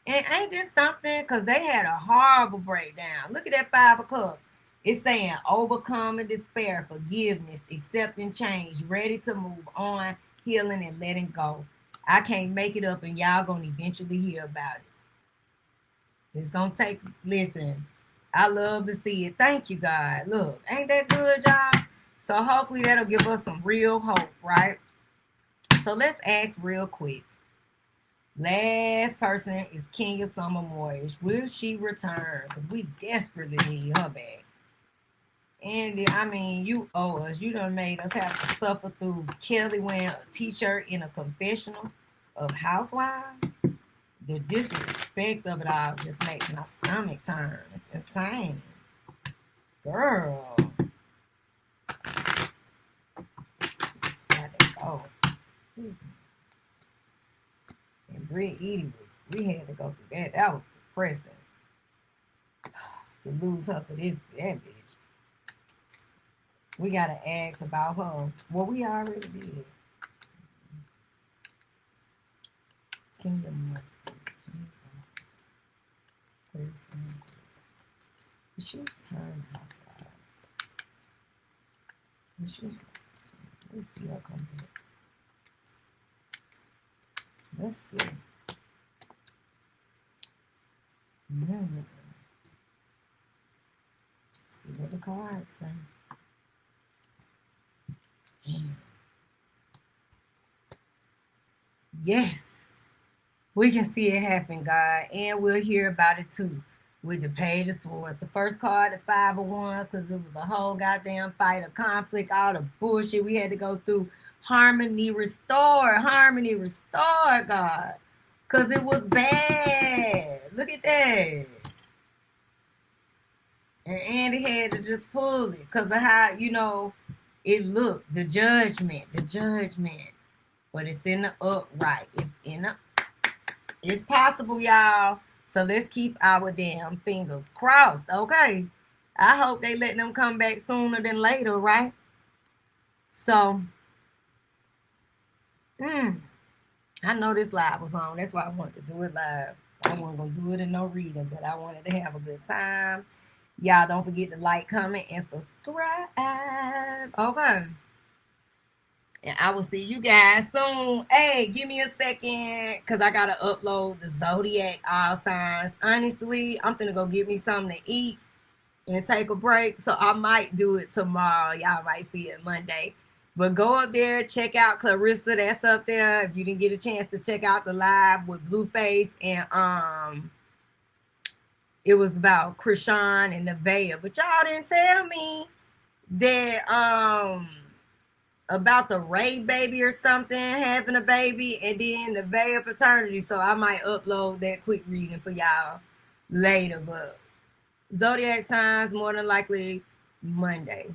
And ain't this something? Because they had a horrible breakdown. Look at that 5 of Cups. It's saying overcoming despair, forgiveness, accepting change, ready to move on, healing and letting go. I can't make it up, and y'all gonna eventually hear about it. It's gonna take, listen, I love to see it. Thank you, God. Look, ain't that good, y'all? So hopefully that'll give us some real hope, right? So let's ask real quick. Last person is Kenya Summer Moyes. Will she return? Because we desperately need her back. And I mean, you owe us. You done made us have to suffer through Kelli wearing a t-shirt in a confessional of housewives. The disrespect of it all just makes my stomach turn. It's insane. Girl. Gotta go. And Britt Edie we had to go through that. That was depressing. To lose her for that bitch. We gotta ask about her. Well, we already did. Kingdom must be. She turned housewives. Let's see her come back. Let's see. See what the cards say. Yes, we can see it happen, God, and we'll hear about it too with the Page of Swords. The first card, the 5 of Wands, because it was a whole goddamn fight, a conflict, all the bullshit we had to go through. Harmony restored, God, because it was bad. Look at that. And Andy had to just pull it because of how, you know, it looked, the judgment. But it's in the upright. It's possible, y'all. So let's keep our damn fingers crossed, okay? I hope they let them come back sooner than later, right? So, I know this live was on. That's why I wanted to do it live. I wasn't going to do it in no reading, but I wanted to have a good time. Y'all don't forget to like, comment, and subscribe. Okay. And I will see you guys soon. Hey, give me a second because I got to upload the Zodiac all signs. Honestly, I'm going to go get me something to eat and take a break. So I might do it tomorrow. Y'all might see it Monday. But go up there, check out Clarissa. That's up there. If you didn't get a chance to check out the live with Blueface and it was about Krishan and Nevaeh. But y'all didn't tell me that about the Ray baby or something, having a baby, and then the Nevaeh paternity. So I might upload that quick reading for y'all later. But Zodiac signs, more than likely Monday.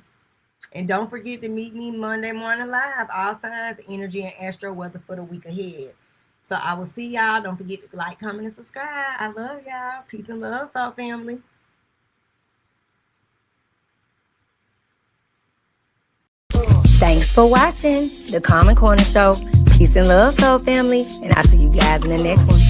And don't forget to meet me Monday morning live. All signs, energy, and Astro weather for the week ahead. So I will see y'all. Don't forget to like, comment, and subscribe. I love y'all. Peace and love, soul family. Thanks for watching the Common Corner Show. Peace and love, soul family. And I'll see you guys in the next one.